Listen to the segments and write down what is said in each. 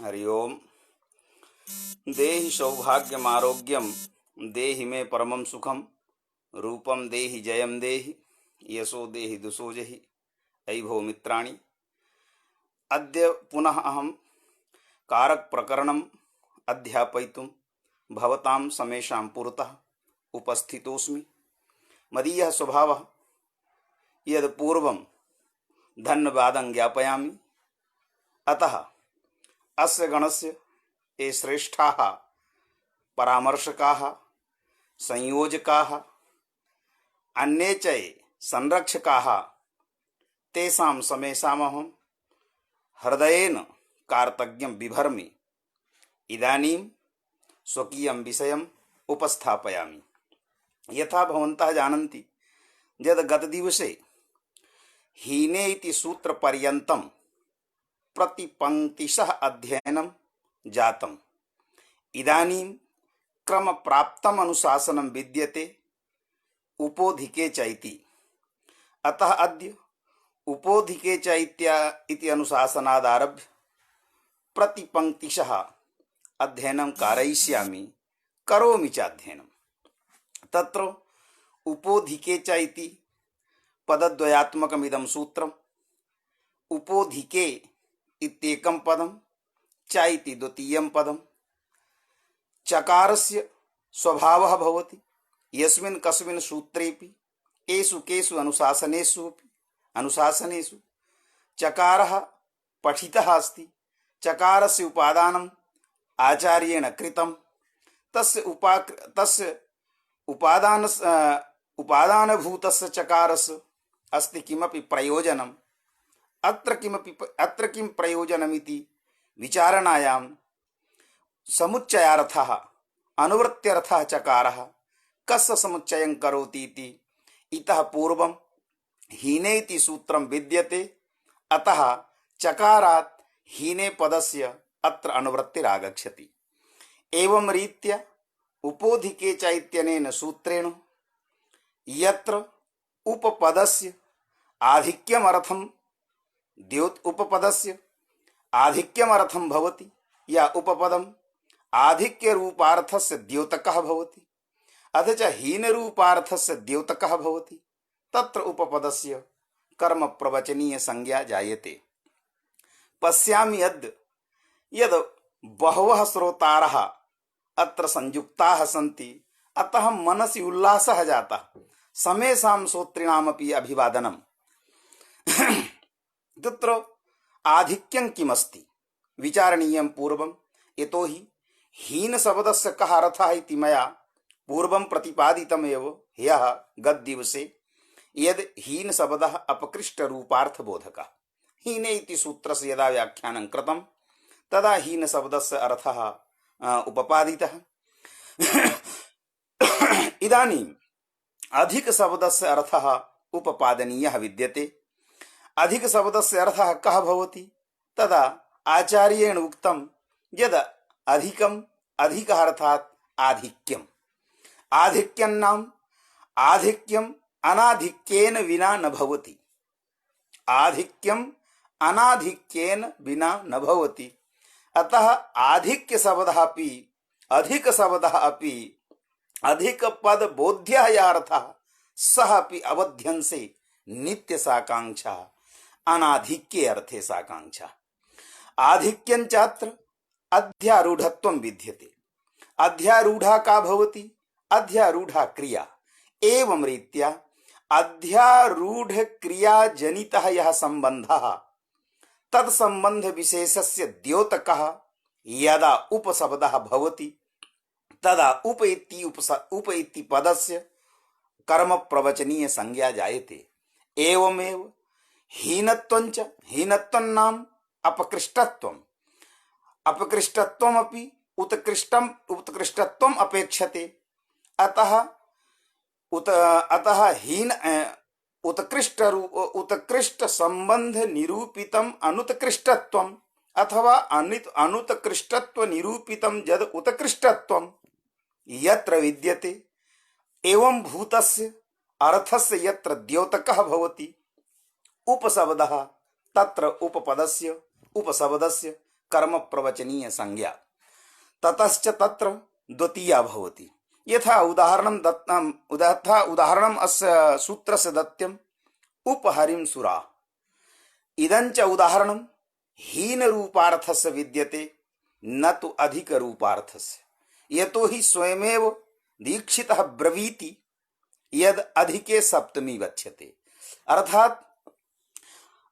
हरि ओम। देहि सौभाग्यमारोग्यम देहि मे परमं सुखम रूपम देहि जयम देहि यशो देहि दुसो जहि। अयि भो मित्राणि, अद्य पुनः अहं कारक प्रकरणम् अध्यापयितुं भवतां समेषां पुरतः उपस्थितोऽस्मि। मदीयः स्वभावः यद् पूर्वं धन्यवादं ज्ञापयामि। अतः अस्य गणस्य ये श्रेष्ठाः परामर्शकाः, संयोजकाः, अन्ये च ये संरक्षकाः, तेषां समेषामहं हृदयेन कार्तज्ञं बिभर्मि। इदानीं स्वकीयं विषयम् उपस्थापयामि। यथा भवन्तः जानन्ति यद् गतदिवसे हीने इति सूत्रपर्यन्तं प्रतिपङ्क्तिशः अध्ययनं जातम्। इदानीं क्रमप्राप्तम् अनुशासनं विद्यते उपोधिके च इति। अतः अद्य उपोधिके च इति अनुशासनादारभ्य प्रतिपङ्क्तिशः अध्ययनं कारयिष्यामि, करोमि च अध्ययनं। तत्र उपोधिके च इति पदद्वयात्मकमिदं सूत्रम्। उपोधिके इत्येकं पदं, च इति द्वितीयं पदं। चकारस्य स्वभावः भवति यस्मिन् कस्मिन् सूत्रेपि एषु केषु अनुशासनेषु चकारः पठितः अस्ति। चकारस्य उपादानम् आचार्येण कृतं। तस्य उपादानभूतस्य चकारस्य अस्ति किमपि प्रयोजनम्। अत्र किं प्रयोजनमिति विचारणायां समुच्चयार्थः अनुवृत्त्यर्थः चकारः कस्य समुच्चयं करोति इति इतः पूर्वं हीने इति सूत्रं विद्यते। अतः चकारात् हीने पदस्य अत्र अनुवृत्तिरागच्छति। एवं रीत्या उपोधिके च इत्यनेन सूत्रेण यत्र उपपदस्य आधिक्यमर्थं उपपदस्य आधिक्यमर्थं भवति या उपपदम् आधिक्यरूपार्थस्य द्योतकः भवति अथ च हीनरूपार्थस्य द्योतकः भवति, तत्र उपपदस्य कर्मप्रवचनीय संज्ञा जायते। पश्यामि यद् बहवः श्रोतारः अत्र संयुक्ताः सन्ति, अतः मनसि उल्लासः जातः। समेषां श्रोतॄणामपि अभिवादनम्। तत्र आधिक्यं किमस्ति विचारणीयं पूर्वं। यतोहि हीनशब्दस्य कः अर्थः इति मया पूर्वं प्रतिपादितमेव ह्यः गतदिवसे। यद् हीनशब्दः अपकृष्टरूपार्थबोधकः। हीने इति सूत्रस्य यदा व्याख्यानं कृतं तदा हीनशब्दस्य अर्थः उपपादितः। इदानीम् अधिकशब्दस्य अर्थः उपपादनीयः विद्यते। अधिकशब्दस्य अर्थः कः भवति? तदा आचार्येण उक्तं यद् अधिकम्, अधिकः अर्थात् आधिक्यम्। आधिक्यन्नाम आधिक्यम् अनाधिक्येन विना न भवति। आधिक्यम् अनाधिक्येन विना न भवति। अतः आधिक्यशब्दः अपि अधिकशब्दः अपि अधिकपदबोध्यः या अर्थः सः अपि अवध्यंसे नित्यसाकाङ्क्षा, अनाधिक्ये अर्थे साकाङ्क्षा। आधिक्यञ्चात्र अध्यारूढत्वं विद्यते। अध्यारूढा का भवति? अध्यारूढा क्रिया। एवं रीत्या अध्यारूढ़ क्रिया जनितः यः सम्बन्धः तत्सम्बन्ध विशेषस्य द्योतकः यदा उपशब्दः भवति तदा उप इति पदस्य कर्म प्रवचनीय संज्ञा जायते। एवमेव हीनत्वञ्च हीनत्वं नाम अपकृष्टत्वम्। अपकृष्टत्वमपि उत्कृष्टत्वम् अपेक्षते। अतः हीन उत्कृष्ट संबंध निरूपितम् अनुत्कृष्टत्वम् अथवा अनुत्कृष्टत्व निरूपितम् यद् उत्कृष्टत्वम् यत्र विद्यते एवं भूतस्य अर्थस्य यत्र द्योतकः भवति उपशब्दः तत्र उपशब्दस्य कर्म प्रवचनीय संज्ञा। ततश्च तत्र द्वितीया भवति। यथा उदाहरणम् अस्य सूत्रस्य दत्तम् उपहरिं सुरा। इदञ्च उदाहरणं हीनरूपार्थस्य विद्यते न तु अधिकरूपार्थस्य, यतो हि स्वयमेव दीक्षितः ब्रवीति यद अधिके सप्तमी गच्छते। अर्थात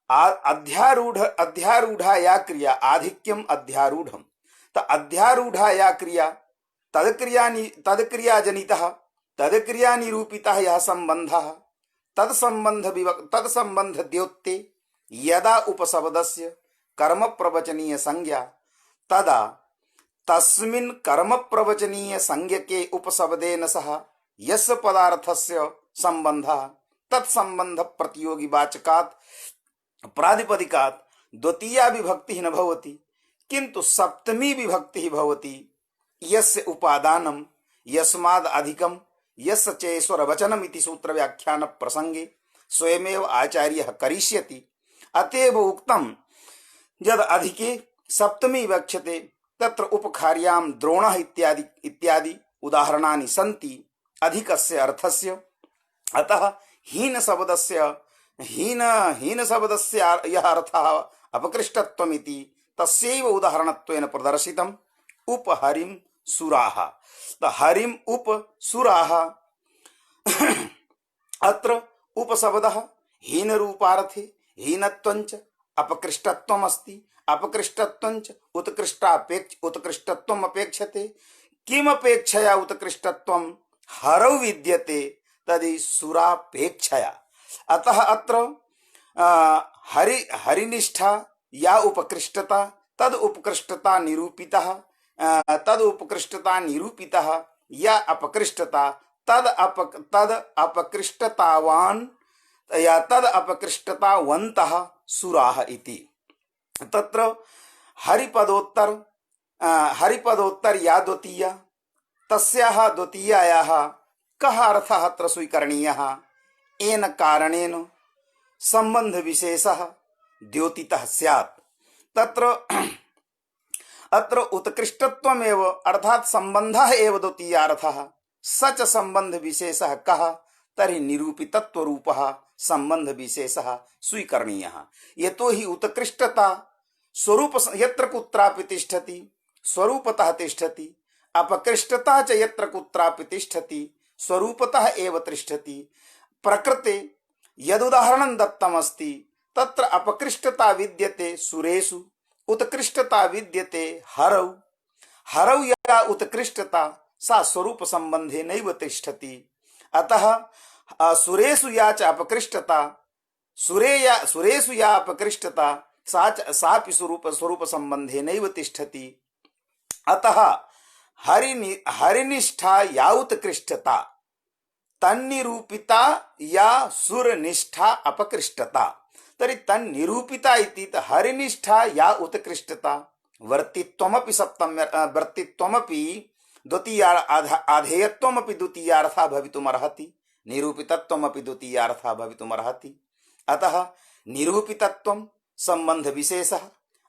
अध्यारूढ़ा या क्रिया आधिक्यम अध्यारूढ़म, तो अध्यारूढ़ा या क्रिया तदक्रियाजनितः तदक्रिया निरूपितः यह संबंधः तत्संबंध द्योत्ते यदा उपशब्दस्य कर्म प्रवचनीय संज्ञा तदा तस्मिन् कर्म प्रवचनीय संज्ञके उपशब्देन सह यस्य पदार्थस्य संबंधः तत्संबंध प्रतियोगी वाचकात् प्रातिपदिकात् द्वितीया विभक्ति न भवति, किंतु सप्तमी विभक्ति भवति। यस्य उपादानं यस्माद् अधिकं यस्य चेश्वर वचनम् इति सूत्र व्याख्यान प्रसंगे स्वयमेव आचार्यः करिष्यति। अतएव उक्तं यद अधिके सप्तमी वक्ष्यते तत्र उपखार्यां द्रोणः इत्यादि उदाहरणानि सन्ति अधिकस्य अर्थस्य। अतः हीन शब्दस्य यः अर्थः अपकृष्टत्वमिति तस्यैव उदाहरणत्वेन प्रदर्शितम् उपहरिं सुराः। तो हरिम उप सुराः अत्र उपशब्दः हीन रूपार्थे हीनत्वञ्च अपकृष्टत्वम् अस्ति। अपकृष्टत्वञ्च उत्कृष्टत्वम् अपेक्षते। किमपेक्षया उत्कृष्टत्वं हरौ विद्यते तदि सुरापेक्षया। अतः अत्र हरिनिष्ठा या उपकृष्टता तद उपकृष्टता निरूपितः या अपकृष्टता तद अपकृष्टतावान या तद अपकृष्टतावन्तः सुराः इति। तत्र हरिपदोत्तर या द्वितीया तस्याः द्वितीयायाः कः अर्थः अत्र स्वीकरणीयः? येन कारणेन संबंध विशेषः द्योतितः स्यात्। अत्र उत्कृष्टत्वमेव अर्थात संबंधः एव द्वितीयार्थः। सच संबंध विशेषः कः? तर्हि निरूपितत्वरूपः संबंध विशेषः स्वीकरणीयः। यतो हि उत्कृष्टता स्वरूप यत्र कुत्रापि तिष्ठति स्वरूपतः तिष्ठति, अपकृष्टता च यत्र कुत्रापि तिष्ठति स्वरूपतः एव तिष्ठति। प्रकृते यदुदाहरणं दत्तमस्ति तत्र अपकृष्टता विद्यते सुरेषु, उत्कृष्टता विद्यते हरौ। हरौ या उत्कृष्टता सा स्वरूप संबंधे नैव तिष्ठति। अतः सुरेषु या च अपकृष्टता सुरेषु या अपकृष्टता सापि स्वरूप संबंधे नैव तिष्ठति। अतः हरिनिष्ठा या उत्कृष्टता तन्निरूपिता या सुरनिष्ठा अपकृष्टता। तर्हि तन्निरूपिता इति हरिनिष्ठा या उत्कृष्टता वर्तित्वमपि द्वितीया आधेयत्वमपि द्वितीयार्थः भवितुमर्हति, निरूपितत्वमपि द्वितीयार्थः भवितुमर्हति। अतः निरूपितत्वं संबंध विशेषः,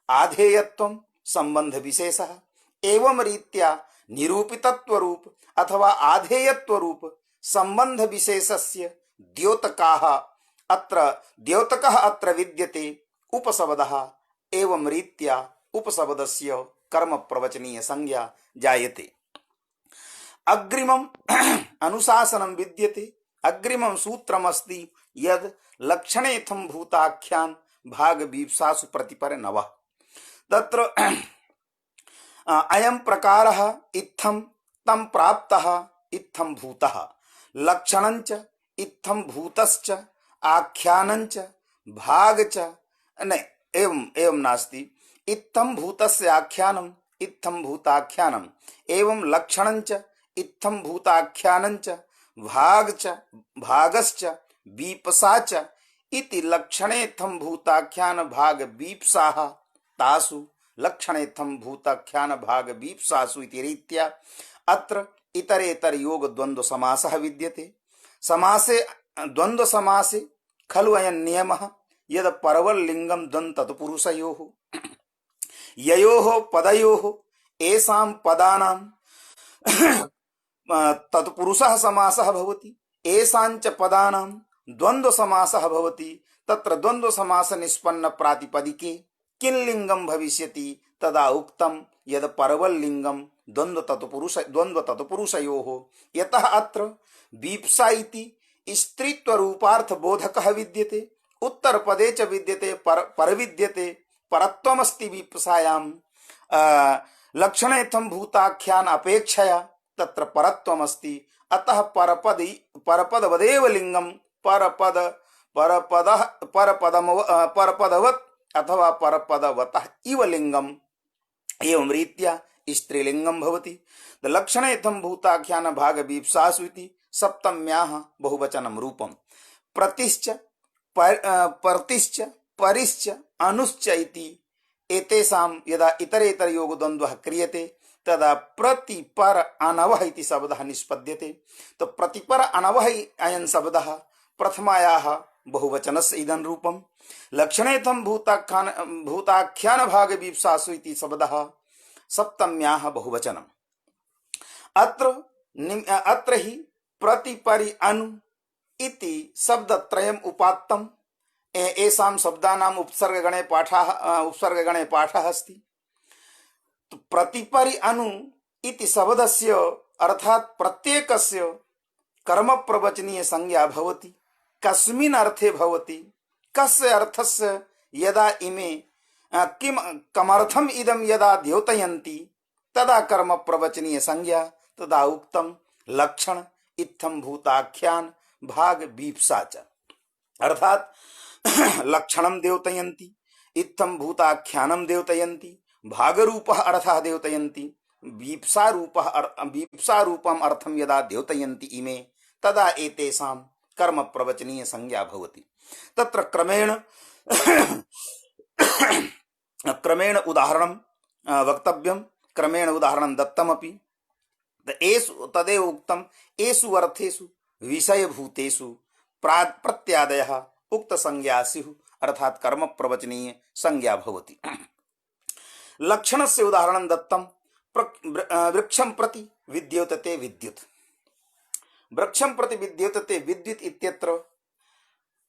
आधेयत्वं संबंध विशेषः। एवं रीत्या निरूपितत्वरूप अथवा आधेयत्वरूप संबंध विशेषस्य द्योतकः अत्र विद्यते उपशब्दः। एवं रीत्या उपशब्दस्य कर्म प्रवचनीय संज्ञा जायते। अग्रिमम् अनुशासनं विद्यते। अग्रिमं सूत्रमस्ति यद् लक्षणेथं भूताख्यान भाग वीप्सासु प्रतिपर नवः। तत्र अयं प्रकारः इत्थं तं प्राप्तः इत्थं भूतः। लक्षणञ्च इत्थं भूतश्च आख्यानञ्च भागच न एवं नास्ति। इत्थं भूतस्य आख्यानम् इत्थं भूताख्यानम् एवं लक्षणञ्च इत्थं भूताख्यानञ्च भागश्च वीपसा च इति लक्षणेत्थं भूताख्यान भाग वीप्साः तासु लक्षणेत्थं भूताख्यान भाग वीप्सासु इति रीत्या अत्र इतरेतर योग द्वंद्व समासः विद्यते। समासे द्वंद्व समासे खलु अयं नियमः यद परवल्लिंगं द्वन्द्व तत्पुरुषयोः। ययोः पदयोः येषां पदानां तत्पुरुषः समासः भवति, येषाञ्च पदानां द्वन्द्वसमासः भवति, तत्र द्वन्द्वसमास निष्पन्न प्रातिपदिके किंलिंगम भविष्यति तदा उक्तम यद परवल्लिंगम द्वन्द्व तत्पुरुषयोः। यतः अत्र वीप्सा इति स्त्रीत्व रूपार्थ बोधकः विद्यते, उत्तर पदे च विद्यते परविद्यते परत्वमस्ति वीप्सायां लक्षणेथं भूताख्यान अपेक्षया तत्र परत्वमस्ति। अतः परपदवदेव लिंगम परपदवत् अथवा परपदवतः इव लिंगम एवं रीत्या स्त्रीलिंगम भवति। लक्षणेथं भूताख्यान भाग वीप्सासु इति सप्तम्याः बहुवचनं रूपं। प्रतिश्च पर्तिश्च परिश्च अनुश्च इति एतेषां यदा इतरेतर योग द्वन्द्वः क्रियते तदा प्रतिपर अनवः इति शब्दः निष्पद्यते। तो प्रतिपर अनवः अयं शब्दः प्रथमायाः बहुवचनस्य इदं रूपं। लक्षणेथं भूताख्यान भाग वीप्सासु इति शब्दः सप्तम्याः बहुवचनम्। अत्र हि प्रतिपरि अनु इति शब्दत्रयम् उपात्तम्। एषां शब्दानाम् उपसर्गगणे पाठः अस्ति। तो प्रतिपरि अनु इति शब्दस्य अर्थात् प्रत्येकस्य कर्म प्रवचनीय संज्ञा भवति। कस्मिन् अर्थे भवति, कस्य अर्थस्य यदा इमे कमर्थम इदम यदा द्योतयन्ति तदा कर्म प्रवचनीय संज्ञा तदा उक्तम लक्षण इत्थम भूताख्यान भाग वीप्सा च। अर्थात लक्षणं द्योतयन्ति, इत्थम भूताख्यानं द्योतयन्ति, भागरूपः अर्थः द्योतयन्ति, वीप्सा रूपम अर्थम यदा द्योतयन्ति इमे तदा एतेषां कर्म प्रवचनीय संज्ञा भवति। तत्र क्रमेण उदाहरणं वक्तव्यं, क्रमेण उदाहरणं दत्तमपि। तदेव उक्तम् एषु अर्थेषु विषयभूतेषु प्रत्यादयः उक्त संज्ञा स्युः, अर्थात् कर्म प्रवचनीय संज्ञा भवति। लक्षणस्य उदाहरणं दत्तं। वृक्षं प्रति विद्योतते विद्युत्। वृक्षं प्रति विद्योतते विद्युत् इत्यत्र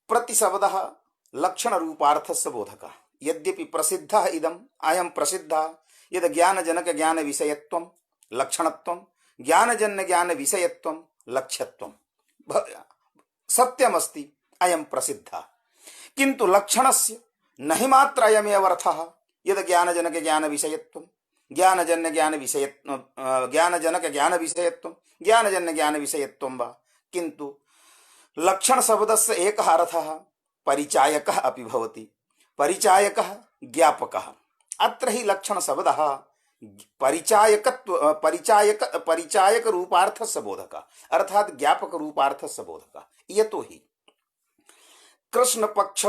प्रतिशब्दः लक्षणरूपार्थस्य बोधकः। यद्यपि प्रसिद्धः इदम् अयं प्रसिद्धः यद् ज्ञानजनक ज्ञान विषयत्वं लक्षणत्वं, ज्ञानजन्य ज्ञान विषयत्वं लक्ष्यत्वं सत्यमस्ति, अयं प्रसिद्धः। किन्तु लक्षणस्य न हि मात्र अयमेव अर्थः यद् ज्ञानजनक ज्ञान विषयत्वं, ज्ञानजन्य ज्ञान विषयत्वं वा, किन्तु लक्षण शब्दस्य एकः अर्थः परिचायकः अपि भवति। परिचायकः ज्ञापकः। अत्र हि लक्षण शब्दः परिचायक रूपार्थस्य बोधकः, अर्थात् ज्ञापक रूपार्थस्य बोधकः। यतो हि कृष्ण पक्ष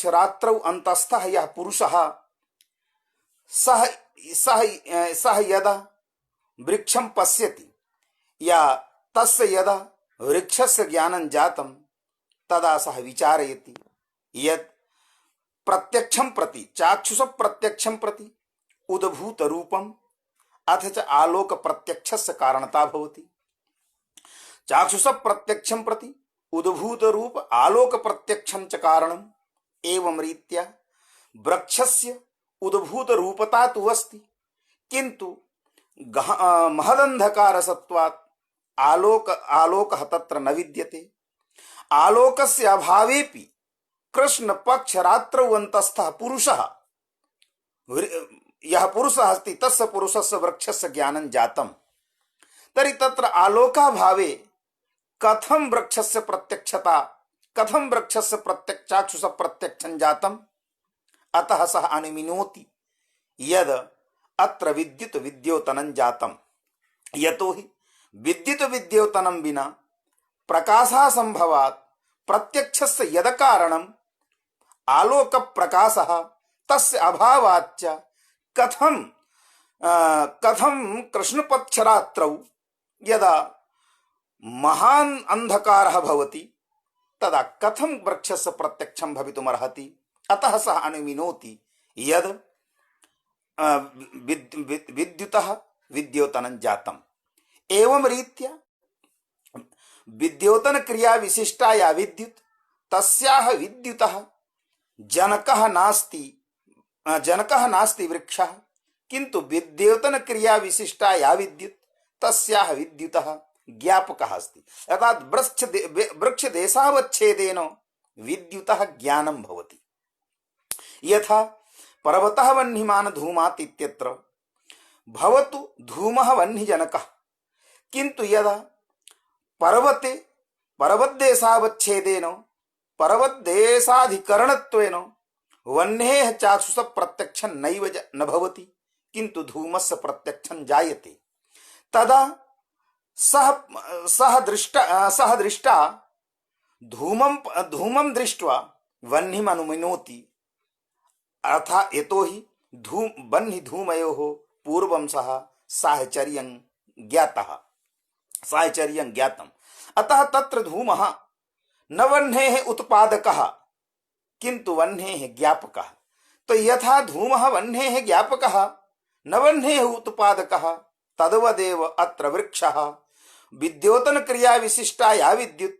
रात्रौ अंतस्थः यः पुरुषः सः यदा वृक्षं पश्यति या तस्य यदा वृक्षस्य ज्ञानं जातं तदा सः विचारयति यत् प्रत्यक्षं प्रति चाक्षुष प्रत्यक्षं प्रति उद्भूत रूपम् अथ च आलोक प्रत्यक्षस्य कारणता भवति। चाक्षुष प्रत्यक्षं प्रति उद्भूत रूप आलोक प्रत्यक्षं च कारणम्। एवं रीत्या वृक्षस्य उद्भूत रूपता तु अस्ति, किन्तु महदन्धकारसत्वात् आलोकः तत्र न विद्यते। आलोकस्य अभावेपि कृष्ण पक्ष रात्रौ अन्तस्थः पुरुषः यः पुरुषः अस्ति तस्य पुरुषस्य वृक्षस्य ज्ञानं जातं। तर्हि तत्र आलोकाभावे कथं वृक्षस्य प्रत्यक्षता, कथं वृक्षस्य चाक्षुष प्रत्यक्षं जातम्? अतः सः अनुमिनोति यद् अत्र विद्युत विद्योतनं जातम्। यतो हि विद्युत विद्योतनं विना प्रकाशासंभवात् प्रत्यक्षस्य यद् कारणम् आलोक प्रकाशः तस्य अभावाच्च कथं कृष्णपक्षरात्रौ यदा महान् अंधकारः भवति तदा कथं वृक्षस्य प्रत्यक्षं भवितुमर्हति? अतः सः अनुमिनोति यद विद्युतः विद्योतनं जातम्। एवं रीत्या विद्योतन क्रिया विशिष्टा या विद्युत तस्याह विद्युतः जनकः नास्ति वृक्षः, किंतु विद्योतन क्रिया विशिष्टा या विद्युत तस्याह विद्युतः ज्ञापकः अस्ति। अर्थात वृक्ष देशावच्छेदेन विद्युतः ज्ञानं भवति। यथा पर्वतः वह्निमान् धूमात् इत्यत्र भवतु धूमः वह्निजनकः, किंतु यदा पर्वतदेशावच्छेदेन पर्वतदेशाधिकरणत्वेन वह्नेः चाक्षुष प्रत्यक्षं नैव न भवति, किंतु धूमस्य प्रत्यक्षं जायते। तदा सह दृष्टा धूमं दृष्ट्वा वह्निम् अनुमिनोति। अर्थात् यतोहि वह्नि धूमयोः पूर्वं सह साहचर्यं ज्ञातम्। अतः तत्र धूमः न वह्नेः उत्पादकः किंतु वह्नेः ज्ञापकः। तो यथा धूमः वह्नेः ज्ञापकः न वह्नेः उत्पादकः, तद्वदेव अत्र वृक्षः विद्योतन क्रिया विशिष्टा या विद्युत्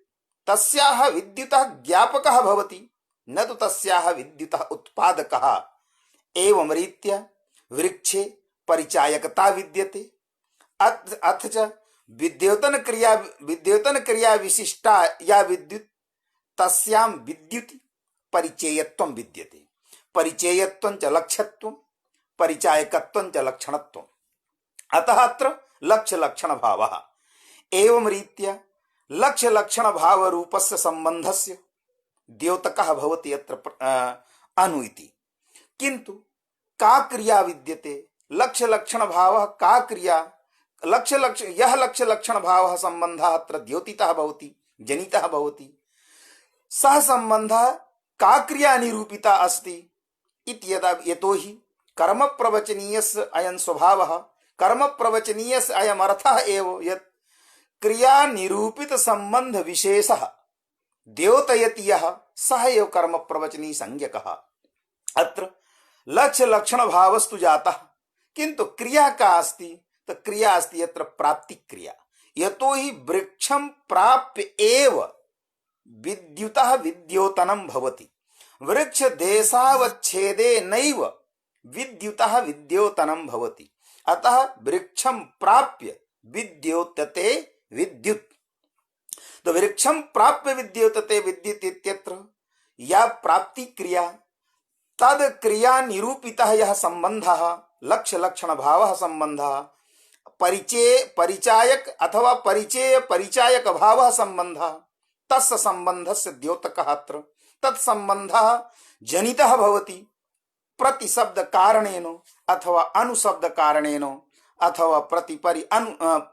तस्याः विद्युतः ज्ञापकः भवति, न तु तस्याः विद्युतः उत्पादकः। एवं रीत्या वृक्षे परिचायकता विद्यते। अथ च विद्योतन क्रिया विशिष्टा या विद्युत् तस्यां विद्युति परिचेयत्वं विद्यते। परिचेयत्वं च लक्ष्यत्वं, परिचायकत्वं च लक्षणत्वम्। अतः अत्र लक्ष्य लक्षण भावः। एवं रीत्या लक्ष्य लक्षण भाव रूपस्य संबंधस्य द्योतकः भवति अत्र अनु इति। किंतु का क्रिया विद्यते? लक्ष्य लक्षण भावः का क्रिया? यह लक्ष्य लक्षण भावः संबंधः अत्र द्योतितः भवति, जनितः भवति। सः संबंधः का क्रिया निरूपिता अस्ति इति यतोहि कर्म प्रवचनीयस्य अयं स्वभावः, कर्म प्रवचनीयस्य अयम् अर्थः एव यत् क्रिया निरूपित संबंध विशेषः द्योतयति यः सः एव कर्म प्रवचनी संज्ञकः। अत्र लक्ष्य लक्षण भावस्तु जातः, किंतु क्रिया का अस्ति? तो क्रिया अस्ति यत्र प्राप्ति क्रिया। यतोहि वृक्षं प्राप्य एव विद्युतः विद्योतनं भवति। वृक्ष देशावच्छेदे नैव विद्युतः विद्योतनं भवति। अतः वृक्षं प्राप्य विद्योतते विद्युत्। तो वृक्षं प्राप्य विद्योतते विद्युत् इत्यत्र या प्राप्ति क्रिया तद क्रिया निरूपितः यः संबंधः लक्ष्य लक्षण भावः संबंधः परिचायक अथवा परिचायक भावः संबंधः तस्य संबंधस्य द्योतकः अत्र तत्संबंधः जनितः भवति प्रतिशब्द कारणेन अथवा अनुशब्द कारणेन अथवा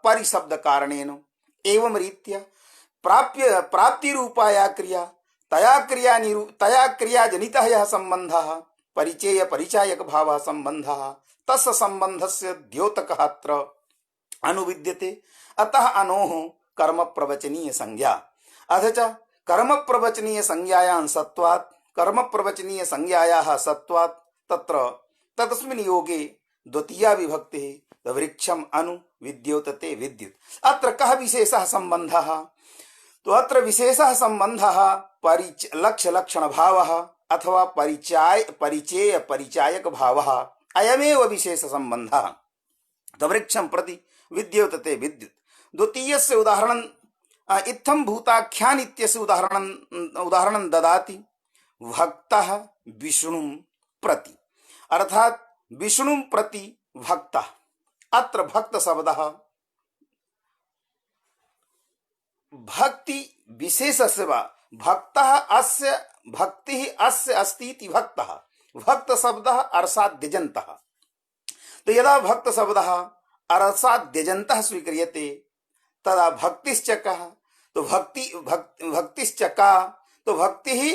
परिशब्द कारणेन। एवं रीत्या प्राप्ति रूपाया क्रिया तया क्रिया जनितः यः संबंधः परिचेय परिचायक भावः संबंधः तस्य संबंधस्य द्योतकः अत्र अनुविद्यते। अतः अनोः कर्म प्रवचनीय संज्ञा। अथ च कर्म प्रवचनीय संज्ञायां सत्वात् कर्म प्रवचनीय संज्ञायाः सत्वात् तत्र तस्मिन् योगे द्वितीया विभक्तिः वृक्षम अनु विद्योतते विद्युत्। अत्र कः विशेषः संबंधः? तो अत्र विशेषः संबंधः लक्ष्य लक्षण भावः अथवा परिचेय परिचायक भावः अयमेव विशेष संबंधः। तो वृक्षं प्रति विद्योतते विद्युत्। द्वितीयस्य उदाहरणं इत्थं भूताख्यान इत्यस्य उदाहरणं ददाति। भक्तः विष्णुं प्रति, अर्थात विष्णुं प्रति भक्तः। अत्र भक्त शब्दः भक्ति विशेषस्य वा भक्तः अस्य भक्तिः अस्य अस्ति इति भक्तः। भक्त शब्दः अर्षाद्यजन्तः। तो यदा भक्त शब्दः अर्षाद्यजन्तः स्वीक्रियते तदा भक्तिश्च कः? तो भक्तिश्च का? तो भक्ति ही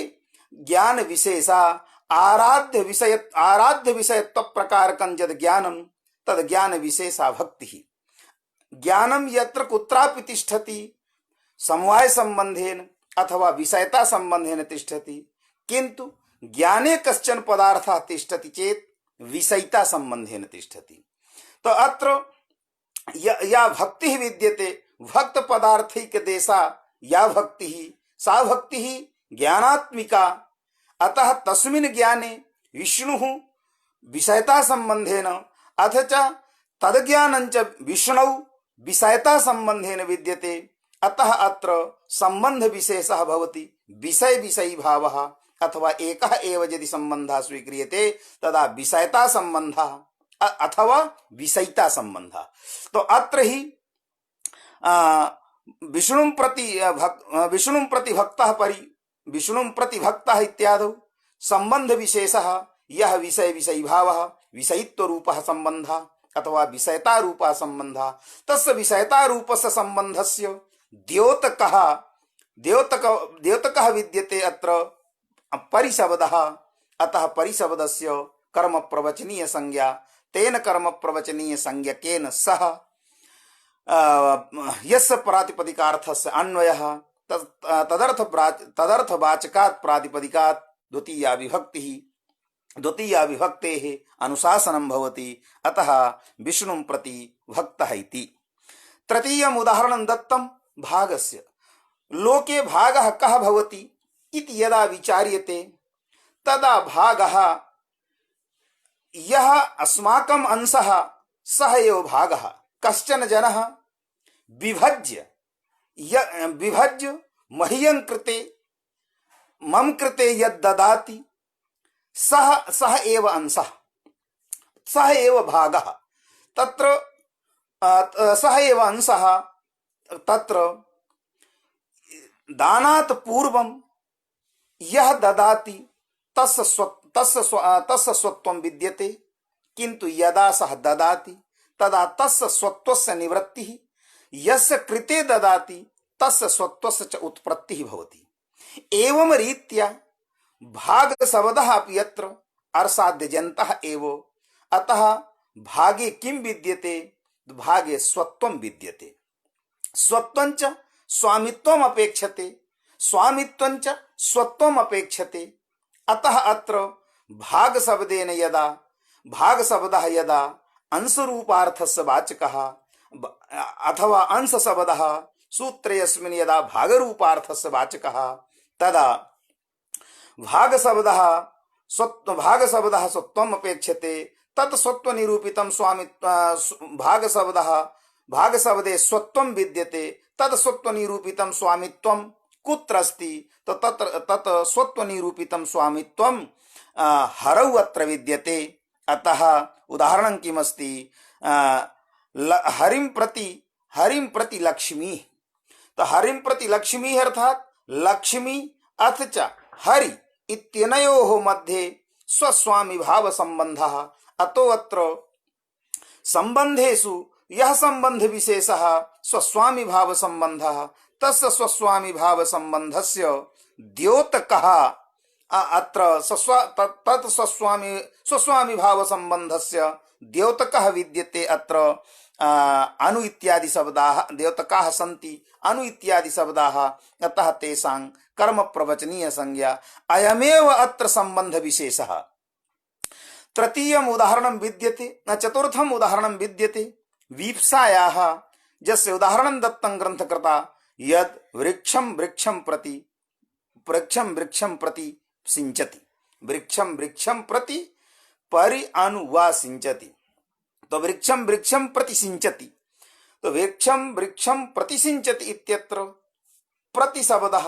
ज्ञान विशेषा आराध्य विषयत्व प्रकारकं यद् ज्ञानं तद् ज्ञान विशेषा भक्ति। ज्ञानं यत्र कुत्रापि तिष्ठति समवाय संबंधेन अथवा विषयता संबंधेन तिष्ठति, किंतु ज्ञाने कश्चन पदार्थः तिष्ठति चेत् विषयिता संबंधेन तिष्ठति। तो अत्र या भक्ति विद्यते भक्त पदार्थैक देशा या भक्ति सा भक्ति ज्ञानात्मिका। अतः तस्मिन् ज्ञाने विष्णुः विषयता संबंधेन अथ च तद्ज्ञानञ्च विष्णौ विषयता संबंधेन विद्यते। अतः अत्र संबंध विशेषः भवति विषय विषयी भावः अथवा एकः एव यदि संबंधः स्वीक्रियते तदा विषयता संबंधः अथवा विषयिता संबंधः। तो अत्र ही विष्णुं प्रति भक्तः इत्यादौ संबंध विशेषः यह विषय विषयी भावः विषयित्व रूपः संबंधः अथवा विषयता रूपः संबंधः। तस्य विषयता रूपस्य संबंधस्य द्योतकः विद्यते अत्र परिशब्दः। अतः परिशब्दस्य कर्म प्रवचनीय संज्ञा तेन कर्म प्रवचनीय संज्ञकेन सह यस्य प्रातिपदिकार्थस्य अन्वयः तदर्थवाचकात् प्रातिपदिकात् द्वितीया विभक्तेः अनुशासनं भवति। अतः विष्णुं प्रति भक्तः इति। तृतीयम् उदाहरणं दत्तं भागस्य। लोके भागः कः भवति इति यदा विचार्यते तदा भागः यः अस्माकम् अंशः सः एव भागः। कश्चन जनः विभज्य मह्यं कृते मम कृते यद् ददाति सः एव अंशः सः एव भागः। तत्र सः एव अंशः। तत्र दानात् पूर्वं यः ददाति तस्य स्वत्वं विद्यते, किन्तु यदा सः ददाति तदा तस्य स्वत्वस्य निवृत्तिः, यस्य कृते ददाति तस्य स्वत्वस्य च उत्पत्तिः भवति। एवं रीत्या भागशब्दः अपि यत्र अर्षाद्यजन्तः एव। अतः भागे किं विद्यते? भागे स्वत्वं विद्यते। स्वत्वञ्च स्वामित्वम् अपेक्षते, स्वामित्वञ्च स्वत्वम् अपेक्षते। अतः अत्र भागशब्देन भागशब्दः यदा अंशरूपार्थस्य वाचकः अथवा अंशशब्दः सूत्रेऽस्मिन् यदा भागरूपार्थस्य वाचकः तदा भागशब्दः स्वत्वम् अपेक्षते। तत् स्वत्वनिरूपितं भागशब्दे स्वत्वं विद्यते। तत् स्वत्वनिरूपितं स्वामित्वं कुत्र अस्ति? तो तत् स्वत्वनिरूपितं स्वामित्वं हरौ अत्र विद्यते। अतः उदाहरणं किमस्ति? हरिं प्रति लक्ष्मी। तो हरिं प्रति लक्ष्मी अर्थात लक्ष्मी अथ च हरि इत्यनयोः मध्ये स्वस्वामी भाव संबंधः। अतो अत्र संबंधेषु यह संबंध विशेषः स्वस्वामी भाव संबंधः, तस्य स्वस्वामी भाव संबंधस्य द्योतकः अत्र तत् स्वस्वामी भाव संबंधस्य द्योतकः विद्यते। अत्र अनु इत्यादि शब्दाः द्योतकाः सन्ति, अनु इत्यादि शब्दाः। अतः तेषां कर्म प्रवचनीय संज्ञा। अयमेव अत्र संबंध विशेषः। तृतीयम् उदाहरणं विद्यते चतुर्थम् उदाहरणं विद्यते वीप्सायाः, जस्य उदाहरणं दत्तं ग्रन्थकृता यद् वृक्षं वृक्षं प्रति सिंचति, वृक्षं प्रति परि अनुवा सिंचति। तो वृक्षं प्रति सिंचति। तो वृक्षं प्रति सिंचति इत्यत्र प्रतिशब्दः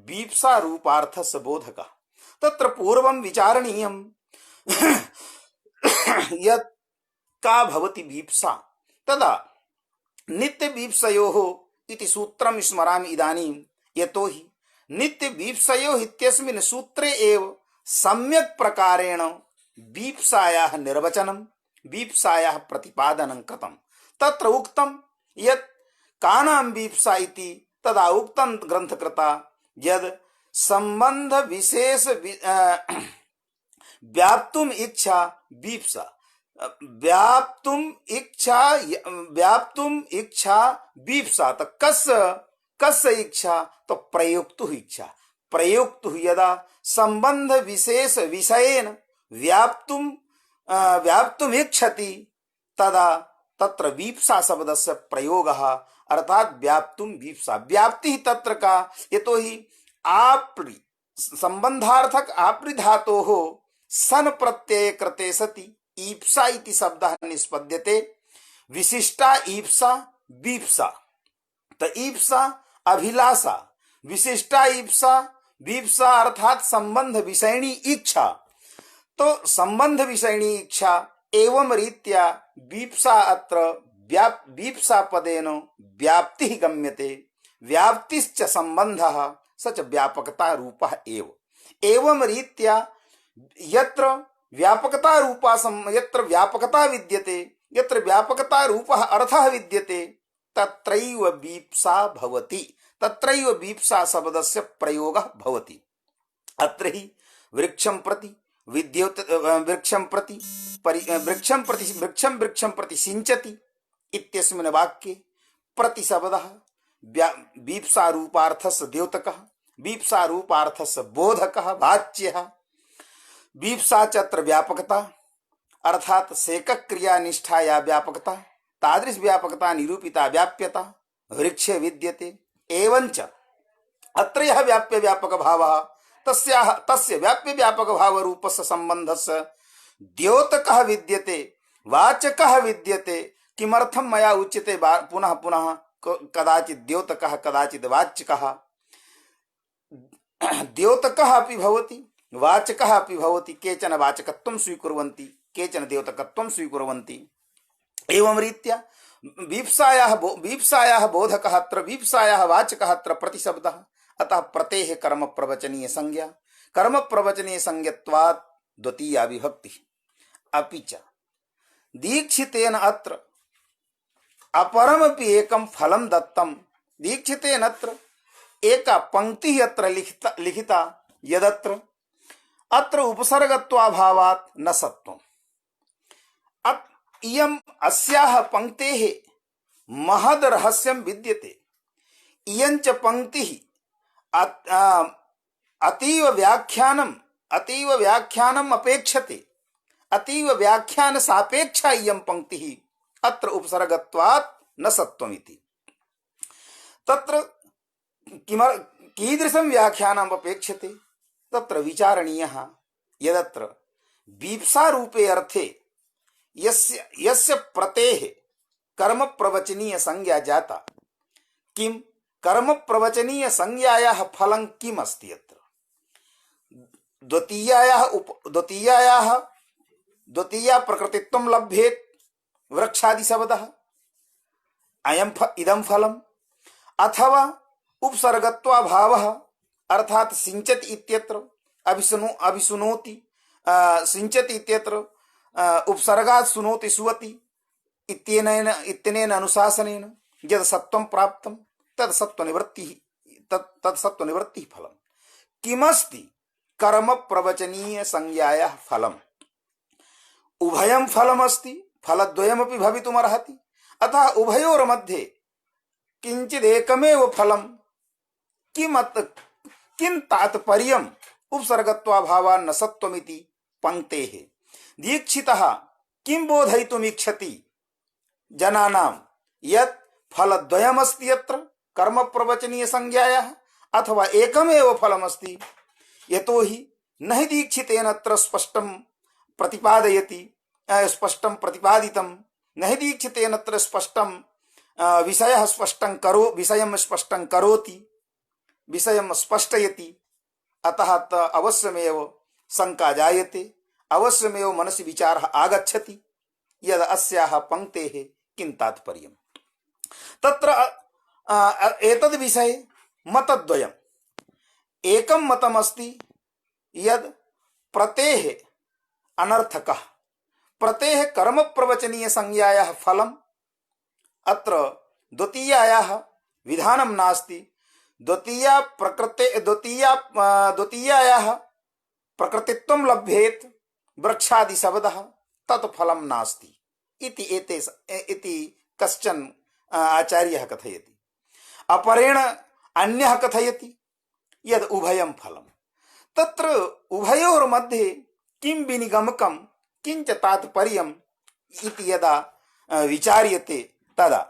वीप्सा रूपार्थस्य बोधकः। तत्र पूर्वं विचारणीयं यत् का भवति वीप्सा। तदा नित्यवीप्सयोः इति सूत्रं स्मरामि इदानीं, यतोहि नित्यवीप्सयोः इत्यस्मिन् सूत्रे एव सम्यक् प्रकारेण वीप्सायाः निर्वचनं, वीप्सायाः प्रतिपादनं कृतं। तत्र उक्तं यत् कानां वीप्सा इति। तदा उक्तं ग्रन्थकृता यद् संबंध विशेष व्याप्तुम इच्छा वीप्सा, व्याप्तुम इच्छा वीप्सा। तो कस्य इच्छा? तो प्रयोक्तुः इच्छा। प्रयुक्त यदा संबंध विशेष विषयेन व्याप्तुमिच्छति तदा तत्र वीप्सा शब्दस्य प्रयोगः अर्थात व्याप्तुम वीप्सा व्याप्ति ही तत्र का यतो ही आप्रि संबंधार्थक आप्रि धातोः सन प्रत्यय कृते सति ईप्सा इति शब्दः निष्पद्यते विशिष्टा ईप्सा वीप्सा त ईप्सा अभिलाषा विशिष्टा ईप्सा वीप्सा अर्थात संबंध विषयणी इच्छा तो संबंध विषयणी इच्छा एवं रीत्या वीप्सा अत्र वीप्सा पदेन व्याप्ति गम्यते व्याप्तिश्च संबंधः सच व्यापकता रूपः एवं रीत्या यत्र व्यापकता रूपा यत्र व्यापकता विद्यते यत्र व्यापकता रूपः अर्थः विद्यते तत्रैव वीप्सा भवति तत्रैव वीप्सा शब्दस्य प्रयोगः भवति अत्र हि वृक्षं प्रति विद्युत वृक्षं प्रति सिंचति इत्यस्मिन् वाक्ये प्रति शब्दः वीप्सा रूपार्थस्य द्योतकः वीप्सा रूपार्थस्य बोधकः वाच्यः वीप्सा च अत्र व्यापकता अर्थात सेक क्रिया निष्ठाया व्यापकता तादृश व्यापकता निरूपिता व्याप्यता वृक्षे विद्यते एवंच अत्र यः व्याप्य व्यापक भावः तस्य व्याप्य व्यापक भाव रूपस्य संबंधस्य द्योतकः विद्यते वाचकः विद्यते किमर्थं मया उच्यते पुनः पुनः कदाचित् द्योतकः कदाचित् वाचकः द्योतकः अपि भवति वाचकः अपि भवति केचन वाचकत्वं स्वीकुर्वन्ति केचन द्योतकत्वं स्वीकुर्वन्ति एवं रीत्या वीप्सायाः बोधकः अत्र वीप्सायाः वाचकः अत्र प्रतिशब्दः अतः प्रतेः कर्म प्रवचनीय संज्ञा कर्म प्रवचनीय संज्ञत्वात् द्वितीया विभक्ति अपि च दीक्षितेन अत्र अपरमपि एकं फलं दत्तं दीक्षितेन अत्र एका पंक्तिः अत्र लिखिता यदत्र अत्र उपसर्गत्वाभावात् न सत्वम् इयम् अस्याः पंक्तेः महद रहस्यं विद्यते इयञ्च पंक्तिः अतीव व्याख्यानम् अपेक्षते अतीव व्याख्यान सापेक्षा इयं पंक्तिः अत्र उपसर्गत्वात् न सत्वमिति तत्र कीदृशं व्याख्यानम् अपेक्षते तत्र विचारणीयः यदत्र वीप्सा रूपे अर्थे यस्य प्रतेः कर्म प्रवचनीय संज्ञा जाता किं कर्म प्रवचनीय संज्ञायाः फलं किम् अस्ति अत्र द्वितीया प्रकृतित्वं लभ्येत वृक्षादि शब्दः इदं फलम् अथवा उपसर्गत्वाभावः अर्थात सिंचति इत्यत्र अभिशुनोति सिंचति इत्यत्र उपसर्गात् सुनोति सुवति इत्यनेन अनुशासनेन यद् सत्वं प्राप्तं तद् सत्वनिवृत्तिः फलम् किमस्ति कर्म प्रवचनीय संज्ञायाः फलम् उभयं फलमस्ति फलद्वयमपि भवितुमर्हति अतः उभयोर्मध्ये किञ्चिदेकमेव फलं किं तात्पर्यम् उपसर्गत्वाभावान्न सत्वमिति पंक्तेः दीक्षितः किं बोधयितुमिच्छति जनानां यत् फलद्वयमस्ति यत्र कर्म प्रवचनीय संज्ञायाः अथवा एकमेव फलमस्ति यतो हि न हि दीक्षितेन अत्र स्पष्टं प्रतिपादयति स्पष्टं प्रतिपादितं न हि दीक्षितेन अत्र स्पष्टं विषयं स्पष्टं करोति विषयं स्पष्टयति अतः अवश्यमेव शंका जायते अवश्यमेव मनसि विचारः आगच्छति यद् अस्याः पंक्तेः किं तात्पर्यम् तत्र एतद् विषये मतद्वयम् एकं मतमस्ति यद् प्रतेः अनर्थकः प्रतेः कर्म प्रवचनीय संज्ञायाः फलम् अत्र द्वितीयायाः विधानं नास्ति द्वितीयायाः प्रकृतित्वं लभ्येत वृक्षादि शब्दः तत् फलं नास्ति इति कश्चन आचार्यः कथयति अपरेण अन्यः कथयति यद उभयं फलम तत्र उभयोर्मध्ये किं विनिगमकं किंच तात्पर्यम् इति यदा विचार्यते तदा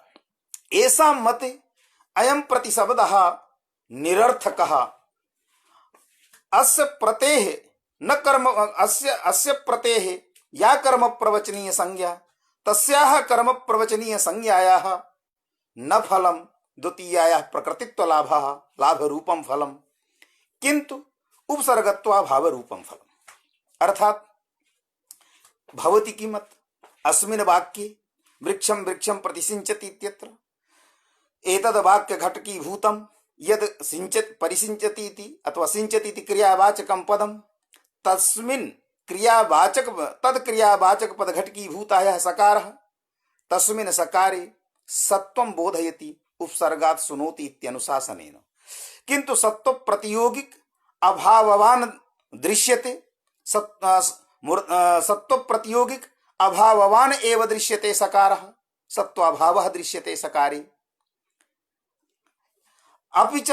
येषां मते अयं प्रतिशब्दः निरर्थकः अस्य प्रतेः न कर्म अस्य प्रतेः या कर्म प्रवचनीय संज्ञा तस्याः कर्म प्रवचनीय संज्ञायाः न फलं द्वितीयायाः प्रकृतित्व लाभः लाभ रूपम फलम किंतु उपसर्गत्वा भाव रूपम फलम। अर्थात भवति किमत अस्मिन् वाक्ये वृक्षं वृक्षं प्रतिसिंचति इत्यत्र एतद् वाक्य घटकीभूतं यद सिंचत परिसिंचति इति अथवा सिंचति इति क्रियावाचकं पदं तस्मिन् क्रियावाचक तद क्रियावाचक पद घटकीभूतायाः सकारः तस्मिन् सकारे सत्वं बोधयति उपसर्गात् सुनोति इत्यनुशासनेन किंतु सत्व प्रतियोगिक अभाववान दृश्यते सत्व प्रतियोगिक अभाववान एव दृश्यते सकारः सत्वाभावः दृश्यते सकारे अपि च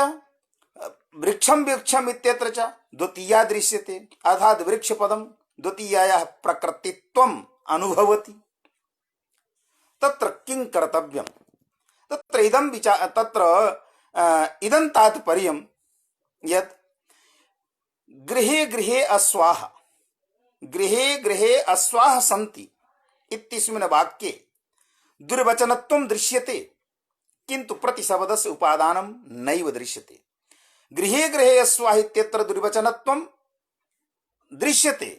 वृक्षं वृक्षम् इत्यत्र च द्वितीया दृश्यते अर्थात् वृक्षपदं द्वितीयायाः प्रकृतित्वम् अनुभवति। तत्र किं कर्तव्यं तत्र इदं तात्पर्यं यत् गृहे गृहे अस्वाः सन्ति इत्यस्मिन् वाक्ये दुर्वचनत्वं दृश्यते किंतु प्रतिशब्दस्य उपादानं नैव दृश्यते। गृहे गृहे अस्वाः इत्यत्र दुर्वचनत्वं दृश्यते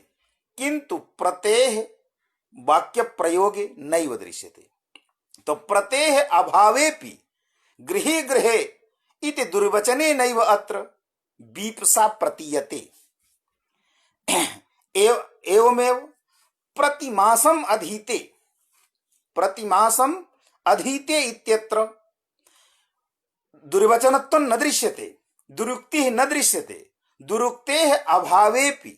किंतु प्रत्ययः वाक्य प्रयोगे नैव दृश्यते। तो प्रत्ययः अभावेपि गृहे गृहे इति दुर्वचने नैव अत्र वीप्सा प्रतीयते। एवमेव प्रतिमासम अधीते इत्यत्र दुर्वचनत्वं न दृश्यते दुरुक्तिः न दृश्यते दुरुक्तेः अभावेपि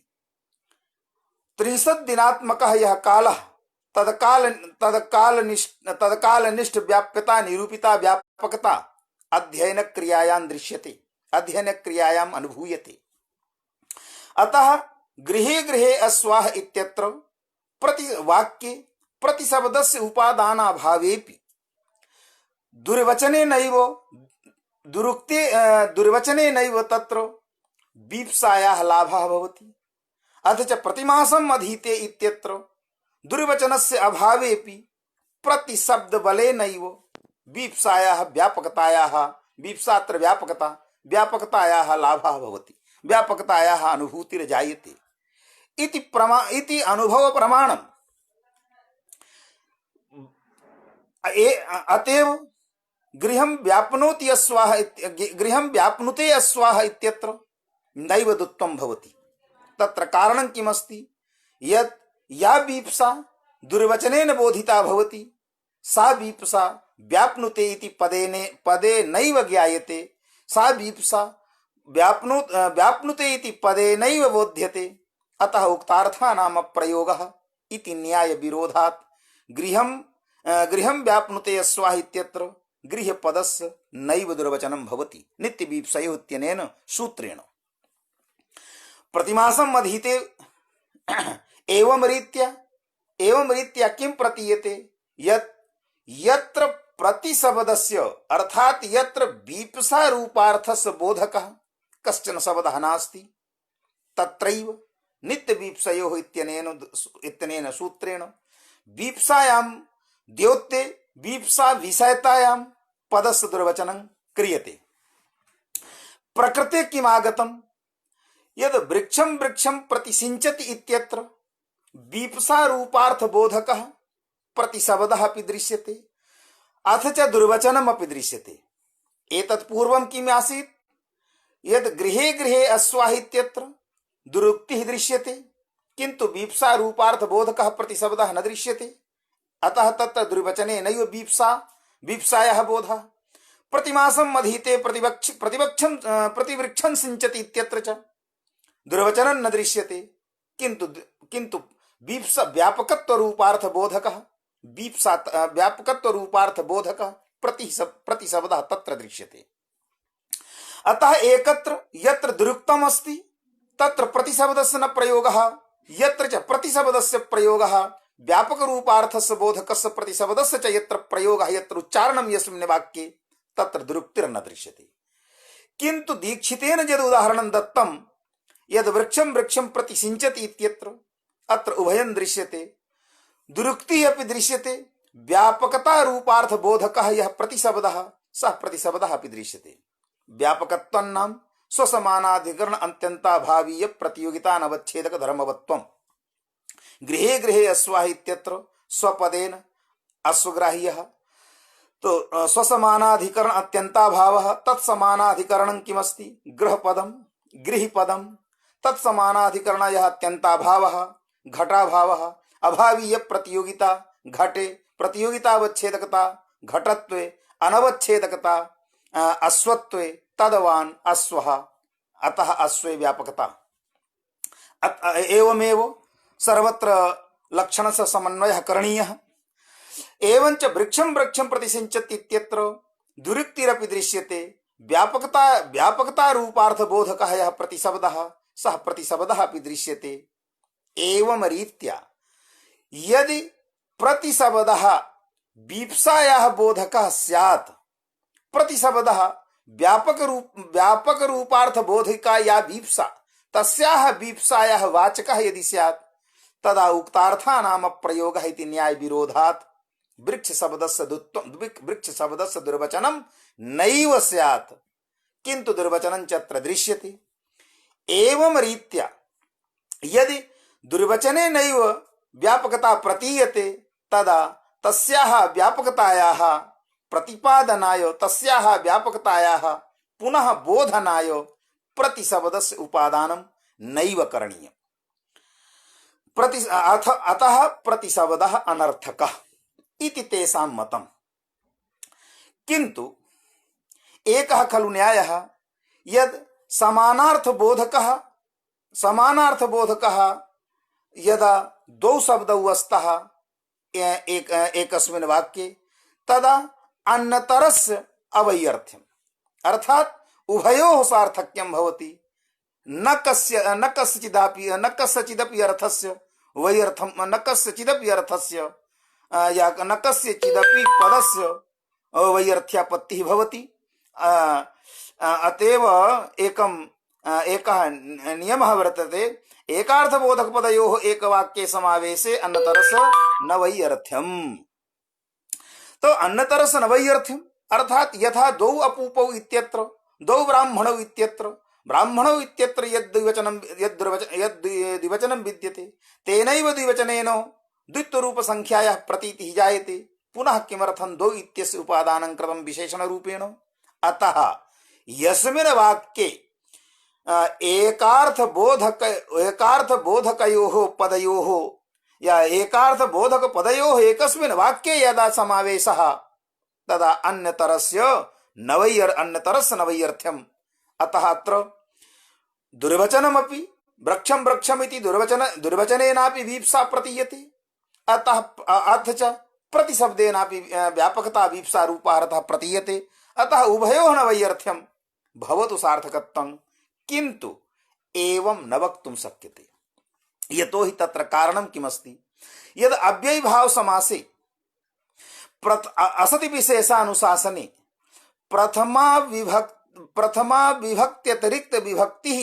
30 दिनात्मकः यः कालः तत्कालनिष्ठ व्याप्यता निरूपिता व्यापकता अध्ययन क्रियायां दृश्यते अध्ययन क्रियायां अनुभूयते। अतः गृहे गृहे अस्वाः इत्यत्र वाक्ये प्रतिशब्दस्य उपादानाभावेपि दुर्वचने नैव तत्र वीप्सायाः लाभः भवति। अथ च प्रतिमासम् अधीते इत्यत्र दुर्वचनस्य अभावेपि प्रतिशब्दबलेनैव वीप्सायाः व्यापकतायाः वीप्सात्र व्यापकतायाः लाभः भवति व्यापकतायाः अनुभूतिर्जायते इति अनुभव प्रमाणम्। अतएव गृहं व्याप्नुते अस्वाः इत्यत्र नैव दुत्वं भवति। तत्र कारणं किमस्ति यत् या वीप्सा दुर्वचनेन बोधिता भवति सा वीप्सा व्याप्नुते इति पदे नैव ज्ञायते सा वीप्सा व्याप्नुते इति पदे नैव बोध्यते। अतः उक्तार्थानाम प्रयोगः इति न्याय विरोधात् गृहं व्याप्नुते अस्वाः इत्यत्र गृहपदस्य नैव दुर्वचनं भवति नित्य वीप्सयोः इत्यनेन सूत्रेण। प्रतिमासम् अधीते एवं रीत्या किं प्रतीयते यत् यत्र प्रतिशब्दस्य अर्थात यत्र वीप्सा रूपार्थस्य बोधकः कश्चन शब्दः नास्ति तत्रैव नित्य वीप्सयोः इत्यनेन सूत्रेण वीप्सायां द्योत्ते वीप्सा विषयतायां पदस्य दुर्वचनं क्रियते। प्रकृते किमागतम् यद वृक्षं वृक्षं प्रतिसिंचति इत्यत्र वीप्सा रूपार्थ बोधकः प्रतिशब्दः अपि दृश्यते अथ च दुर्वचनम् अपि दृश्यते। एतत् पूर्वं किम् आसीत् यद गृहे गृहे अस्वाः इत्यत्र दुरुक्तिः दृश्यते किंतु वीप्सा रूपार्थ बोधकः प्रतिशब्दः न दृश्यते अतः तत्र दुर्वचने नैव वीप्सायाः बोधः। प्रतिमासम् अधीते प्रतिवृक्षं सिंचति इत्यत्र च दुर्वचनं न दृश्यते किंतु वीप्सा व्यापकत्व रूपार्थ बोधकः व्यापकत्व रूपार्थ बोधकः प्रतिशब्दः तत्र दृश्यते। अतः एकत्र यत्र दुरुक्तम अस्ति तत्र प्रतिशब्दस्य न प्रयोगः, यत्र च प्रतिशब्दस्य प्रयोगः व्यापक रूपार्थस्य बोधकस्य प्रतिशब्दस्य च यत्र प्रयोगः यत्र उच्चारणं यस्मिन् वाक्ये तत्र दुरुक्तिर्न दृश्यते। किन्तु दीक्षितेन यद् उदाहरणं दत्तं यद् वृक्षं वृक्षं प्रति सिञ्चति इत्यत्र अत्र उभयं दृश्यते, दुरुक्तिः अपि दृश्यते, व्यापकता रूपार्थ बोधकः यः प्रतिशब्दः सः प्रतिशब्दः अपि दृश्यते। व्यापकत्वं नाम स्वसमानाधिकरण अत्यंताभावीय प्रतियोगितानवच्छेदक धर्मवत्वम्। गृहे गृहे अश्वः इत्यत्र स्वपदेन अश्वग्राह्यः, तो स्वसमानाधिकरण अत्यंताभावः तत्समानाधिकरणं किमस्ति गृहपदं गृहपदं तत्समानाधिकरण यः अत्यंताभावः घटाभावः। अभावीय प्रतियोगिता घटे प्रतियोगितावच्छेदकता घटत्वे अनवच्छेदकता अश्वत्वे तदवान अश्वः, अतः अश्वे व्यापकता। एवमेव सर्वत्र लक्षणस्य समन्वयः करणीयः। एवञ्च वृक्षं वृक्षं प्रति सिञ्चति इत्यत्र दुरुक्तिरपि दृश्यते, व्यापकता रूपार्थ बोधकः यः प्रतिशब्दः सः प्रतिशब्दः अपि दृश्यते। एवं रीत्या यदि प्रतिशब्दः वीप्सायाः बोधकः स्यात्, प्रतिशब्दः व्यापक रूपार्थ बोधिका या वीप्सा तस्याः वीप्सायाः वाचकः यदि स्यात् तदा उक्तार्थानाम प्रयोगः इति न्याय विरोधात् वृक्ष शब्दस्य दुर्वचनं नैव स्यात्, किन्तु दुर्वचनं च अत्र दृश्यते। एवं रीत्या यदि दुर्वचने नैव व्यापकता प्रतीयते तदा तस्याः व्यापकतायाः प्रतिपादनाय तस्याः व्यापकतायाः पुनः बोधनाय प्रतिशब्दस्य उपादानं नैव करणीयम्। अतः प्रतिशब्दः अनर्थकः इति तेषां मतम्। किन्तु एकः खलु न्यायः यद् समानार्थबोधकः यदा द्वौ शब्दौ स्तः एकस्मिन् वाक्ये तदा अन्यतरस्य अवैयर्थ्यम्, अर्थात् उभयोः सार्थक्यं भवति। न कस्यचिदपि अर्थस्य वैयर्थं न कस्यचिदपि अर्थस्य या न कस्यचिदपि पदस्य वैयर्थ्यापत्तिः भवति। अतएव एकः नियमः वर्तते, एकार्थबोधकपदयोः एकवाक्ये समावेशे अन्यतरस्य न वैयर्थ्यम्। तो अन्यतरस्य न वैयर्थ्यम् अर्थात यथा द्वौ अपूपौ इत्यत्र द्वौ ब्राह्मणौ इत्यत्र यद्द्विवचनं विद्यते तेनैव द्विवचनेन द्वित्वरूपसंख्यायाः प्रतीतिः जायते। पुनः किमर्थं द्वौ इत्यस्य उपादानं कृतं विशेषणरूपेण? अतः यस्मिन् वाक्ये एकार्थबोधकयोः पदयोः या एकार्थबोधकपदयोः एकस्मिन् वाक्ये यदा समावेशः तदा अन्यतरस्य न वैयर्थ्यम्। अतः अत्र दुर्वचनमपि वृक्षं वृक्षमिति दुर्वचनेनापि वीप्सा प्रतीयते, अतः अर्थ च प्रतिशब्देनापि व्यापकता वीप्सा रूपार्थः प्रतीयते। अतः उभयोः न वैयर्थ्यं भवतु सार्थकत्वं, किन्तु एवं न वक्तुं शक्यते। यतो हि तत्र कारणं किमस्ति, यद् अव्ययीभाव समासे असति विशेषानुशासने प्रथमा विभक्त्यतिरिक्त विभक्तिः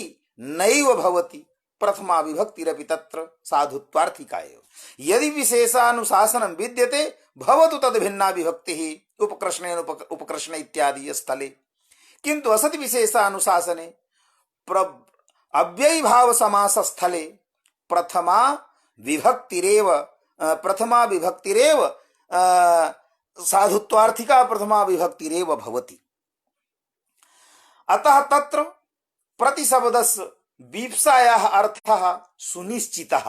नैव भवति, प्रथमा विभक्तिरपि तत्र साधुत्वार्थिका एव। यदि विशेषानुशासनं विद्यते भवतु तद् भिन्ना विभक्तिः उपकृष्णेन उपकृष्ण इत्यादि स्थले, किन्तु असति विशेषानुशासने अव्ययीभाव समास स्थले प्रथमा विभक्तिरेव साधुत्वार्थिका प्रथमा विभक्तिरेव भवति। अतः तत्र प्रतिशब्दस्य वीप्सायाः अर्थः सुनिश्चितः,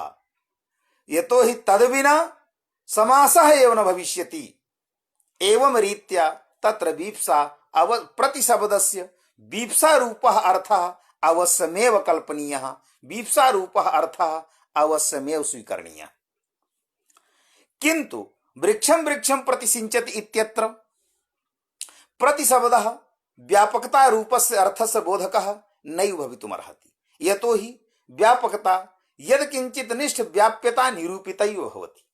यतो हि तद्विना समासः एव न भविष्यति। एवं रीत्या तत्र वीप्सा प्रतिशब्दस्य वीप्सारूपः अर्थः अवश्यमेव कल्पनीयः, वीप्सारूपः अर्थः अवश्यमेव स्वीकरणीयः। किन्तु वृक्षं वृक्षं प्रति सिञ्चति इत्यत्र प्रतिशब्दः व्यापकता रूपस्य अर्थस्य बोधकः नैव भवितुमर्हति यतो हि व्यापकता यद किंचित निष्ठ व्याप्यता निरूपितैव भवति।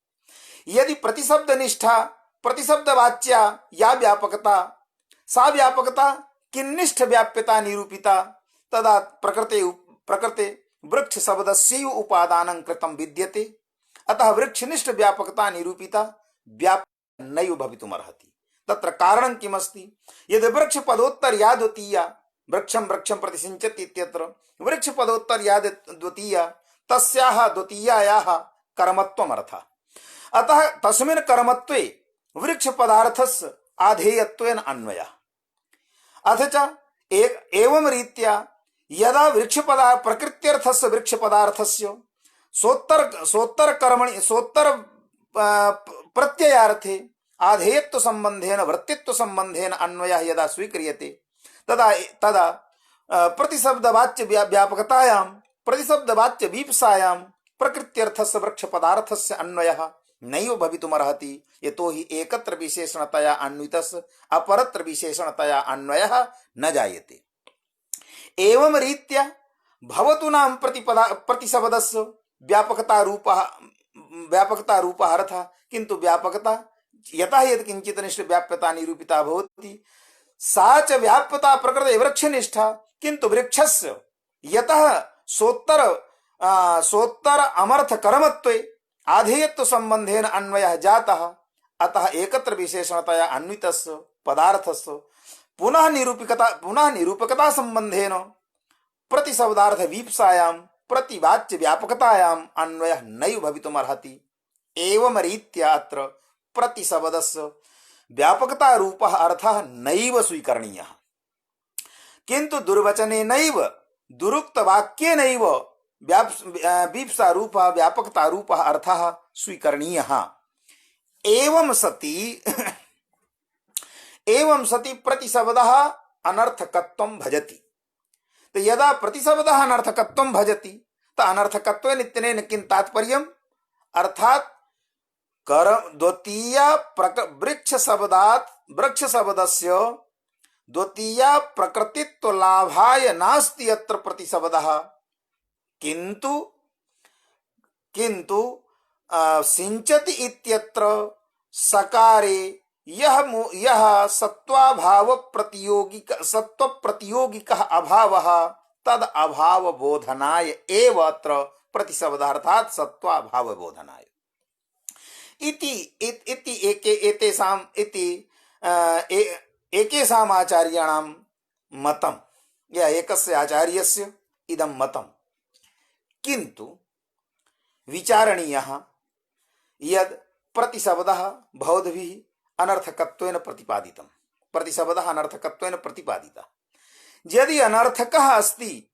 यदि प्रतिशब्दनिष्ठा प्रतिशब्दवाच्या या व्यापकता सा व्यापकता किन्निष्ठ व्याप्यता निरूपिता तदा प्रकृते वृक्ष शब्दस्यैव उपादानं कृतं विद्यते। अतः वृक्षनिष्ठ व्यापकता निरूपिता व्यापक नैव भवितुमर्हति। तत्र कारणं किमस्ति? यदि वृक्ष पदोत्तर या द्वितीया वृक्षं वृक्षं प्रति सिंचति इत्यत्र वृक्ष पदोत्तर या द्वितीया तस्याः द्वितीयायाः कर्मत्वम् अर्थः। अतः तस्मिन् कर्मत्वे वृक्ष पदार्थस्य आधेयत्वेन अन्वयः। अथ च एवं रीत्या यदा प्रकृत्यर्थस्य वृक्ष पदार्थस्य सोत्तर कर्मणि सोत्तर प्रत्ययार्थे आधेयत्व संबंधेन वृत्तित्व संबंधेन अन्वयः यदा स्वीक्रियते तदा प्रतिशब्दवाच्य व्यापकतायां प्रतिशब्दवाच्य वीप्सायां प्रकृत्यर्थस्य वृक्ष पदार्थस्य अन्वयः नैव भवितुमर्हति यतो हि एकत्र विशेषणतया अन्वितस्य अपरत्र विशेषणतया अन्वयः न जायते। एवं रीत्या भवतु नाम प्रतिशब्दस्य व्यापकता रूपः अर्थः किंतु व्यापकता यतः यत् किंचित निष्ठ व्याप्यता निरूपिता भवति सा च व्याप्यता प्रकृते वृक्षनिष्ठा किंतु वृक्षस्य यतः सोत्तर अमर्थ कर्मत्वे आधेयत्व संबंधेन अन्वयः जातः अतः एकत्र विशेषणतया अन्वितस्य पदार्थस्य पुनः निरूपकता संबंधेन प्रतिशब्दार्थ वीप्सायां प्रतिवाच्य व्यापकतायाम् अन्वयः नैव भवितुमर्हति। एवं रीत्या अत्र प्रतिशब्दस्य व्यापकता रूपः अर्थः नैव स्वीकरणीयः किंतु दुर्वचनेनैव दुरुक्त वाक्येनैव वीप्सा रूपः व्यापकता रूपः अर्थः स्वीकरणीयः। एवं सति प्रतिशब्दः अनर्थकत्वं भजति। तो यदा प्रतिशब्दः अनर्थकत्वं भजति तो अनर्थकत्वेन इत्यनेन किं तात्पर्यम्? अर्थात द्वितीया वृक्ष शब्दस्य द्वितीया प्रकृतित्व लाभाय नास्ति अत्र प्रतिशब्दः किंतु सिंचति इत्यत्र सकारे यह सत्व प्रतियोगिकः अभावः तद अभाव बोधनाय एव अत्र प्रतिशब्दार्थात् सत्वाभाव बोधनाय इति एकेषाम् आचार्याणां मतं या एकस्य आचार्यस्य इदं मतं किंतु विचारणीयः यद् प्रतिशब्दः भवद्भिः अनर्थकत्वेन प्रतिपादितम्। प्रतिशब्दः अनर्थकत्वेन प्रतिपादितः। यदि अनर्थकः अस्ति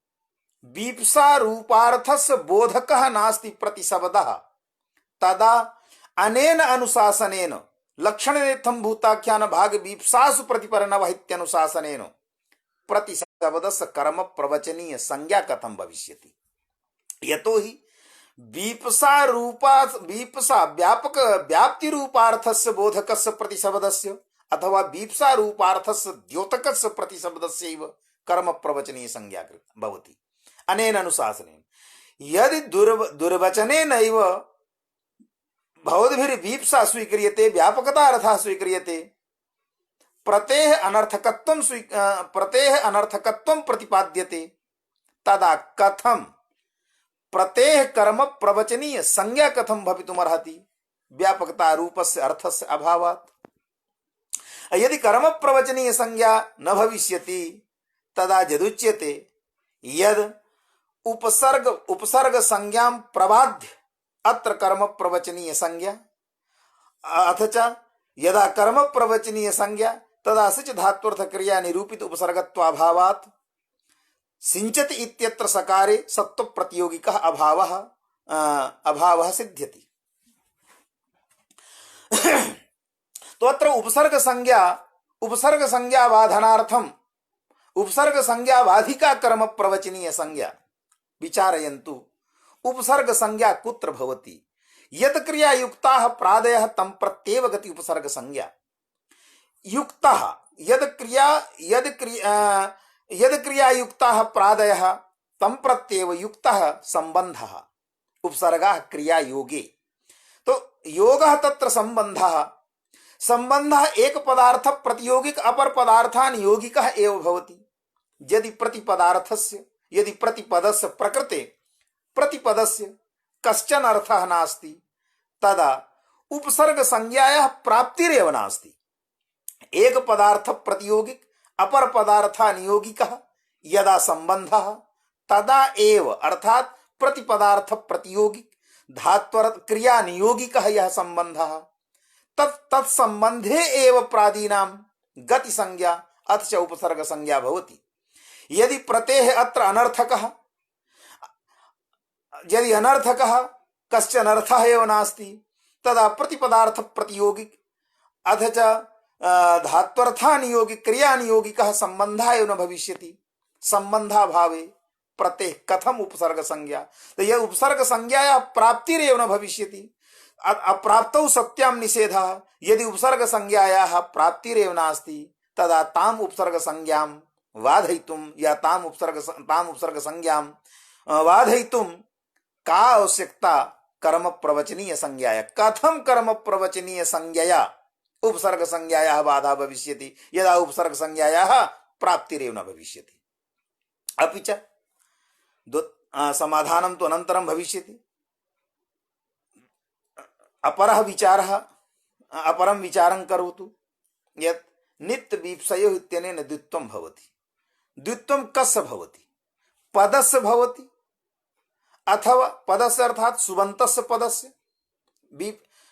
वीप्सा रूपार्थस्य बोधकः नास्ति प्रतिशब्दः तदा अनेन अनुशासनेन लक्षणेत्थं भूताख्यान भाग वीप्सासु प्रतिपन्नवः इत्यनुशासनेन प्रतिशब्दस्य कर्म प्रवचनीय संज्ञा कथं भविष्यति? यतो हि वीप्सा व्यापक व्याप्ति रूपार्थस्य बोधकस्य प्रतिशब्दस्य अथवा वीप्सा रूपार्थस्य द्योतकस्य प्रतिशब्दस्यैव कर्म प्रवचनीय संज्ञा भवति। अनेन अनुशासनेन यदि दुर्वचनेनैव भवद्भिर्वीप्सा स्वीक्रियते व्यापकता अर्थः स्वीक्रियते प्रतेः अनर्थकत्वं प्रतिपाद्यते तदा कथं प्रतेः कर्म प्रवचनीय संज्ञा कथं भवितुमर्हति? व्यापकता रूपस्य अर्थस्य अभावात्। यदि कर्म प्रवचनीय संज्ञा न भविष्यति तदा यदुच्यते यद उपसर्ग संज्ञां प्रबाध्य अत्र कर्म प्रवचनीय संज्ञा अथ च यदा कर्म प्रवचनीय संज्ञा तदा सिच धात्वर्थ क्रिया निरूपित उपसर्गत्वाभावात् सिंचति इत्यत्र सकारे सत्व प्रतियोगिकः अभावः सिद्ध्यति। तो अत्र उपसर्ग संज्ञा बाधनार्थम उपसर्ग संज्ञा बाधिका कर्म प्रवचनीय संज्ञा विचारयन्तु। उपसर्ग संज्ञा कुत्र भवति? यत् क्रिया युक्ताः प्रादयः तं प्रत्येव गति उपसर्ग संज्ञा। युक्तः यद क्रिया युक्तः प्रादयः तं प्रत्येव युक्तः संबंधः उपसर्गः क्रिया योगे। तो योगः तत्र संबंधः, संबंधः एक पदार्थ प्रतियोगिक अपर पदार्थान यौगिकः एव भवति। यदि प्रतिपदार्थस्य यदि प्रतिपदस्य प्रकृते प्रतिपदस्य कश्चन अर्थः नास्ति तदा उपसर्ग संज्ञायाः प्राप्तिरेव नास्ति। एक पदार्थ प्रतियोगिक अपर पदार्थान यौगिकः यदा संबंधः तदा एव अर्थात प्रतिपदार्थ प्रतियोगिक धात्वर्थ क्रिया नियोगिकः यः संबंधः तत्संबंधे एव प्रादीनां गति संज्ञा अथ च उपसर्ग संज्ञा भवति। यदि प्रत्यय अत्र अनर्थकः, यदि अनर्थकः कश्चन अर्थः एव नास्ति तदा प्रतिपदार्थ प्रतियोगिक अथ च धात्वर्थानियोगिक क्रियानियोगिकः संबंधः एव न भविष्यति। संबंधाभावे प्रत्यय कथम उपसर्ग संज्ञा, तो यह उपसर्ग संज्ञायाः प्राप्तिरेव न भविष्यति। अप्राप्तौ सत्यां निषेधः, यदि उपसर्ग संज्ञायाः प्राप्तिरेव नास्ति तदा ताम उपसर्ग संज्ञां वाधयितुं या ताम उपसर्ग संज्ञां वाधयितुं का आवश्यकता कर्म प्रवचनीय संज्ञाया। कथम कर्म प्रवचनीय संज्ञाया उपसर्ग संज्ञायाः बाधा भविष्यति यदा उपसर्ग संज्ञायाः प्राप्तिरेव न भविष्यति। अपि च समाधानं तु अनन्तरं भविष्यति। अपरं विचारं करोतु यत् नित्य वीप्सयोः इत्यनेन द्वित्वं भवति। द्वित्वं कस्य भवति? पदस्य भवति अथवा पदस्य अर्थात सुबन्तस्य पदस्य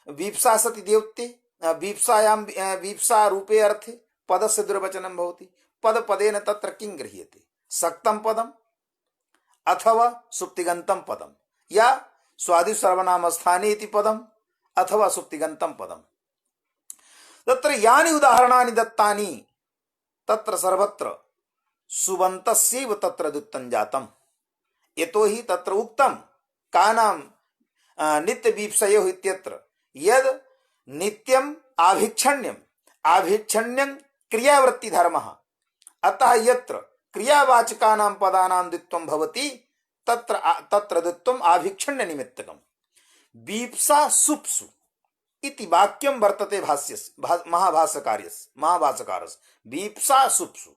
वीप्सा सति देवते वीप्सायां वीप्सा रूपे अर्थे पदस्य दुर्वचनं भवति। पदेन तत्र किं गृह्यते? सक्तं पदम् अथवा सुप्तिगन्तं पदं या स्वादिष्ट सर्वनाम स्थाने इति पदम् अथवा सुप्तिगन्तं पदम्। तत्र यानि उदाहरणानि दत्तानि तत्र सर्वत्र सुबन्तस्यैव तत्र द्वित्वं जातम्। यतोहि तत्र उक्तं कानां नित्य वीप्सयोः इत्यत्र यद् नित्यम् आभिक्षण्यं क्रियावृत्ति धर्मः, अतः यत्र क्रियावाचकानां पदानां द्वित्वं भवति तत्र द्वित्वम् आभिक्षण्य निमित्तकम्। वीप्सा सुप्सु इति वाक्यं वर्तते महाभाष्यकारस्य वीप्सा सुप्सु।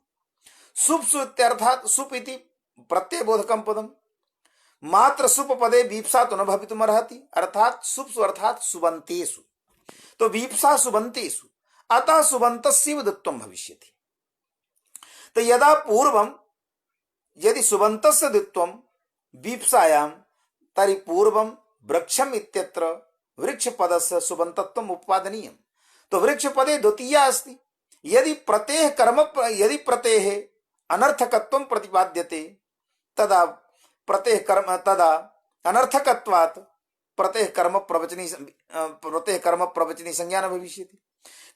सुप्सु इत्यर्थात् सुप इति प्रत्ययबोधकं पदम्। मात्र सुप पदे वीप्सा तो न भवितुमर्हति, अर्थात सुप्सु अर्थात सुबन्तेषु। तो वीप्सा सुबन्तेषु, अतः सुबन्तस्यैव द्वित्वं भविष्यति। तो यदा पूर्वं यदि सुबन्तस्य द्वित्वं वीप्सायां तर्हि पूर्वं वृक्षम् इत्यत्र वृक्षपदस्य सुबन्तत्वम् उपपादनीयम्। तो वृक्षपदे द्वितीया अस्ति। यदि प्रत्ययः अनर्थकत्वं प्रतिपाद्यते तदा तदा अनर्थकत्वात् प्रत्यय कर्म प्रवचनी संज्ञा न भविष्यति।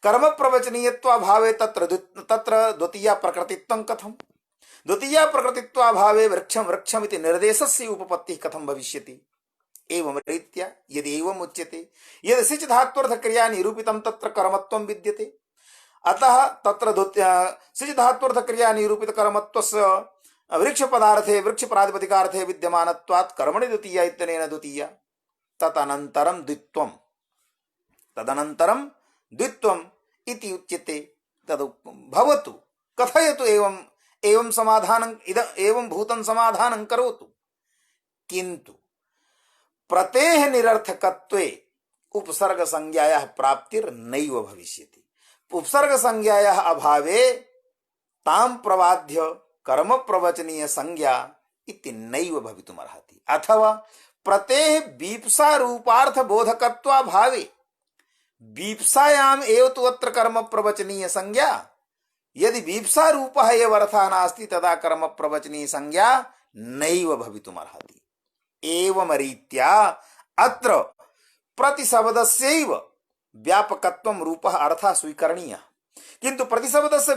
कर्म प्रवचनीयत्वाभावे तत्र द्वितीया प्रकृतित्वं कथम्? द्वितीया प्रकृतित्वाभावे वृक्षमिति निर्देशस्य उपपत्तिः कथं भविष्यति? एवं रीत्या यदि एवम् उच्यते यदि सिच धात्वर्थ क्रिया निरूपितं तत्र कर्मत्वं विद्यते, अतः तत्र सिच धात्वर्थ क्रिया निरूपित कर्मत्वस्य वृक्ष पदार्थे वृक्ष प्रातिपदिकार्थे विद्यमानत्वात् कर्मणि द्वितीया इत्यनेन द्वितीया। तदनन्तरं द्वित्वम् इति उच्यते। तद् भवतु, कथयतु, एवं समाधानं एवं भूतं समाधानं करोतु। किन्तु प्रत्ययः निरर्थकत्वे उपसर्ग संज्ञायाः प्राप्तिर्नैव भविष्यति। उपसर्ग संज्ञायाः अभावे तां प्रबाध्य कर्म प्रवचनीय संज्ञा इति नैव भवितुमर्हति। अथवा प्रत्ययः वीप्सा रूपार्थ बोधकत्वाभावे वीप्सायाम् एव तु अत्र कर्म प्रवचनीय संज्ञा। यदि वीप्सा रूपः एव अर्थः नास्ति तदा कर्म प्रवचनीय संज्ञा नैव भवितुमर्हति। एवं रीत्या अत्र प्रतिशब्दस्यैव व्यापकत्वं रूपः अर्थः स्वीकरणीयः। किन्तु प्रतिशब्दस्य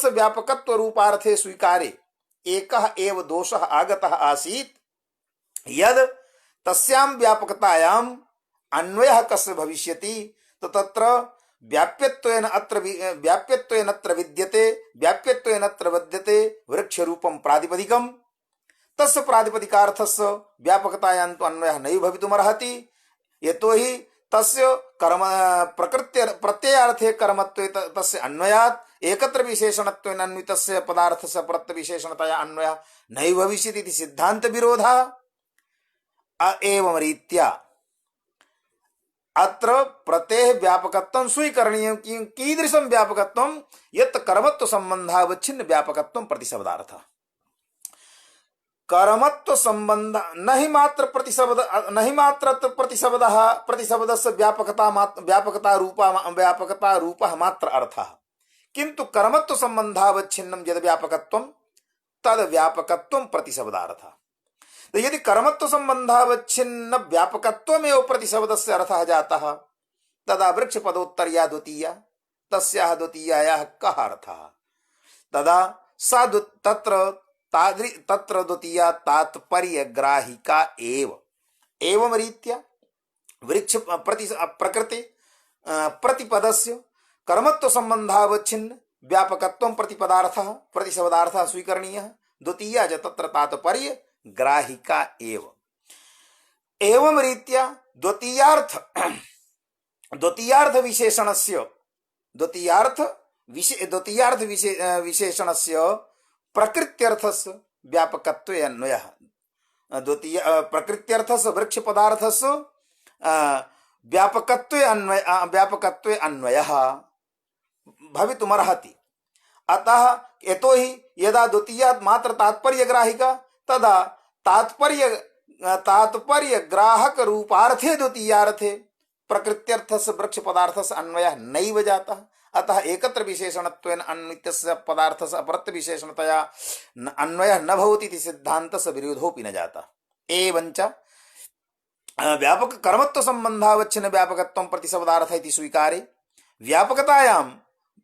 व्यापकत्व रूपार्थे स्वीकारे एकः एव दोषः आगतः आसीत् यद् तस्यां व्यापकतायाम् अन्वयः कस्य भविष्यति? तो तत्र व्याप्यत्वेन अत्र विद्यते व्याप्यत्वेन अत्र विद्यते वृक्ष रूपम प्रातिपदिकम तस्य प्रातिपदिकार्थस्य व्यापकतायां तु अन्वयः नैव भवितुमर्हति यतोहि तस्य कर्म प्रकृत्य प्रत्ययार्थे कर्मत्वे तस्य अन्वयात् एकत्र विशेषणत्वेन अन्वितस्य पदार्थस्य प्रत्यविशेषणतया अन्वयः नैव भविष्यति इति सिद्धान्त विरोधः। एवं रीत्या अत्र प्रत्यय व्यापकत्वं स्वीकरणीयं। कीदृशं व्यापकत्वं यत् कर्मत्व संबंधावच्छिन्न व्यापकत्वं प्रतिशब्दार्थः। कर्मत्व संबंध नहीं मात्र प्रतिशब्दः प्रतिशब्दस्य व्यापकता रूपः मात्र अर्थः किंतु कर्मत्व संबंधावच्छिन्नं यद् व्यापकत्वं तद् व्यापकत्वं प्रतिशब्दार्थः। तो यदि कर्मत्व संबंधावच्छिन्न व्यापकत्वमेव प्रतिशब्दस्य अर्थः जातः तदा वृक्षपदोत्तर्या द्वितीया तस्याः द्वितीयायाः कः अर्थः तदा सा तत्र द्वितीया तात्पर्यग्राहिका एव। एवं रीत्या वृक्ष प्रकृति प्रतिपदस्य कर्मत्व संबंधावच्छिन्न व्यापकत्वं प्रतिपदार्थः प्रतिशब्दार्थः स्वीकरणीयः द्वितीया च तत्र तात्पर्य ग्राहिका एव। एवं रीत्या द्वितीयार्थ विशेषणस्य प्रकृत्यर्थस्य व्यापकत्वे अन्वयः द्वितीय प्रकृत्यर्थस्य वृक्ष पदार्थस्य व्यापकत्वे अन्वयः भवितुमर्हति। अतः यतोहि यदा द्वितीयात् मात्र तात्पर्यग्राहिका तदा तात्पर्यग्राहक रूपार्थे द्वितीयार्थे प्रकृत्यर्थस्य वृक्ष पदार्थस्य अन्वयः नैव जातः। अतः एकत्र विशेषणत्वेन अन्वितस्य पदार्थस्य अपरत्र विशेषणतया अन्वयः न भवति इति सिद्धान्तस्य विरोधोऽपि न जातः। एवञ्च व्यापक कर्मत्व संबंधावच्छिन्न व्यापकत्वं प्रतिशब्दार्थः इति स्वीकारे व्यापकतायां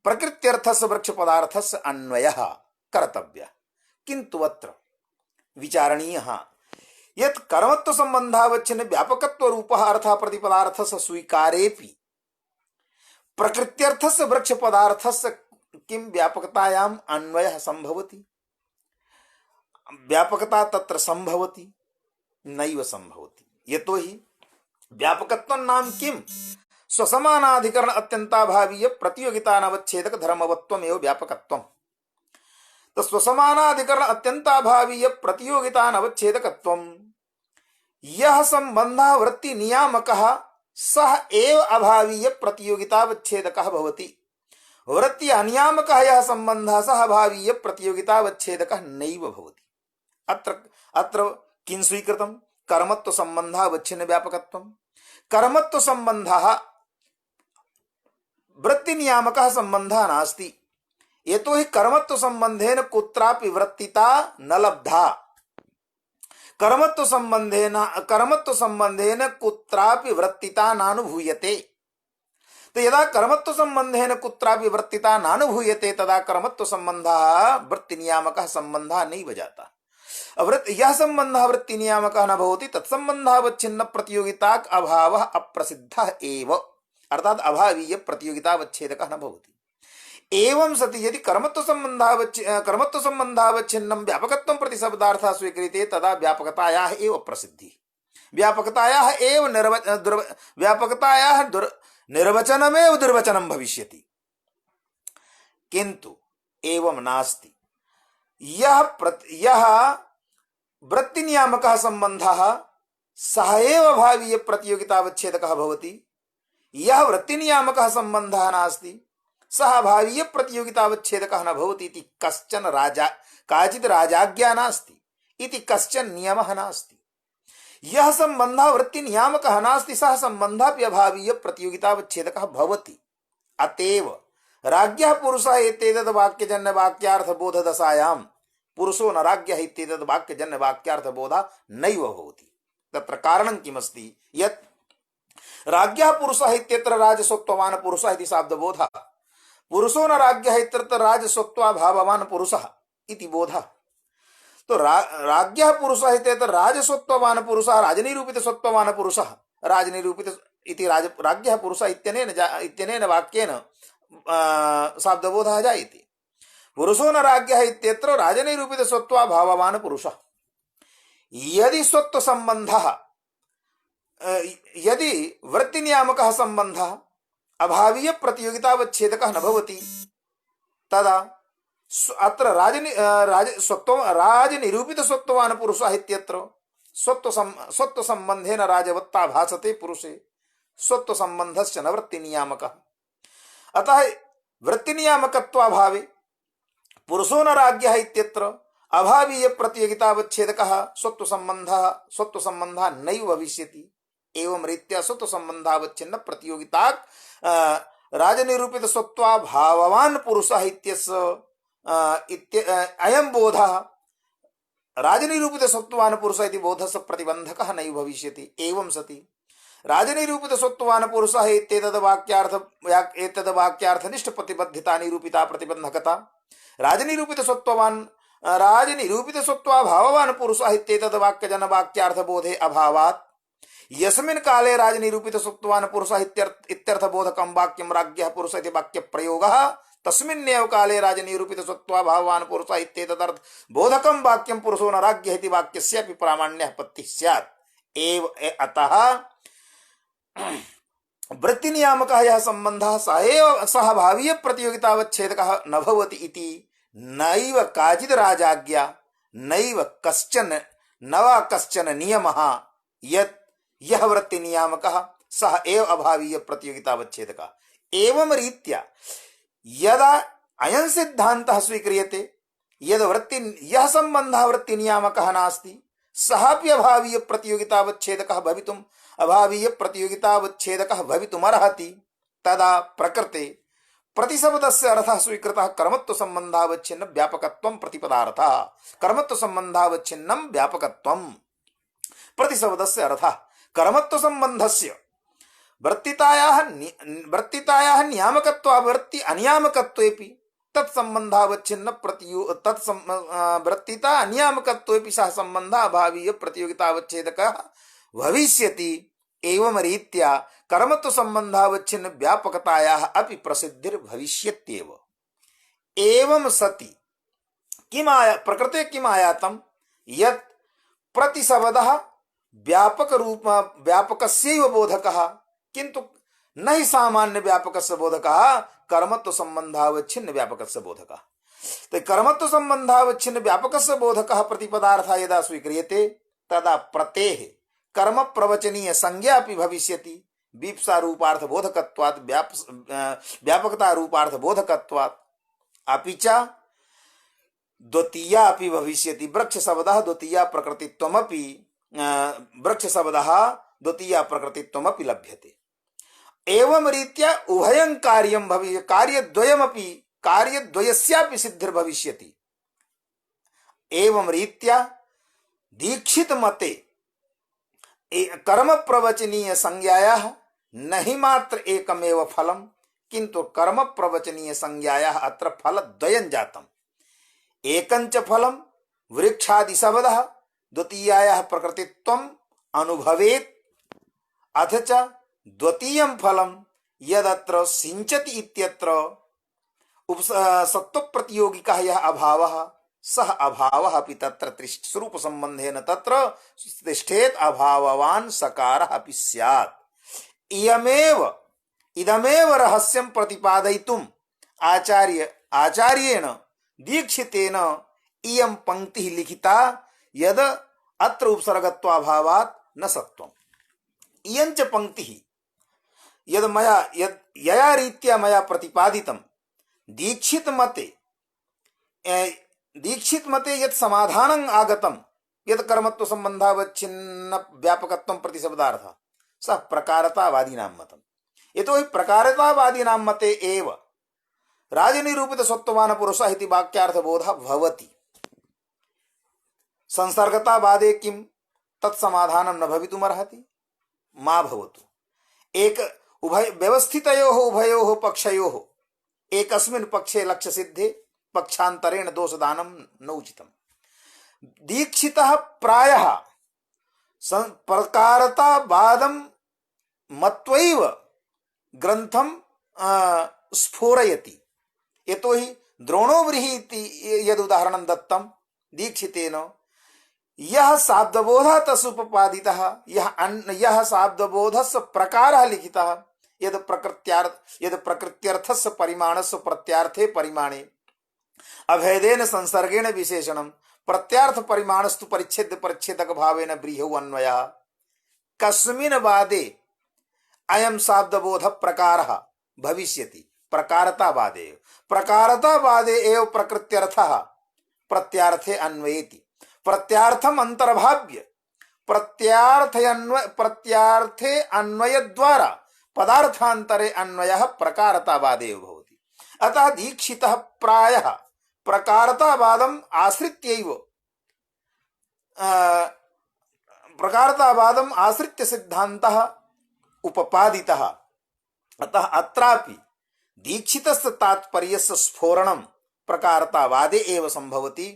प्रकृत्यर्थस्य वृक्ष पदार्थस्य अन्वयः कर्तव्यः। किन्तु अत्र विचारणीयः यत् कर्मत्व संबंधावच्छिन्न व्यापकत्व रूपः अर्थः प्रतिपदार्थस्य स्वीकारेपि प्रकृत्यर्थस्य वृक्ष पदार्थस्य किं व्यापकतायाम् अन्वयः संभवति व्यापकता तत्र संभवति नैव संभवति। यतोहि व्यापकत्वं नाम किं स्वसमानाधिकरण अत्यंताभावीय प्रतियोगितानवच्छेदक धर्मवत्वमेव व्यापकत्वम्। तो स्वसमानाधिकरण अत्यंताभावीय प्रतियोगितानवच्छेदकत्वं यः संबंधः वृत्ति नियामकः सह एव अभावीय प्रतियोगितावच्छेदकः भवति। वृत्ति अनियामकः यः संबंधः सह अभावीय प्रतियोगितावच्छेदकः नैव भवति। अत्र किं स्वीकृतं कर्मत्व संबंधावच्छिन्न व्यापकत्वं। कर्मत्व संबंधः वृत्ति नियामकः संबंधः नास्ति। यतोहि कर्मत्व संबंधेन कुत्रापि वृत्तिता न लब्धा। कर्मत्व संबंधेन कुत्रापि वृत्तिता नानुभूयते। तो यदा कर्मत्व संबंधेन कुत्रापि वृत्तिता नानुभूयते तदा कर्मत्व संबंधः वृत्ति नियामकः संबंधः नैव जातः। यह संबंधः वृत्ति नियामकः न भवति तत्संबंधावच्छिन्न प्रतियोगिताक अभावः अप्रसिद्धः एव। अर्थात अभावीय प्रतियोगितावच्छेदकः न भवति। एवं सति यदि कर्मत्व संबंधावच्छिन्नं व्यापकत्वं प्रतिशब्दार्थः स्वीक्रियते तदा व्यापकतायाः एव प्रसिद्धिः व्यापकतायाः निर्वचनमेव दुर्वचनं भविष्यति। किन्तु एवं नास्ति। यह वृत्ति नियामकः संबंधः सः एव भावीय प्रतियोगितावच्छेदकः भवति। यह वृत्ति नियामकः संबंधः नास्ति सः भावीय प्रतियोगितावच्छेदकः न भवति इति काचित् राजाज्ञा नास्ति इति कश्चन नियमः नास्ति। यह संबंधः वृत्ति नियामकः नास्ति सः संबंधः अभावीय प्रतियोगितावच्छेदकः भवति। अतएव राज्ञः पुरुषः एतेतद् वाक्यजन्य वाक्यार्थबोध दशायां पुरुषो न राज्ञः इत्येतद् वाक्यजन्य वाक्यार्थबोधः नैव भवति। तत्र कारणं किमस्ति यत् राज्ञः पुरुषः इत्यत्र राजसत्त्ववान् पुरुषः इति शाब्दबोधः। पुरुषो न राज्ञः इत्यत्र राजसत्त्वाभाववान् पुरुषः इति बोधः। तो राज्ञः पुरुषः इत्यत्र राजसत्त्ववान् पुरुषः राजनिरूपित सत्त्ववान् पुरुषः राजनिरूपित इति राज्ञः पुरुषः इत्यनेन वाक्येन शाब्दबोधः जायते। पुरुषो न राज्ञः इत्यत्र राजनिरूपितस्वत्वाभाववान् पुरुषः। यदि स्वत्वसम्बन्धः यदि वृत्तिनियामकः सम्बन्धः अभावीय प्रतियोगितावच्छेदकः न भवति तदा अत्र राजनिरूपितस्वत्ववान् पुरुषः इत्यत्र स्वत्वसम्बन्धेन राजवत्ता भासते पुरुषे स्वत्वसम्बन्धश्च न वृत्तिनियामकः। अतः वृत्तिनियामकत्वाभावे पुरुषो न राज्ञः इत्यत्र अभावीय प्रतियोगितावच्छेदकः स्वत्वसम्बन्धः नैव भविष्यति। एवं रीत्या स्वत्वसम्बन्धावच्छिन्न प्रतियोगिता राजनिरूपितस्वत्वाभाववान् पुरुषः इत्यस्य अयं बोधः राजनिरूपितस्वत्वान् पुरुषः इति बोधस्य प्रतिबन्धकः नैव भविष्यति। एवं सति राजनिरूपितस्वत्वान् पुरुषः एतद्वाक्यार्थनिष्ठ प्रतिबद्धिता निरूपिता प्रतिबन्धकता राजनिरूपितस्वत्वाभाववान् पुरुषः इत्येतद्वाक्यजनवाक्यार्थबोधे अभावात् यस्मिन् काले राजनिरूपितस्वत्वान् पुरुषः इत्यर्थबोधकं वाक्यं राज्ञः पुरुषः इति वाक्यप्रयोगः तस्मिन्नेव काले राजनिरूपितस्वत्वाभाववान् पुरुषः इत्येतदर्थ बोधकं वाक्यं पुरुषो न राज्ञः इति वाक्यस्यापि प्रामाण्यपत्तिः स्यात्। अतः वृत्तिनियामकः यः सम्बन्धः सः भावीय प्रतियोगितावच्छेदकः न भवति इति नैव काचिद् राजाज्ञा नैव कश्चन नियमः यत् यः वृत्तिनियामकः सः एव अभावीय प्रतियोगितावच्छेदकः। एवं रीत्या यदा अयं सिद्धान्तः स्वीक्रियते यः सम्बन्धः वृत्तिनियामकः नास्ति सः अपि अभावीय प्रतियोगितावच्छेदकः भवितुमर्हति तदा प्रकृते प्रतिशब्दस्य अर्थः स्वीकृतः कर्मत्वसम्बन्धावच्छिन्न व्यापकत्वं प्रतिपदार्थः। कर्मत्वसम्बन्धावच्छिन्नं व्यापकत्वं प्रतिशब्दस्य अर्थः कर्मत्वसम्बन्धस्य वृत्तितायाः नियामकत्वावृत्ति अनियामकत्वेपि तत्सम्बन्धावच्छिन्न वृत्तिता अनियामकत्वेपि सः सम्बन्धः अभावीय प्रतियोगितावच्छेदकः भविष्यति। एवं रीत्या कर्मत्वसम्बन्धावच्छिन्न व्यापकतायाः अपि प्रसिद्धिर्भविष्यत्येव। एवं सति प्रकृते किम् आयातं यत् प्रतिशब्दः व्यापकस्यैव बोधकः किन्तु न हि सामान्य व्यापकस्य बोधकः कर्मत्वसम्बन्धावच्छिन्न व्यापकस्य बोधकः। तो कर्मत्वसम्बन्धावच्छिन्न व्यापकस्य बोधकः प्रतिपदार्थः यदा स्वीक्रियते तदा प्रतेः कर्म प्रवचनीय संज्ञा अपि भविष्यति वीप्सा रूपार्थ बोधकत्वात् व्यापकता रूपार्थ बोधकत्वात् अपि च द्वितीया अपि भविष्यति वृक्षशब्दः द्वितीया प्रकृतित्वमपि द्वितीया प्रकृतित्वमपि लभ्यते। एवं रीत्या उभयं कार्यं कार्यद्वयमपि कार्यद्वयस्यापि सिद्धिर्भविष्यति। एवं रीत्या दीक्षित मते कर्म प्रवचनीय संज्ञायाः न हि मात्र एकमेव फलं किन्तु कर्म प्रवचनीय संज्ञायाः अत्र फलद्वयं जातम्। एकञ्च फलं वृक्षादिशब्दः द्वितीयायाः प्रकृतित्वम् अनुभवेत् अथ च द्वितीयं फलं यदत्र सिञ्चति इत्यत्र सत्वप्रतियोगिकः यः अभावः सः अभावः अपि तत्र स्वरूप संबंधेन तत्र तिष्ठेत् अभाववान् सकारः अपि स्यात्। इदमेव रहस्यं प्रतिपादयितुम् आचार्येण दीक्षितेन इयं पंक्तिः लिखिता यद अत्र उपसर्गत्वाभावात् न सत्वम्। इयं च पंक्तिः यया रीत्या मया प्रतिपादितं दीक्षित मते यत् समाधानं आगतं यत् कर्मत्व संबंधावच्छिन्न व्यापकत्वं प्रतिशब्दार्थः सः प्रकारतावादीनां मतम्। यतोहि प्रकारतावादीनां मते एव राजनिरूपितस्वत्ववान् पुरुषः इति वाक्यार्थबोधः भवति। संसर्गतावादे किं तत्समाधानं न भवितुमर्हति मा भवतु। व्यवस्थितयोः उभयोः पक्षयोः एकस्मिन् पक्षे लक्ष्यसिद्धे पक्षान्तरेण दोषदानं न उचितम्। दीक्षितः प्रायः प्रकारतावादं मत्वैव ग्रंथम स्फोरयति। यतोहि द्रोणोव्रीहि इति यद उदाहरणं दत्तं दीक्षितेन, यह शाब्दबोधः तसुपपादितः, यह शाब्दबोधस्य प्रकारः लिखितः, यद प्रकृत्यर्थस्य परिमाणस्य प्रत्यार्थे परिमाणे अभेदेन संसर्गेण विशेषणं प्रत्यार्थ परिमाणस्तु परिच्छेद परिच्छेदक भावेन ब्रीहौ अन्वयः। कस्मिन् वादे अयं शाब्दबोध प्रकारः भविष्यति? प्रकारतावादे। प्रकारतावादे एव प्रकृत्यर्थः प्रत्यार्थे अन्वयेति। प्रत्यार्थम अंतर्भाव्य प्रत्यार्थे अन्वय द्वारा पदार्थांतरे अन्वयः प्रकारतावादे भवति। अतः दीक्षितः प्रायः प्रकारतावादम् आश्रित्य सिद्धान्तः उपपादितः। अतः अत्रापि दीक्षितस्य तात्पर्यस्य स्फोरणं प्रकारतावादे एव संभवति।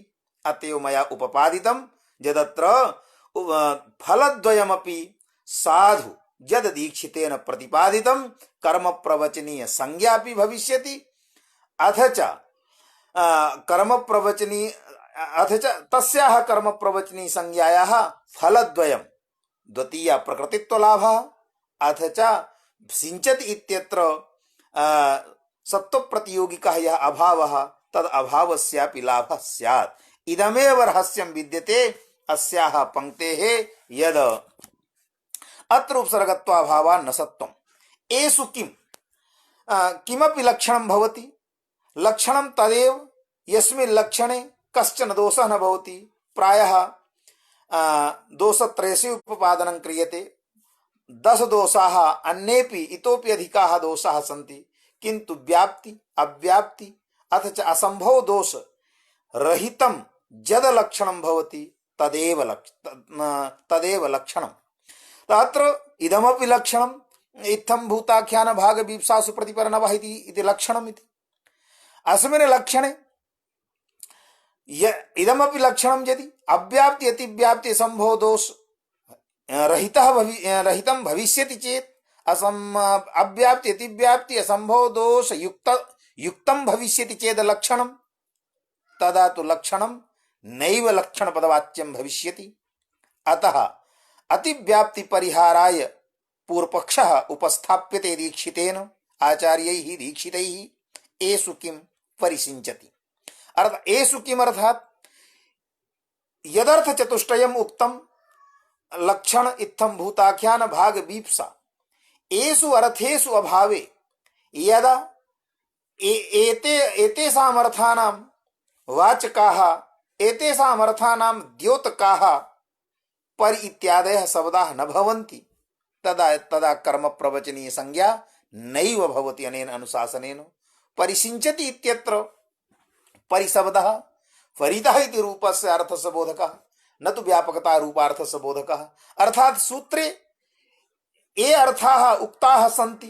अतएव मया उपपादितं यदत्र फलद्वयमपि साधु यद दीक्षितेन प्रतिपादितं कर्म प्रवचनीय संज्ञापि भविष्यति, अथ च तस्याः कर्म प्रवचनी संज्ञायाः फलद्वयं द्वितीय प्रकृतित्वलाभः, अथ च सिंचति इत्यत्र सत्वप्रतियोगिकः यः अभावः तद अभावस्यापि लाभः स्यात्। इदमेव रहस्यं विद्यते अस्याः पंक्तेः यद अत्र उपसर्गत्वाभावात् न सत्वम्। एषु किमपि लक्षणं भवति, लक्षणं तदेव यस्मिन् लक्षणे कश्चन दोषः न भवति। प्रायः दोषत्रयस्य उपपादनं क्रियते। 10 दोषाः अन्येपि इतोपि अधिकाः दोषाः सन्ति, किन्तु व्याप्ति अव्याप्ति अथ च असंभव दोष रहितं यद लक्षणं भवति तदेव लक्षणम्। तत्र इदमपि लक्षणम् इत्थं भूताख्यान भाग वीप्सासु प्रतिपन्नवः इति लक्षणम् इति। अस्मिन् लक्षणे इदमपि लक्षणं यदि अव्याप्ति अतिव्याप्ति संभव दोष रहितं भविष्यति चेत् अव्याप्ति अतिव्याप्ति असंभव दोष युक्तं भविष्यति चेत् लक्षणं, तदा तु लक्षणं नैव लक्षण पदवाच्यं भविष्यति। अतः अतिव्याप्ति परिहाराय पूर्वपक्षः उपस्थाप्यते दीक्षितेन आचार्यैः दीक्षितैः। एषु किं परिसिञ्चति, अर्थात् एषु किम् अर्थात् यदर्थ चतुष्टयम् उक्तं लक्षण इत्थं भूताख्यान भाग वीप्सा, एषु अर्थेषु अभावे यदा एतेषाम् अर्थानां वाचकाः एतेषाम् अर्थानां द्योतकाः पर इत्यादयः शब्दाः न भवन्ति, तदा कर्म प्रवचनीय संज्ञा नैव भवति। अनेन अनुशासनेन परिसिञ्चति इत्यत्र परिशब्दः फलितः इति रूपस्य अर्थस्य बोधकः, न तु व्यापकता रूपार्थस्य बोधकः। अर्थात् सूत्रे ये अर्थाः उक्ताः सन्ति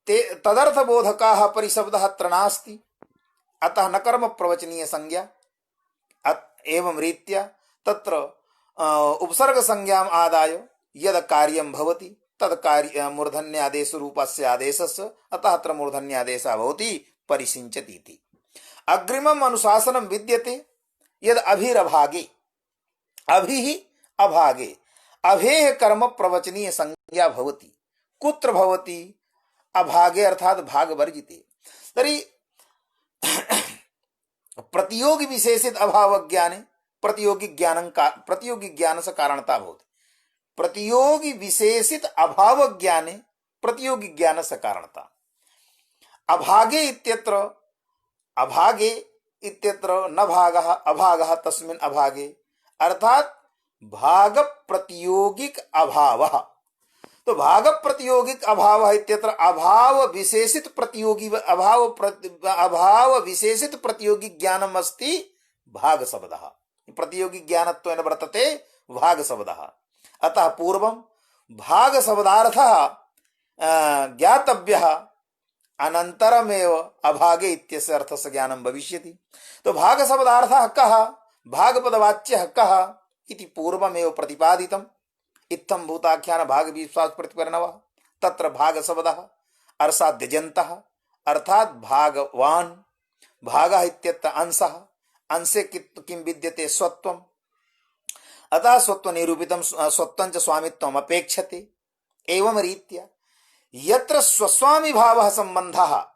ते तदर्थबोधकाः परिशब्दः अत्र नास्ति, अतः न कर्म प्रवचनीय संज्ञा। एवं रीत्या तत्र उपसर्ग संज्ञाम् आदाय यद कार्यं भवति तद कार्य मूर्धन्यादेश रूपस्य आदेशस्य, अतः अत्र मूर्धन्यादेशः भवति परिसिञ्चति इति। अग्रिमम् अनुशासनं विद्यते यद अभिरभागे, अभिः अभागे, अभेः कर्म प्रवचनीय संज्ञा भवति। कुत्र भवति? अभागे अर्थात भागवर्जिते। तर्हि प्रतियोगी विशेषित अभाव ज्ञाने प्रतियोगी ज्ञान से कारणता भवति। प्रतियोगी विशेषित अभाव ज्ञाने प्रतियोगी ज्ञान से कारणता। अभागे इत्यत्र न भागः अभागः तस्मिन् अभागे, अर्थात भाग प्रतियोगिक अभावः। तो भाग प्रतियोगिक अभाव इत्यत्र अभाव विशेषित प्रतियोगी अभाव विशेषित प्रतियोगी ज्ञानम् अस्ति भाग शब्दः। प्रतियोगी ज्ञानत्वेन वर्तते भाग शब्दः। अतः पूर्वं भाग शब्दार्थः ज्ञातव्यः, अनन्तरमेव अभागे इत्यस्य अर्थस्य ज्ञानं भविष्यति। तो भाग शब्दार्थः कः, भागपदवाच्यः कः इति पूर्वमेव प्रतिपादितम्। इत्थं भूताख्यान भाग वीप्सासु प्रतिपन्नवः तत्र भाग शब्दः अर्थात् द्यजन्तः अर्थात् भागवान् भागः इत्यत्र अंशः अंशे किं विद्यते स्वत्वम् अतः स्वत्व निरूपितं स्वत्वं च स्वामित्वम् अपेक्षते एवं रीत्या यत्र स्वस्वामी भावः सम्बन्धः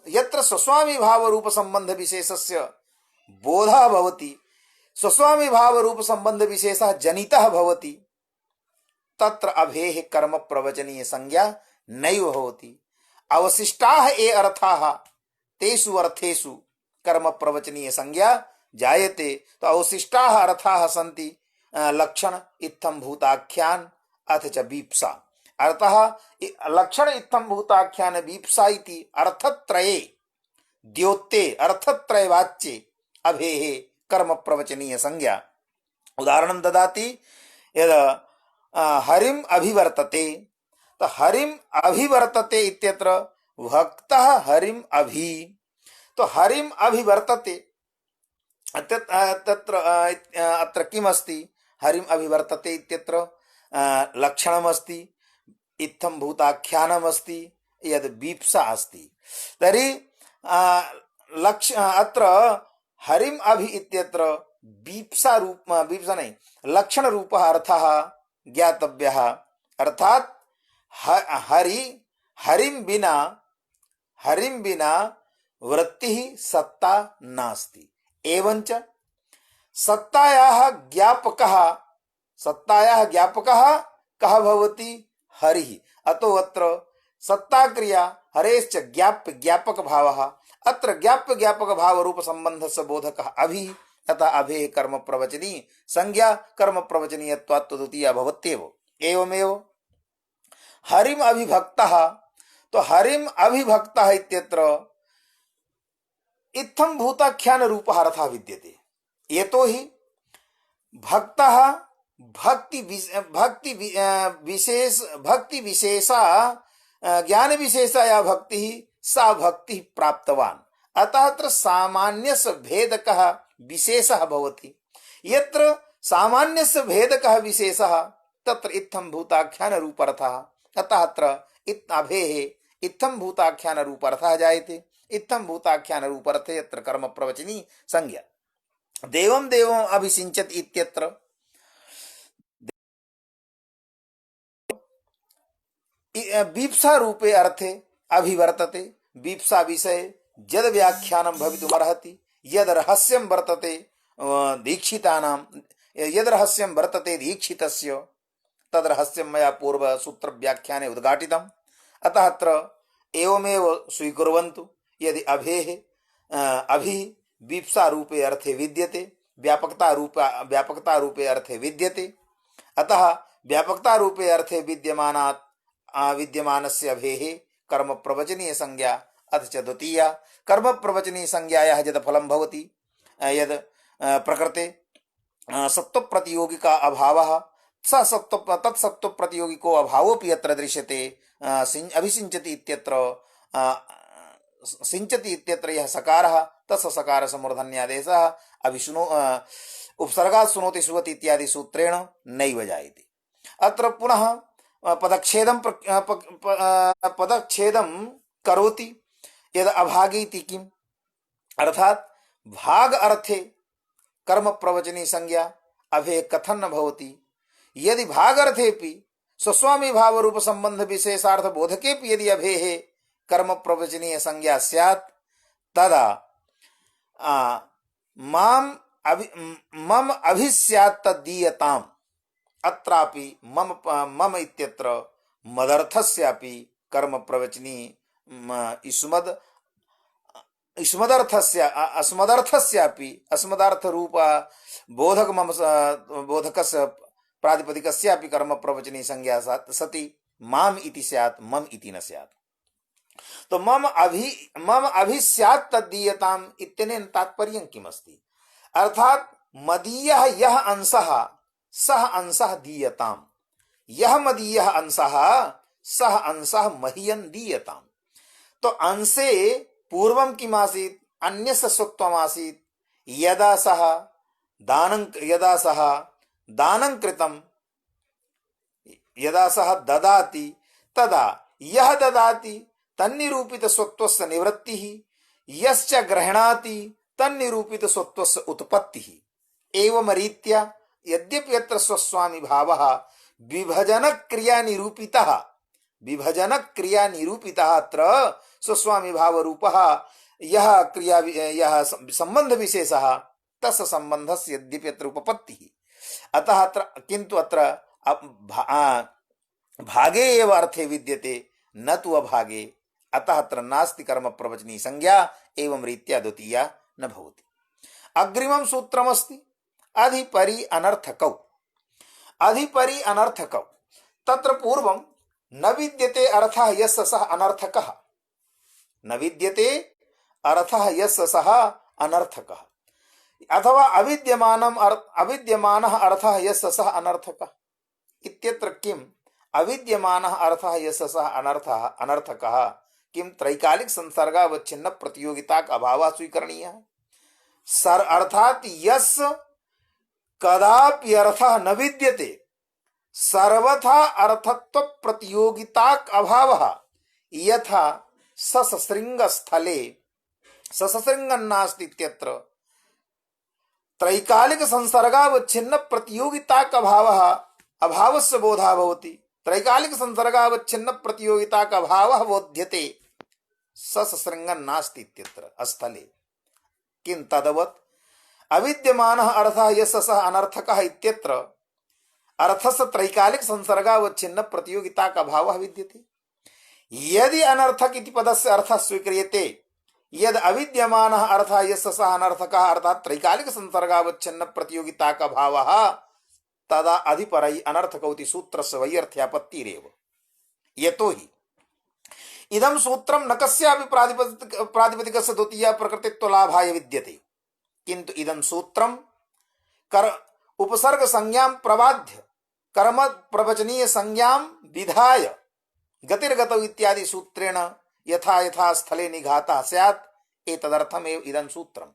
यत्र स्वस्वामी भाव रूप संबंध विशेषस्य बोधः भवति स्वस्वामी भाव रूप संबंध विशेषः जनितः भवति तत्र अभेः कर्म प्रवचनीय संज्ञा नैव भवति अवशिष्टाः ये अर्थाः तेषु अर्थेषु कर्म प्रवचनीय संज्ञा जायते तो अवशिष्टाः अर्थाः सन्ति लक्षण इत्थं भूताख्यान अथ च वीप्सा अर्थः लक्षण इत्थं भूताख्यान वीप्सा इति अर्थत्रये द्योते अर्थत्रय वाच्ये अभेः कर्म प्रवचनीय संज्ञा उदाहरणं ददाति यद् हरिम अभिवर्तते तो हरिम अभिवर्तते इत्यत्र भक्तः हरिम अभि तो हरिम अभिवर्तते तत्र अत्र किमस्ति हरिम अभिवर्तते इत्यत्र लक्षणमस्ति इत्थं भूताख्यानमस्ति यद् वीप्सा अस्ति तर्हि अत्र हरिम अभि इत्यत्र वीप्सा रूप वीप्सा नहीं लक्षण रूपः अर्थः ज्ञातव्यः अर्थात् हरिम बिना वृत्तिः सत्ता नास्ति एवंच सत्तायाः ज्ञापकः कः भवति हरिः अतो अत्र सत्ताक्रिया हरेश्च ज्ञापक भावः अत्र ज्ञापक भाव रूप संबंधस्य बोधकः अभि अतः अभेः कर्म प्रवचनी संज्ञा कर्म प्रवचनीयत्वात् द्वितीया भवत्येव एवमेव हरिम अभिभक्तः तो हरिम अभिभक्तः इत्यत्र इत्थं भूताख्यान रूपः अर्थः विद्यते यतोहि भक्तः भक्ति विशेषा ज्ञान विशेषा या भक्ति सा भक्ति प्राप्तवान् अतः अत्र सामान्यस्य भेदकः विशेषः भवति यत्र सामान्यस्य भेदकः विशेषः तत्र इत्थं भूताख्यान रूपर्थः अतः अत्र अभेः इत्थं भूताख्यान रूपर्थः जायते इत्थं भूताख्यान रूपर्थे यत्र कर्म प्रवचनी संज्ञा देवं देवं अभिषिञ्चत इत्यत्र वीप्सा रूपे अर्थे अभिवर्तते वीप्सा विषय यद व्याख्यानं भवितुमर्हति यद रहस्यं वर्तते दीक्षितानां यद रहस्यं वर्तते दीक्षितस्य तद रहस्यं मया पूर्व सूत्र व्याख्याने उद्घाटितम् अतः अत्र एवमेव स्वीकुर्वन्तु यदि अभेः अभि वीप्सा रूपे अर्थे विद्यते व्यापकता रूपे अर्थे विद्यते अतः व्यापकता रूपे अर्थे विद्यमानस्य अभेः कर्म प्रवचनीय संज्ञा अथ च द्वितीया कर्म प्रवचनीय संज्ञायाः यद् फलं भवति यद् प्रकृते सत्व प्रतियोगिका अभावः तत्सत्व प्रतियोगिको अभावोऽपि यत्र दृश्यते अभिषिञ्चति इत्यत्र सिञ्चति इत्यत्र यः सकारः तस्य सकार समूर्धन्यादेशः अभिशुनो उपसर्गात् सुनोति सुवति इत्यादि सूत्रेण नैव जायते अत्र पुनः पदच्छेदं करोति यद् अभागीति किम् अर्थात् भाग अर्थे कर्म प्रवचनी संज्ञा अभे कथन न भवति यदि भाग अर्थेपि स्वस्वामी भाव रूप संबंध विशेषार्थ बोधकेपि यदि अभेः कर्म प्रवचनीय संज्ञा स्यात् तदा मम अभिस्यात् तद्दीयताम् अत्रापि मम इत्यत्र मदर्थस्यापि कर्म प्रवचनी अस्मदर्थस्यापि अस्मदार्थ रूप बोधक मम बोधकस्य प्रातिपदिकस्यापि कर्म प्रवचनी संज्ञा सति माम इति स्यात् मम इति न स्यात् तो मम अभि स्यात् तद्दीयताम् इत्यनेन तात्पर्यं किमस्ति अर्थात् मदीयः यः अंशः सः अंशः दीयताम् यः मदीयः अंशः सः अंशः मह्यं दीयताम् तो अंशे पूर्वं किमासीत् अन्यस्य स्वत्वमासीत् यदा सः दानं कृतं यदा सः ददाति तदा यह ददाति तन्निरूपित स्वत्वस्य निवृत्तिः यश्च गृह्णाति तन्निरूपित स्वत्वस्य उत्पत्तिः एवं रीत्या यद्यपि अत्र स्वस्वामी भावः विभजन क्रिया निरूपितः अत्र स्वस्वामी भाव रूपः यह क्रिया यह संबंध विशेषः तस्य संबंधस्य यद्यपि अत्र उपपत्तिः अतः अत्र किन्तु अत्र भागे एव अर्थे विद्यते न तु अभागे अतः अत्र नास्ति कर्म प्रवचनी संज्ञा एवं रीत्या द्वितीया न भवति। अग्रिमं सूत्रमस्ति अधिपरि अनर्थकौ। अधिपरि अनर्थकौ तत्र पूर्वं न विद्यते अर्थः यस्य सः अनर्थकः, न विद्यते अर्थः यस्य सः अनर्थकः अथवा अविद्यमानः अर्थः यस्य सः अनर्थकः इत्यत्र किम् अविद्यमानः अर्थः यस्य सः अनर्थकः किं त्रैकालिक संसर्गावच्छिन्न प्रतियोगिता का अभावः स्वीकरणीयः अर्थात यस्य कदापि अर्थः न विद्यते सर्वथा अर्थत्व प्रतियोगिता अभावः यथा ससृंग स्थले ससृंगन्नास्ति इत्यत्र त्रैकालिक संसर्गावच्छिन्न प्रतियोगिता अभावः अभावस्य बोधः भवति। त्रैकालिक संसर्गावच्छिन्न प्रतियोगिता का अभावः बोध्यते ससृंगन्नास्ति इत्यत्र स्थले किं तदवत् अविद्यमानः अर्थः यस्य सः अनर्थकः इत्यत्र अर्थस्य त्रैकालिक संसर्गावच्छिन्न प्रतियोगिता का अभावः विद्यते। यदि अनर्थक इति पदस्य अर्थः स्वीक्रियते यद अविद्यमानः अर्थः यस्य सः अनर्थकः अर्थात् त्रैकालिक संसर्गावच्छिन्न प्रतियोगिता का अभावः तदा अधिपरै अनर्थकौ इति सूत्रस्य वैयर्थ्यापत्तिरेव। यतोहि इदं सूत्रं न कस्यापि प्रातिपदिकस्य द्वितीया प्रकृतित्वलाभाय विद्यते किन्तु इदं सूत्रं उपसर्ग संज्ञां प्रबाध्य कर्म प्रवचनीय संज्ञां विधाय गतिर्गतौ इत्यादि सूत्रेण यथा यथा स्थले निघातः स्यात् एतदर्थमेव इदं सूत्रम्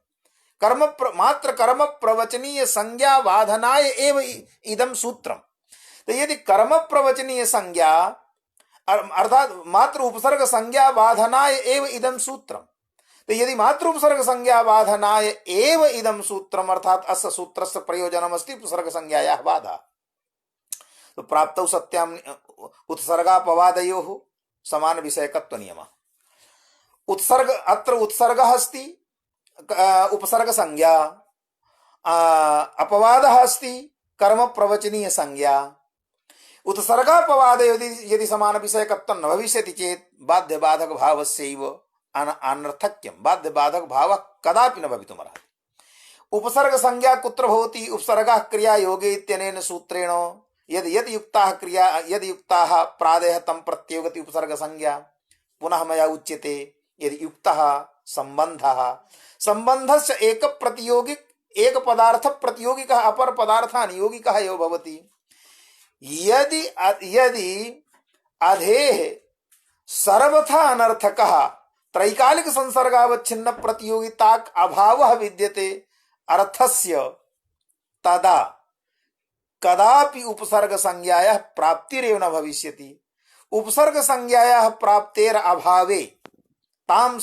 मात्र कर्म प्रवचनीय संज्ञा वाधनाय एव इदं सूत्रम्। तो यदि कर्म प्रवचनीय संज्ञा अर्थात मात्र उपसर्ग संज्ञा वाधनाय एव इदं सूत्रम्, तो यदि मात्र उपसर्ग संज्ञा वाधनाय एव इदं सूत्रम् अर्थात अस्य सूत्रस्य प्रयोजनमस्ति उपसर्ग संज्ञायाः बाधा, तो प्राप्तौ सत्यां उत्सर्गापवादयोः समान विषयकत्व नियमः। उत्सर्ग अत्र उत्सर्गः अस्ति उपसर्ग संज्ञा, अपवादः अस्ति कर्म प्रवचनीय संज्ञा। उत्सर्गापवाद यदि समान विषयकत्व न भविष्यति चेत् बाध्य बाधक भावस्यैव अनर्थक्यं बाध्य बाधक भावः कदापि न भवितुमर्हति। उपसर्ग संज्ञा कुत्र भवति उपसर्गः क्रिया योगे इत्यनेन सूत्रेण यदि युक्ताः प्रादयः तं प्रत्योगति उपसर्ग संज्ञा। पुनः मया उच्यते यदि युक्तः संबंधस्य एक पदार्थ प्रतियोगिकः अपर पदार्थानुयोगिकः एव भवति। यदि अधेः सर्वथा अनर्थकः त्रैकालिक संसर्गावच्छिन्न प्रतियोगिता अभावः विद्यते अर्थस्य तदा कदापि उपसर्ग संज्ञायाः प्राप्तिरेव न भविष्यति। उपसर्ग संज्ञायाः प्राप्तेर अभावे तां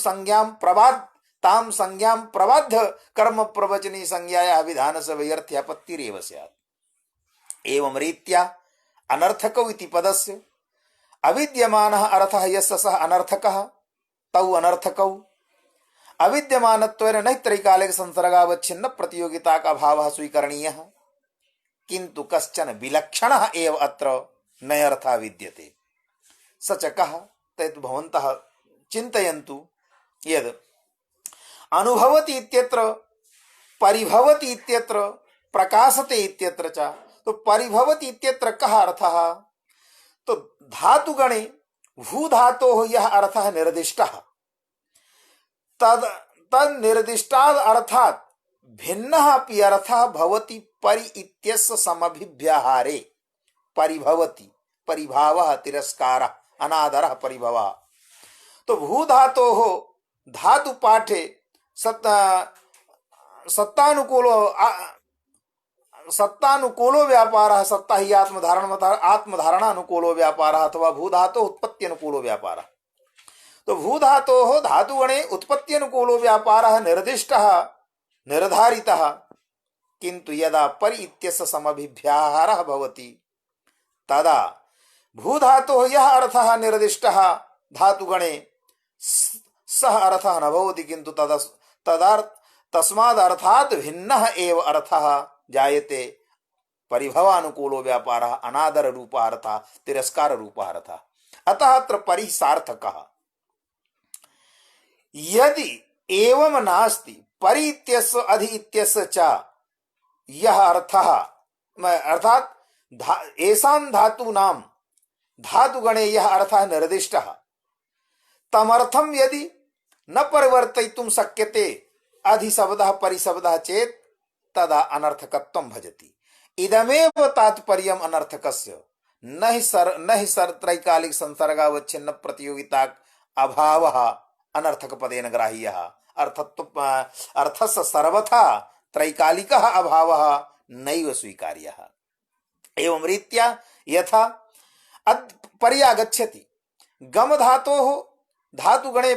संज्ञां प्रबाध्य कर्म प्रवचनी संज्ञायाः विधानस्य वैयर्थ्यापत्तिरेव स्यात्। एवं रीत्या अनर्थकौ इति पदस्य अविद्यमानः अर्थः यस्य सः अनर्थकः तौ अनर्थकौ अविद्यमानत्वेन न त्रैकालिक संसर्गावच्छिन्न प्रतियोगिता का अभावः स्वीकरणीयः किन्तु कश्चन विलक्षणः एव अत्र नयर्थः विद्यते। स च कः तत् भवन्तः चिन्तयन्तु यद् अनुभवति इत्यत्र परिभवति इत्यत्र प्रकाशते इत्यत्र च। तो परिभवति इत्यत्र कः अर्थः तो धातुगणे भू धातोः यः अर्थः निर्दिष्टः तद निर्दिष्टाद् अर्थात् भिन्नः अपि अर्थः भवति परि इत्यस्य समभिव्याहारे। परिभवति परिभावः तिरस्कारः अनादरः परिभवः। तो भू धातोः धातु पाठे सत्तानुकूलो सत्तानुकूलो व्यापारः, सत्ता ही आत्मधारणानुकूलो व्यापारः अथवा भूधातो उत्पत्त्यनुकूलो व्यापारः। तो भूधातोः धातुगणे उत्पत्त्यनुकूलो व्यापारः निर्दिष्टः निर्धारितः, किन्तु यदा परि इत्यस्य समभिव्याहारः भवति तदा भूधातोः यः अर्थः निर्दिष्टः धातुगणे सः अर्थः न भवति, किन्तु तस्मादर्थात् भिन्नः एव अर्थः जायते। परिभवानुकूलो व्यापारः अनादर रूपः अर्थः तिरस्कार रूपः अर्थः। अतः अत्र परिः सार्थकः। यदि एवं नास्ति परि इत्यस्य अधि इत्यस्य च यः अर्थः, अर्थात एषां धातूनां धातुगणे यः अर्थः निर्दिष्टः तमर्थं यदि न परिवर्तयितुं शक्यते अधिशब्दः परिशब्दः चेत् तदा अनर्थकत्वं भजति। इदमेव तात्पर्यम् अनर्थकस्य, न हि त्रैकालिक संसर्गावच्छिन्न प्रतियोगिता अभावः अनर्थक पदेन ग्राह्यः। अर्थस्य सर्वथा त्रैकालिकः अभावः नैव स्वीकार्यः। एवं रीत्या यथा पर्यागच्छति गम धातोः धातुगणे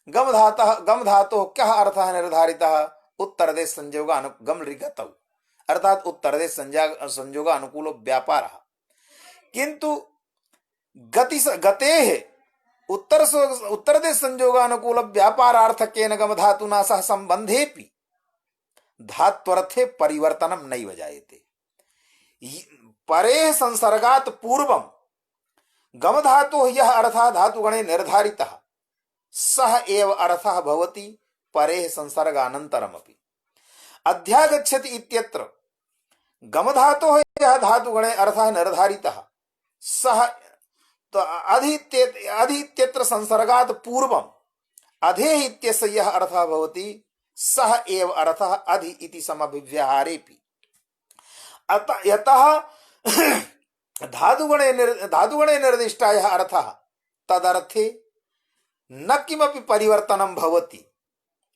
गम धातोः कः अर्थः निर्धारितः उत्तरदेश संयोगानुगम ऋगतौ, अर्थात उत्तरदेश संयोगानुकूलो व्यापारः। किन्तु गतेः उत्तरदेश संयोगानुकूल व्यापारार्थकेन गम धातुना सह संबंधेपि धात्वर्थे परिवर्तनं नैव जायते। परेः संसर्गात् पूर्वं गम धातोः यः अर्थः धातुगणे निर्धारितः सः एव अर्थः भवति परेः संसर्गानन्तरमपि। अध्यागच्छति इत्यत्र गम धातोः यः धातुगणे अर्थः निर्धारितः सः अधि इत्यत्र संसर्गात् पूर्वम् अधेः इत्यस्य यः अर्थः भवति सः एव अर्थः अधि इति समभिव्याहारेपि। यतः धातुगणे निर्दिष्टः यः अर्थः तदर्थे न किमपि परिवर्तनं भवति,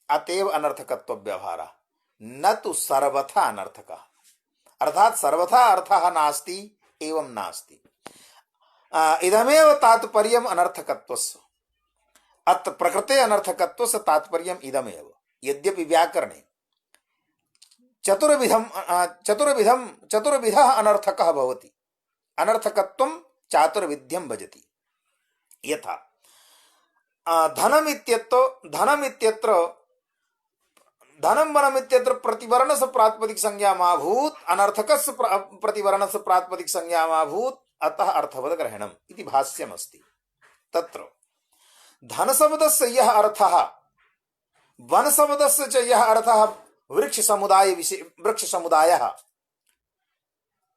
अतएव अनर्थकत्व व्यवहारः, न तु सर्वथा अनर्थकः। अर्थात सर्वथा अर्थः नास्ति एवं नास्ति। इदमेव तात्पर्यम् अनर्थकत्वस्य। अत्र प्रकृते अनर्थकत्वस्य तात्पर्यम् इदमेव। यद्यपि व्याकरणे चतुर्विधः अनर्थकः भवति, अनर्थकत्वं चातुर्विध्यं भजति। यथा धनं वनमित्यत्र प्रतिवर्णस्य प्रातिपदिक संज्ञामाभूत्, अनर्थकस्य प्रतिवर्णस्य प्रातिपदिक संज्ञामाभूत्, अतः अर्थवद ग्रहणम् इति भाष्यमस्ति। तत्र धनशब्दस्य यः अर्थः वनशब्दस्य च यः अर्थः वृक्षसमुदायः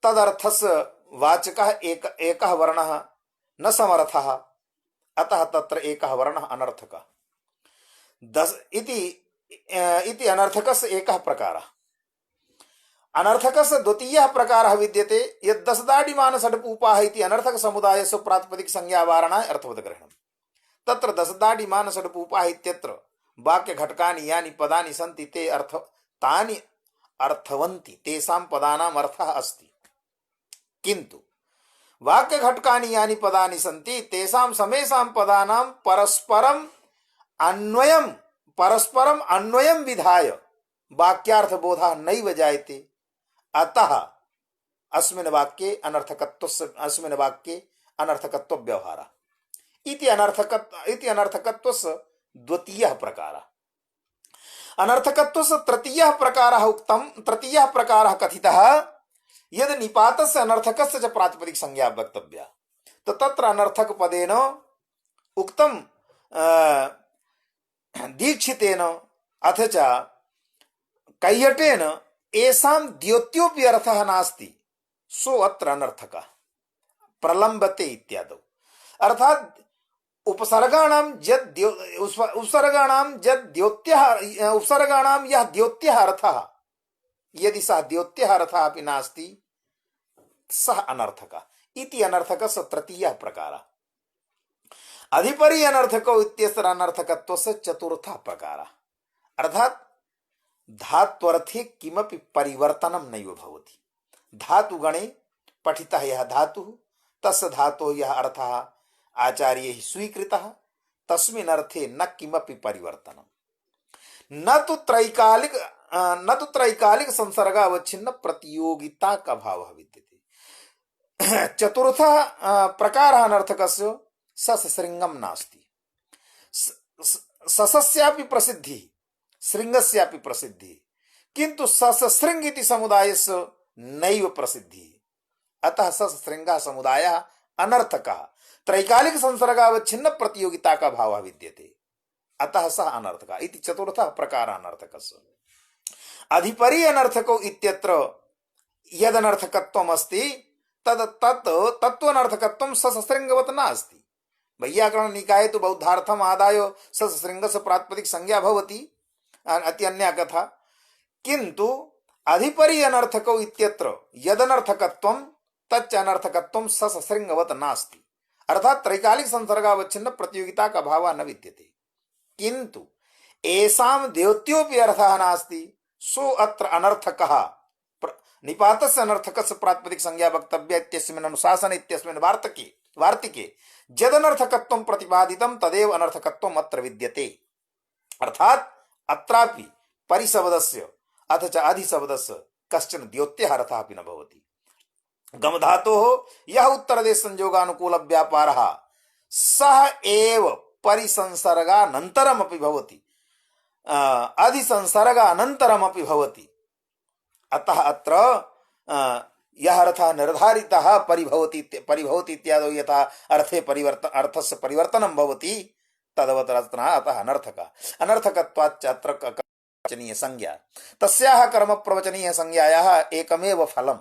तदर्थस्य वाचकः एकः वर्णः न समर्थः, अतः तत्र एकः वर्णः अनर्थकः। इति अनर्थकस्य एकः प्रकारः। अनर्थकस्य द्वितीयः प्रकारः विद्यते यत् दशदाडिमान षड्पूपाः इति अनर्थक समुदायस्य प्रातिपदिक संज्ञावारणाय अर्थवदग्रहणम्। तत्र दशदाडिमान षड्पूपाः इत्यत्र वाक्य घटकानि यानि पदानि सन्ति तानि अर्थवन्ति, तेषां पदानाम् अर्थः अस्ति। किन्तु वाक्य घटकानि यानि पदानि सन्ति तेषां समेषां पदानां परस्परम् अन्वयं विधाय वाक्यार्थबोधः नैव जायते। अतः अस्मिन् वाक्ये अनर्थकत्व व्यवहारः इति अनर्थकत्वस्य द्वितीयः प्रकारः। अनर्थकत्वस्य तृतीयः प्रकारः कथितः यद् निपातस्य अनर्थकस्य च प्रातिपदिक संज्ञा वक्तव्या। तो तत्र अनर्थक पदेन उक्तं दीक्षितेन अथ च कैयटेन एषां द्योत्योऽपि अर्थः नास्ति, सो अत्र अनर्थकः प्रलम्बते इत्यादौ। अर्थात उपसर्गाणां यः द्योत्यः अर्थः, यदि सः द्योत्यः अर्थः अपि नास्ति सः अनर्थकः इति अनर्थकस्य तृतीयः प्रकारः। अधिपरि अनर्थको इत्यस्य अनर्थकत्वस्य चतुर्थः प्रकारः। अर्थात धात्वर्थे किमपि परिवर्तनं नैव भवति। धातुगणे पठितः यः धातुः तस्य धातोः यः अर्थः आचार्यैः स्वीकृतः तस्मिन् अर्थे न किमपि परिवर्तनं। न तु त्रैकालिक संसर्ग अवच्छिन्न प्रतियोगिता का भावः विद्यते। चतुर्थः प्रकारः अनर्थकस्य ससृङ्गं नास्ति। ससस्यापि प्रसिद्धिः श्रृङ्गस्यापि प्रसिद्धिः किन्तु ससृङ्ग इति समुदायस्य नैव प्रसिद्धिः। अतः ससृङ्गः समुदायः अनर्थकः। त्रैकालिक संसर्गावच्छिन्न प्रतियोगिता का भावः विद्यते अतः सः अनर्थकः इति चतुर्थः प्रकारः अनर्थकस्य। अधिपरि अनर्थको इत्यत्र यदनर्थकत्वम् अस्ति तत् तत्त्वनर्थकत्वं ससृङ्गवत् नास्ति। वैयाकरण निकाये तो बौद्धार्थम आदाय ससृङ्गस्य प्रातिपदिक संज्ञा भवति अति अन्या कथा। किन्तु अधिपरि अनर्थको इत्यत्र यदनर्थकत्वं तच्च अनर्थकत्वं ससृङ्गवत् नास्ति। अर्थात त्रैकालिक संसर्गावच्छिन्न प्रतियोगिता का भाव न विद्यते। किन्तु एषां द्योत्योऽपि अर्थः नास्ति सो अत्र अनर्थकः निपातस्य अनर्थकस्य प्रातिपदिक संज्ञा वक्तव्या इत्यस्मिन् अनुशासन इत्यस्मिन् वार्तिके यदनर्थकत्वं प्रतिपादितं तदेव अनर्थकत्वम् अत्र विद्यते। अर्थात अत्रापि परिशब्दस्य अथ च अधिशब्दस्य कश्चन द्योत्यः अर्थः अपि न भवति। गम धातोः यः उत्तरदेश संयोगानुकूल व्यापारः सः एव परिसंसर्गानन्तरमपि भवति अधिसंसर्गानन्तरमपि भवति। अतः अत्र यः अर्थः निर्धारितः परिभवति इत्यादौ यथा अर्थस्य परिवर्तनं भवति तदवत् अतः अनर्थकत्वाच्च अत्र वचनीय संज्ञा तस्याः कर्म प्रवचनीय संज्ञायाः एकमेव फलम्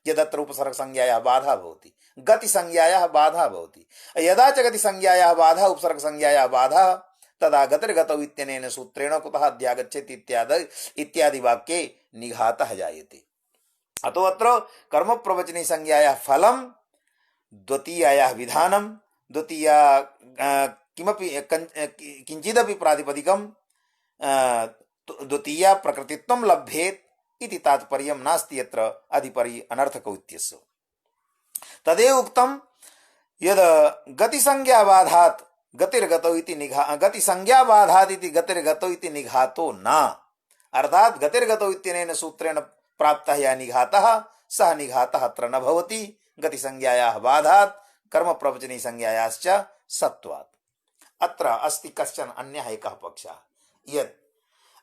यदत्र उपसर्ग संज्ञायाः बाधा भवति गति संज्ञायाः बाधा भवति। यदा च गति संज्ञायाः बाधा उपसर्ग संज्ञायाः बाधा तदा गतिर्गतौ इत्यनेन सूत्रेण कुतः अध्यागच्छति इत्यादि वाक्ये निघातः जायते। अतो अत्र कर्म प्रवचनी संज्ञायाः फलं द्वितीयायाः विधानं द्वितीया किमपि किंचिदपि प्रातिपदिकं द्वितीया प्रकृतित्वं लभ्येत इति तात्पर्यं नास्ति यत्र अधिपरि अनर्थकौ इत्यस्य। तदेव उक्तं यद गतिसंज्ञाबाधात् गतिर्गतौ इति गतिसंज्ञाबाधात् इति गतिर्गतौ इति निघातो न। अर्थात गतिर्गतौ इत्यनेन सूत्रेण प्राप्तः यः निघातः सः निघातः अत्र न भवति गतिसंज्ञायाः बाधात् कर्म प्रवचनी संज्ञायाश्च सत्वात्। अत्र अस्ति कश्चन अन्यः एकः पक्षः यत्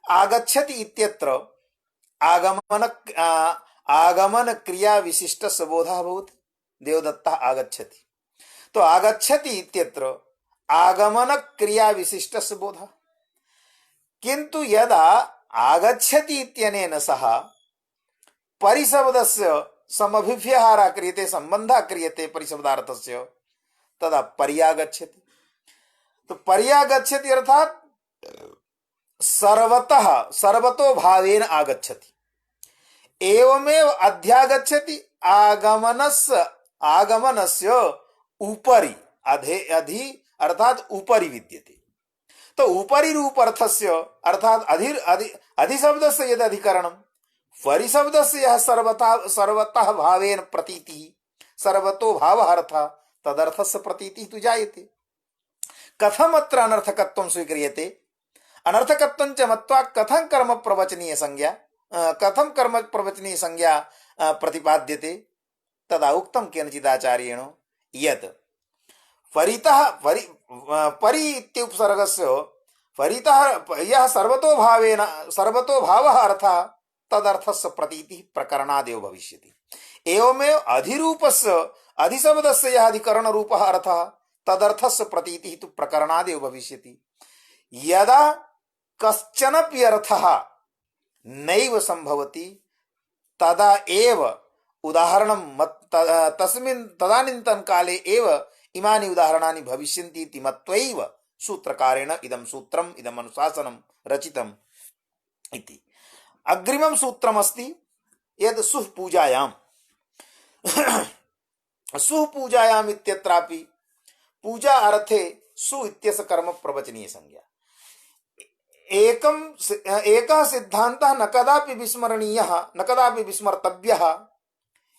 आगच्छति इत्यत्र आगमन क्रिया विशिष्टस्य बोधः भवति। देवदत्तः आगच्छति तो आगच्छति इत्यत्र आगमन क्रिया विशिष्टस्य बोधः। किन्तु यदा आगच्छति इत्यनेन सह परिशब्दस्य समभिव्यहारः क्रियते संबन्धः क्रियते परिशब्दार्थस्य तदा पर्यागच्छति। तो पर्यागच्छति अर्थात सर्वतो भावेन आगच्छति। एवमेव अध्यागच्छति आगमनस्य उपरि अधि अर्थात उपरि विद्यते। तो उपरि रूप अर्थस्य अर्थात अधिशब्दस्य यद अधिकरणं परिशब्दस्य यः सर्वतः भावेन प्रतीतिः सर्वतो भावः अर्थः तदर्थस्य प्रतीतिः तु जायते। कथम अत्र अनर्थकत्वं स्वीक्रियते? अनर्थकत्वं च मत्वा कथं कर्म प्रवचनीय संज्ञा प्रतिपाद्यते? तदा उक्तं केनचिदाचार्येण यत् परितः परि इत्युपसर्गस्य परितः यः सर्वतो भावः अर्थः तदर्थस्य प्रतीतिः प्रकरणादेव भविष्यति। एवमेव अधिरूपस्य अधिशब्दस्य यः अधिकरणरूपः अर्थः तदर्थस्य प्रतीतिः तु प्रकरणादेव भविष्यति। यदा कश्चनपि अर्थः नैव संभवति तदा एव उदाहरणं तदानीन्तन काले एव इमानि उदाहरणानि भविष्यन्ति इति मत्वैव सूत्रकारेण इदं सूत्रम् इदम् अनुशासनं रचितम् इति। अग्रिमं सूत्रमस्ति यद् सुः पूजायाम् सुः पूजायाम् इत्यत्रापि पूजा अर्थे सु इत्यस्य कर्म प्रवचनीय संज्ञा। एकः सिद्धान्तः न कदापि विस्मरणीयः न कदापि विस्मर्तव्यः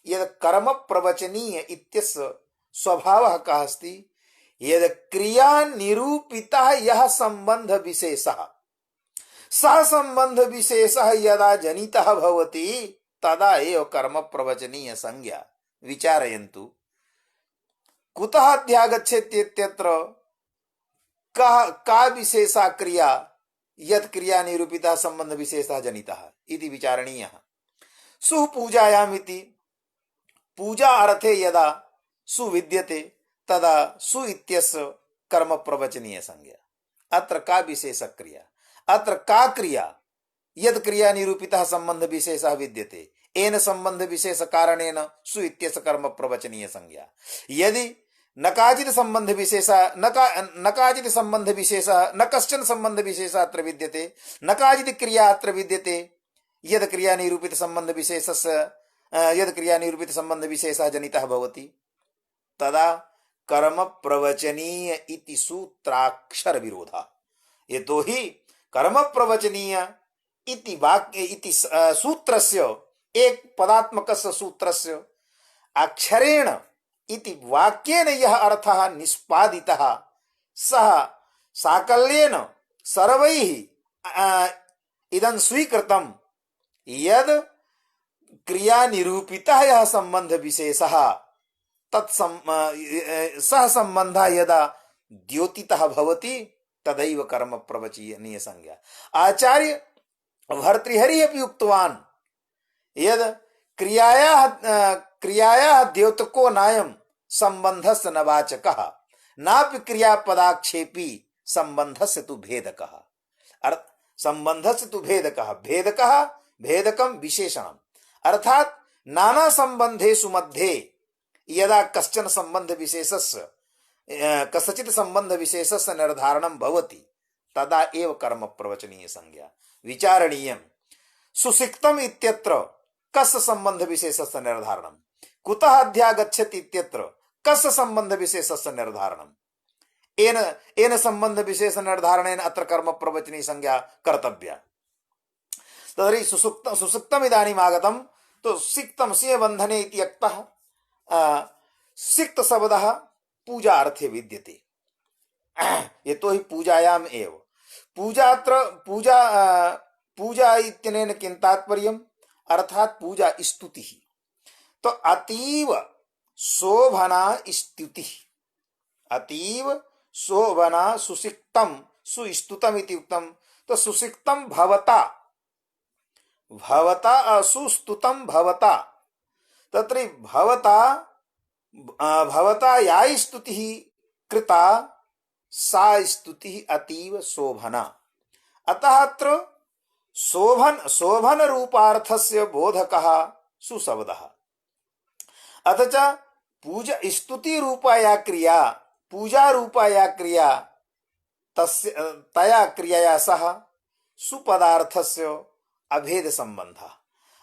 यद् कर्म प्रवचनीय इत्यस्य स्वभावः कः अस्ति यद् क्रिया निरूपितः यः संबंध विशेषः सः संबंध विशेषः यदा जनितः भवति तदा एव कर्म प्रवचनीय संज्ञा। विचारयन्तु कुतः अध्यागच्छेत्यत्र का विशेषा क्रिया यत् क्रिया निरूपिता संबंध विशेषः जनितः इति विचारणीयः। सुपूजायाम् इति पूजा अर्थे यदा सुविद्यते तदा सु इत्यस्य कर्म प्रवचनीय संज्ञा। अत्र का विशेष क्रिया अत्र का क्रिया यद क्रिया निरूपितः संबंध विशेषः विद्यते एन संबंध विशेष कारणेन सु इत्यस्य कर्म प्रवचनीय संज्ञा। यदि न काचित् संबंध विशेषः न काचित् संबंध विशेषः न कश्चन संबंध विशेषः अत्र विद्यते न काचित् क्रिया अत्र विद्यते यद क्रिया निरूपित संबंध विशेषस्य यद क्रिया निरूपित संबंध विशेषः जनितः भवति तदा कर्म प्रवचनीय इति सूत्राक्षर विरोधः। यतोहि कर्म प्रवचनीय इति वाक्य इति सूत्रस्य एक पदात्मकस्य सूत्रस्य अक्षरेण इति वाक्येन यः अर्थः निष्पादितः सः साकल्येन सर्वैः इदं स्वीकृतं यद् क्रिया निरूपितः यः संबंध विशेषः सः संबंधः यदा द्योतितः भवति तदैव कर्म प्रवचनीय संज्ञा। आचार्य भर्तृहरि अपि उक्तवान् यद् क्रियायाः द्योतको नायं संबंधस्य न वाचकः नापि क्रियापदाक्षेपी संबंधस्य तु भेदकः। संबंधस्य तु भेदकः भेदकः भेदकं विशेषणम् अर्थात नाना संबंधेषु मध्ये यदा कश्चन संबंध विशेषस्य कस्यचित् संबंध विशेषस्य निर्धारणं भवति तदा एव कर्म प्रवचनीय संज्ञा। विचारणीयं सुसिक्तम् इत्यत्र कस्य संबंध विशेषस्य निर्धारणं कुतः अध्यागच्छति इत्यत्र कस्य संबंध विशेषस्य निर्धारणं एन संबंध विशेष निर्धारणेन अत्र कर्म प्रवचनीय संज्ञा कर्तव्या। तर्हि सुसुक्तम् इदानीम् आगतं तो सिक्तं सिंहबन्धने इति यक्तः सिक्त शब्दः पूजा अर्थे विद्यते। यतोहि पूजायाम् एव पूजा इत्यनेन किं तात्पर्यम् अर्थात पूजा स्तुतिः तो अतीव शोभना स्तुतिः अतीव शोभना सुसिक्तं सुस्तुतम् इति उक्तं तो सुसिक्तं भवता सुस्तुतं भवता तत्र भवता या स्तुतिः कृता सा स्तुतिः अतीव शोभना। अतः अत्र शोभन रूपार्थस्य बोधकः सुशब्दः। अथ च पूजा स्तुति रूपा या क्रिया पूजा रूपा या क्रिया तया क्रियया सह सुपदार्थस्य अभेद संबंधः।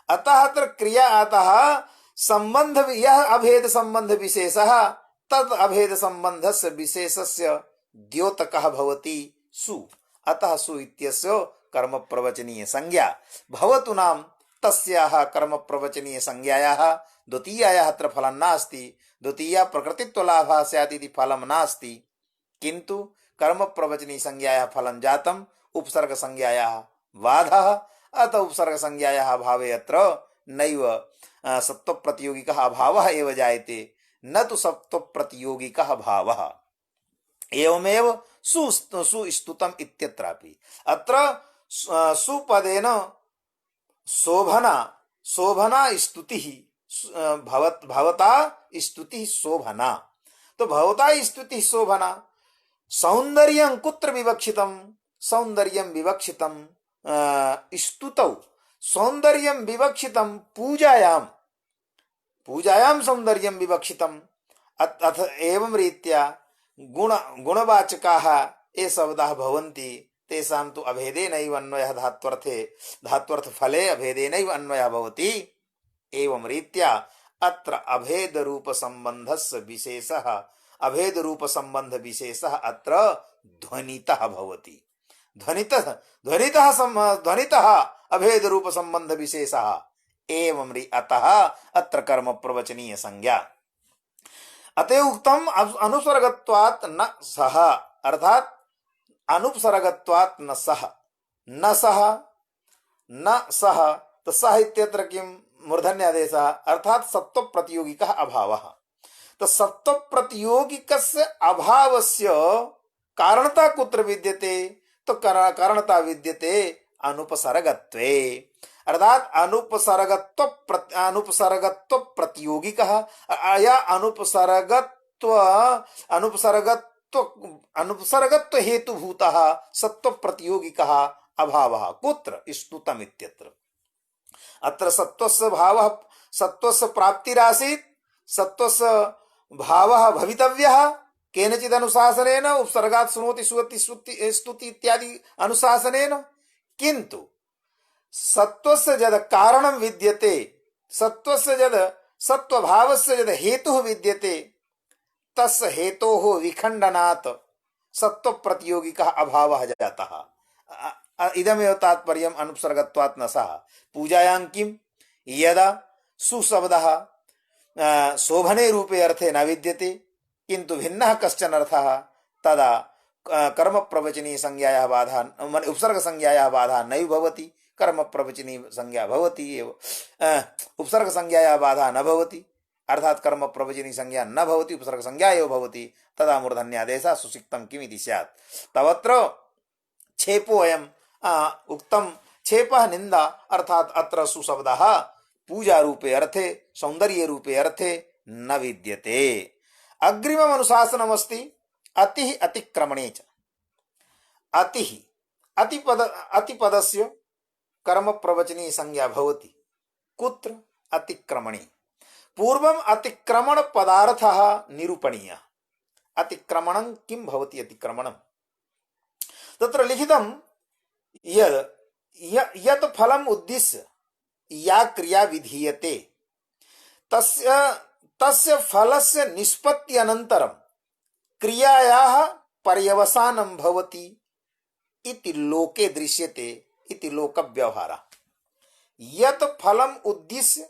अतः अत्र क्रिया अतः संबंध यह अभेद संबंध विशेषः तद अभेद संबंधस्य विशेषस्य द्योतकः भवति सु। अतः सु इत्यस्य कर्म प्रवचनीय संज्ञा भवतु नाम तस्याः कर्म प्रवचनीय संज्ञायाः द्वितीयायाः अत्र फलं नास्ति। द्वितीया प्रकृतित्वलाभः स्यात् इति फलं नास्ति किन्तु कर्म प्रवचनीय संज्ञायाः फलं जातम् उपसर्ग संज्ञायाः बाधः। अतः उपसर्ग संज्ञायाः अभावे अत्र नैव सत्व प्रतियोगिकः अभावः एव जायते न तु सत्व प्रतियोगिकः भावः। एवमेव सुस्तुतम् इत्यत्रापि अत्र सुपदेन शोभना स्तुतिः भवता स्तुतिः शोभना तो भवता स्तुतिः शोभना। सौन्दर्यं कुत्र विवक्षितं सौन्दर्यं विवक्षितं स्तुतौ सौन्दर्यं विवक्षितं पूजायां सौन्दर्यं विवक्षितम्। अथ एवं रीत्या गुणवाचकाः ये शब्दाः भवन्ति तेषां तु अभेदेनैव अन्वयः धात्वर्थफले अभेदेनैव अन्वयः भवति। एवं रीत्या अत्र अभेद रूप संबंधस्य विशेषः अभेद रूप संबंध विशेषः अत्र ध्वनितः भवति। ध्वनितः ध्वनितः ध्वनितः अभेद रूप संबंध विशेषः एवं अतः अत्र कर्म प्रवचनीय संज्ञा। अतः उक्तम अनुसर्गत्वात् न सह, अर्थात अनुपसर्गत्वात् न सह, न सह न सह, तो सह इत्यत्र किं मूर्धन्यादेशः, अर्थात सत्व प्रतियोगिकः अभावः। तो सत्व प्रतियोगिकस्य अभावस्य कारणता कुत्र विद्यते, तो कारणता विद्यते अनुपसर्गत्वे, अर्थात अनुपसर्गत्व प्रतियोगिकः या अनुपसर्गत्व हेतुभूतः सत्व प्रतियोगिकः अभावः कुत्र स्तुतम् इत्यत्र। अत्र सत्वस्य भावः सत्वस्य प्राप्तिरासीत्, सत्वस्य भावः भवितव्यः केनचित् अनुशासनेन, उपसर्गात् शृणोति सुवति स्तुति इत्यादि अनुशासनेन, किन्तु सत्वस्य यद कारणं विद्यते, सत्वस्य यद सत्वभावस्य यद हेतुः विद्यते, तस्य हेतोः विखण्डनात् सत्व प्रतियोगिकः अभावः जातः। इदमेव तात्पर्यम् अनुपसर्गत्वात् न सह। पूजायां किं यदा सुशब्दः शोभने रूपे अर्थे न विद्यते किन्तु भिन्नः कश्चन अर्थः, तदा कर्म प्रवचनीय संज्ञायाः बाधा, उपसर्ग संज्ञायाः बाधा नैव भवति, कर्म प्रवचनीय संज्ञा भवति एव, उपसर्ग संज्ञायाः बाधा न भवति, अर्थात कर्म प्रवचनीय संज्ञा न भवति, उपसर्ग संज्ञा एव भवति, तदा मूर्धन्यादेशः सुसिक्तं किम् इति स्यात्। तवत्र छेपोऽयम् उक्तं, छेपः निंदा, अर्थात अत्र सुशब्दः पूजा रूपे अर्थे सौंदर्य रूपे अर्थे न विद्यते। अग्रिमम् अनुशासनमस्ति अतिः अतिक्रमणे च। अतिः अतिपदस्य कर्म प्रवचनीय संज्ञा भवति कुत्र अतिक्रमणे। पूर्वम् अतिक्रमण पदार्थः निरूपणीयः। अतिक्रमणं किं भवति अतिक्रमणं, तत्र लिखितं यत् फलम् उद्दिश्य या क्रिया विधीयते तस्य फलस्य निष्पत्ति अनन्तरं क्रियायाः पर्यवसानं भवति इति लोके दृश्यते इति लोक व्यवहारः। यत् फलम् उद्दिश्य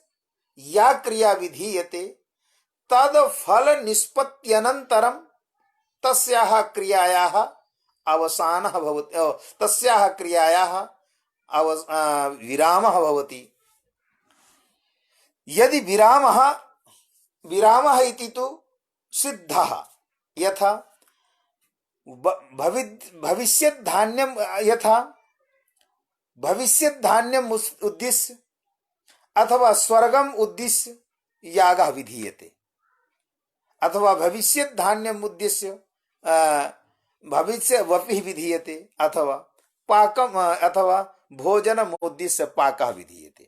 या क्रिया विधीयते तद फल निष्पत्ति अनन्तरं तस्याः क्रियायाः अवसानः भवति, तस्याः क्रियायाः विरामः भवति। यदि विरामः इति तु सिद्धः, यथा भविष्यत् धान्यं, यथा भविष्यत् धान्यम् उद्दिश्य अथवा स्वर्गम् उद्दिश्य यागः विधीयते, अथवा भविष्यत् धान्यम् उद्दिश्य भविष्य वपिः विधीयते, अथवा पाकम् अथवा भोजनम् उद्दिश्य पाकः विधीयते।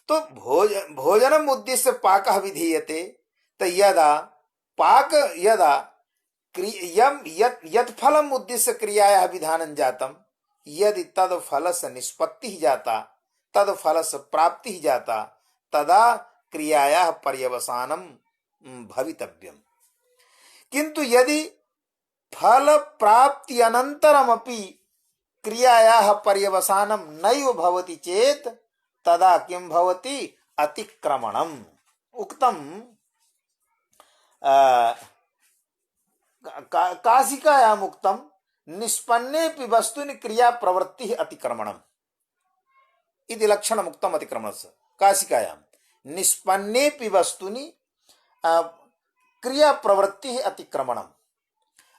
तो भोजनम् उद्दिश्य पाकः विधीयते, तो यदा यत् फलम् उद्दिश्य क्रियायाः विधानं जातं, यदि तद फलस्य निष्पत्तिः जाता, तद फलस्य प्राप्तिः जाता, तदा क्रियायाः पर्यवसानं भवितव्यम्। किन्तु यदि फल प्राप्ति अनन्तरमपि क्रियायाः पर्यवसानं नैव भवति चेत् तदा किं भवति अतिक्रमणम्। उक्तं काशिकायाम् उक्तं निष्पन्नेपि वस्तुनि क्रिया प्रवृत्तिः अतिक्रमणम् इति लक्षणम् उक्तम् अतिक्रमणस्य। काशिकायां निष्पन्नेपि वस्तुनि क्रिया प्रवृत्तिः अतिक्रमणम्,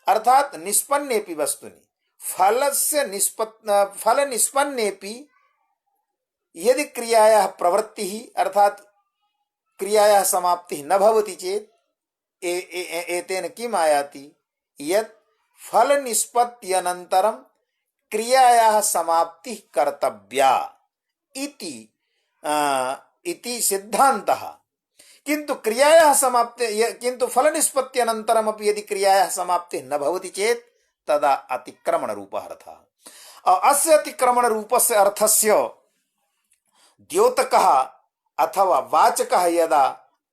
अर्थात निष्पन्नेपि वस्तुनि फल निष्पन्नेपि यदि क्रियायाः प्रवृत्तिः अर्थात क्रियायाः समाप्तिः न भवति चेत् एतेन किम् आयाति, यत् फल निष्पत्त्यनन्तरं क्रियायाः समाप्तिः कर्तव्या इति सिद्धान्तः। किन्तु क्रियायाः समाप्ति किन्तु फल निष्पत्त्यनन्तरमपि यदि क्रियायाः समाप्तिः न भवति चेत् तदा अतिक्रमण रूपः अर्थः। अस्य अतिक्रमण रूपस्य अर्थस्य द्योतकः अथवा वाचकः यदा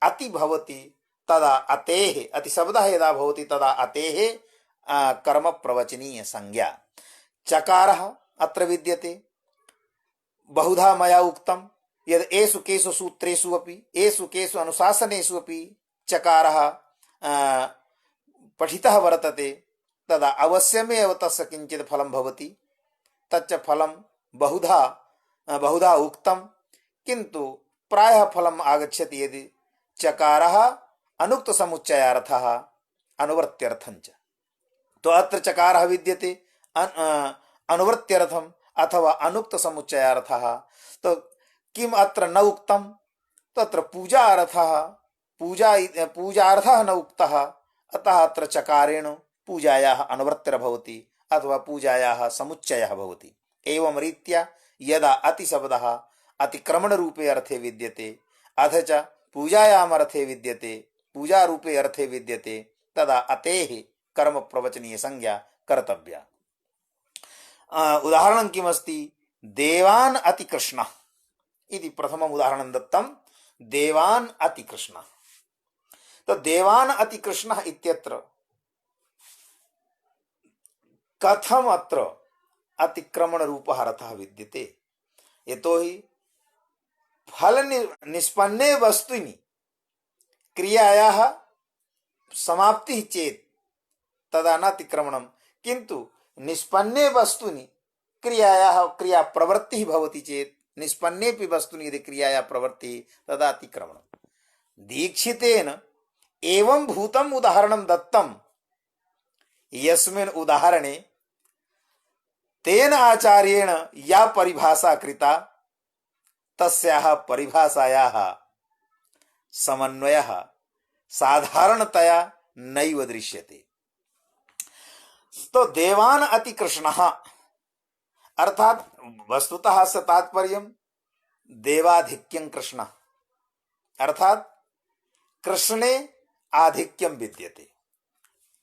अति भवति तदा अतेः, अति शब्दः यदा भवति तदा अतेः कर्म प्रवचनीय संज्ञा। चकारः अत्र विद्यते। बहुधा मया उक्तं यद् एषु केषु सूत्रेषु अपि एषु केषु अनुशासनेषु अपि चकारः पठितः वर्तते, तदा अवश्यमेव तस्य किञ्चित् फलं भवति। तच्च फलं बहुधा उक्तं, किन्तु प्रायः फलम् आगच्छति यदि चकारः अनुक्त समुच्चयार्थः अनुवर्त्यर्थञ्च। तो अत्र चकारः विद्यते अनुवर्त्यर्थम् अथवा अनुक्त समुच्चयार्थः। तो किम अत्र न उक्तं? तत्र पूजार्थः न उक्तः, अतः अत्र चकारेण पूजायाः अनुवर्त्यर्भवति अथवा पूजायाः समुच्चयः भवति। एवं रीत्या यदा अतिशब्दः अतिक्रमणरूपे अर्थे विद्यते अथ च पूजायाम् अर्थे विद्यते, पूजारूपे अर्थे विद्यते, तदा अतेः कर्म प्रवचनीय संज्ञा कर्तव्या। उदाहरणं किमस्ति? देवान् अति कृष्णः इति प्रथमम् उदाहरणं दत्तं। देवान् अति कृष्णः। तो देवान् अति कृष्णः इत्यत्र कथम अत्र अतिक्रमण रूपः अर्थः विद्यते? यतोहि फल निष्पन्ने वस्तुनि क्रियायाः समाप्तिः चेत् तदा न अतिक्रमणं, किन्तु निष्पन्ने वस्तुनि क्रियायाः क्रिया प्रवृत्तिः भवति चेत्, निष्पन्नेपि वस्तुनि यदि क्रियायाः प्रवृत्तिः तदा अतिक्रमणं। दीक्षितेन एवं भूतम् उदाहरणं दत्तं, यस्मिन् उदाहरणे तेन आचार्येण या परिभाषा कृता तस्याः परिभाषायाः समन्वयः साधारणतया नैव दृश्यते। तो देवान् अति कृष्णः अर्थात वस्तुतः अस्य तात्पर्यं देवाधिक्यं कृष्णः, अर्थात कृष्णे आधिक्यं विद्यते।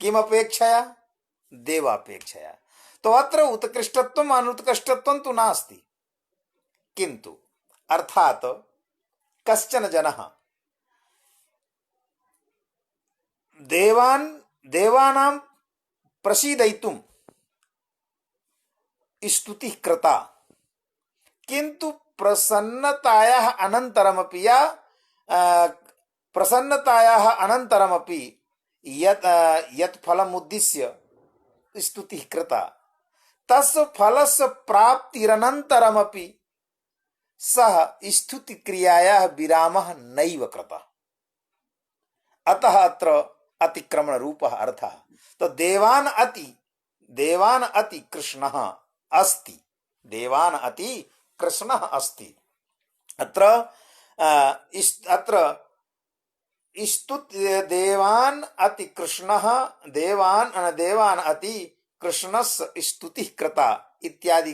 किमपेक्षया? देवापेक्षया। तो अत्र उत्कृष्टत्वम् अनुत्कृष्टत्वं तु नास्ति, किन्तु अर्थात कश्चन जनः देवानां प्रसीदयितुं स्तुतिः कृता, किन्तु प्रसन्नतायाः अनन्तरमपि यत् फलम् उद्दिश्य स्तुतिः कृता, तस्य फलस्य प्राप्तिरनन्तरमपि सः स्तुतिक्रियायाः विरामः नैव कृतः। अतः अत्र अतिक्रमण रूपः अर्थः। तो देवान् अति कृष्णः अस्ति, देवान् अति कृष्णः अस्ति। अत्र देवान् अति कृष्णः, देवान् अति कृष्णस्य स्तुतिः कृता इत्यादि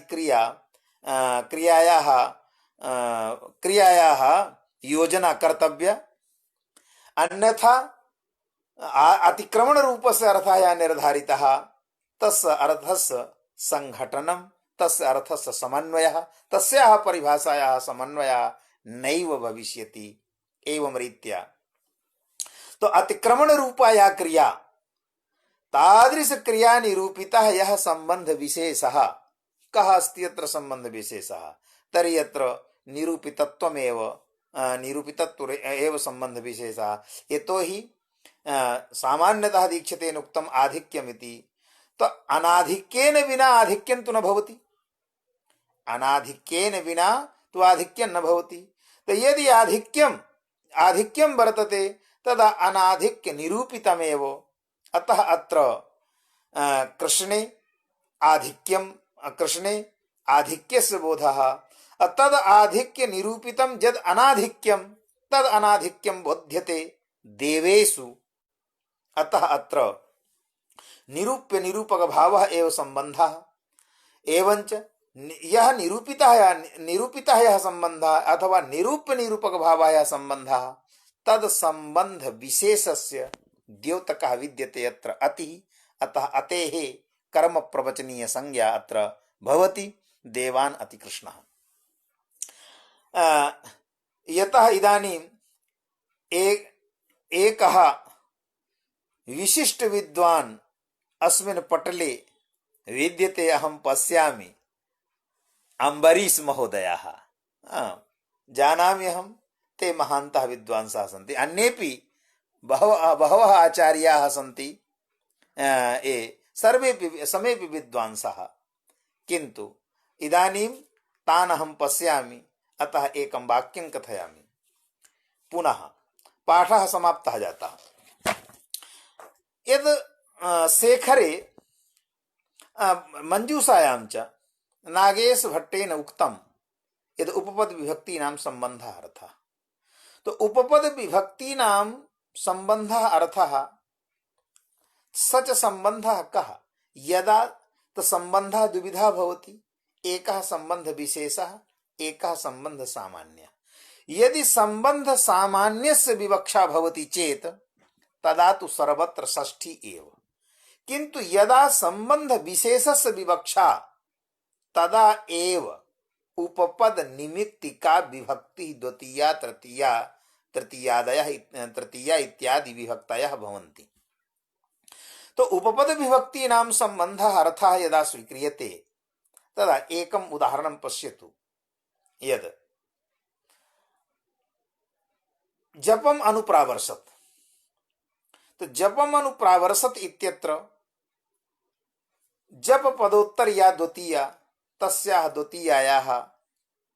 क्रियायाः योजना कर्तव्या। अन्यथा अतिक्रमण रूपस्य अर्थः निर्धारितः, तस्य अर्थस्य संघटनं, तस्य अर्थस्य समन्वयः, तस्याः परिभाषायाः समन्वयः नैव भविष्यति। एवं रीत्या तो अतिक्रमण रूपा या क्रिया, तादृश क्रिया निरूपितः यः संबंध विशेषः, कः अस्ति अत्र संबंध विशेषः? तर्हि अत्र निरूपितत्व एव संबंध विशेषः। यतोहि सामान्यतः दीक्षितेन उक्तम् आधिक्यम् इति, तो अनाधिक्येन विना आधिक्यं तु न भवति, अनाधिक्येन विना तु आधिक्यं न भवति। तो यदि आधिक्यं वर्तते तदा अनाधिक्य निरूपितमेव। अतः अत्र कृष्णे आधिक्यस्य बोधः, तद आधिक्य निरूपितं यद् अनाधिक्यं तद् अनाधिक्यं बोध्यते देवेषु। अतः अत्र निरूप्य निरूपक भावः एव संबंधः। एवंच यह निरूपितः यः संबंधः अथवा निरूप्य निरूपक भावः यः संबंधः, तद संबंध विशेषस्य द्योतकः विद्यते अत्र अतिः। अतः अतेः कर्म प्रवचनीय संज्ञा अत्र भवति देवान् अति कृष्णः। यतः इदानीं एकः विशिष्ट विद्वान् अस्मिन् पटले विद्यते अहम पश्यामि अम्बरीश महोदयाः, जानामि अहं ते महान्तः विद्वांसः सन्ति, अन्येपि बहवः आचार्याः सन्ति, ये सर्वेपि समेपि विद्वांसः, किन्तु इदानीं तान् अहं पश्यामि, अतः एकं वाक्यं कथयामि। पुनः पाठः समाप्तः जातः। यद् शेखरे मंजूषायां च नागेश भट्टेन उक्तं यद् उपपद विभक्तीनां सम्बन्धः अर्थः, तो उपपद विभक्तीनां सम्बन्धः अर्थः स च सम्बन्धः कः, यदा सम्बन्धः द्विविधः भवति, एकः सम्बन्ध विशेषः, एकः सम्बन्ध सामान्यः। यदि सम्बन्ध सामान्यस्य विवक्षा भवति चेत तदा तु सर्वत्र षष्ठी एव, किन्तु यदा सम्बन्ध विशेषस्य विवक्षा तदा एव उपपद निमित्तिका विभक्ति द्वितीया तृतीया तृतीया इत्यादि विभक्तयः भवन्ति। तो उपपद विभक्तीनां सम्बन्धः अर्थः यदा स्वीक्रियते तदा एकम् उदाहरणं पश्यतु। यद् जपम अनुप्रावर्षत, तो जपम अनुप्रावर्षत इत्यत्र जप पदोत्तर या द्वितीया तस्याः द्वितीयायाः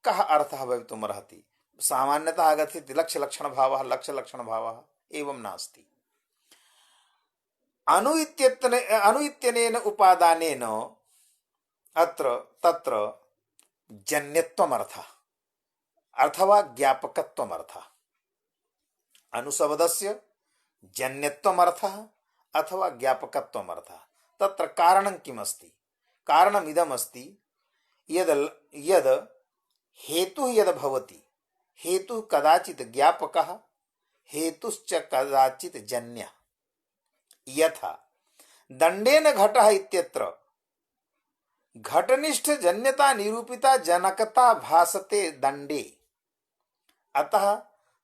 कः अर्थः भवितुमर्हति। सामान्यतः आगच्छति लक्ष्यलक्षणभावः, लक्ष्यलक्षणभावः, एवं नास्ति। अनु इत्यनेन उपादानेन अत्र तत्र जन्यत्वमर्थः अथवा ज्ञापकत्वमर्थः। अनुशब्दस्य जन्यत्वमर्थः अथवा ज्ञापकत्वमर्थः। तत्र कारणं किमस्ति? कारणमिदमस्ति यद् हेतुः यद् भवति, हेतुः कदाचित् ज्ञापकः, हेतुश्च कदाचित् जन्यः। यथा दण्डेन घटः इत्यत्र घटनिष्ठ जन्यता निरूपिता जनकता भासते दण्डे, अतः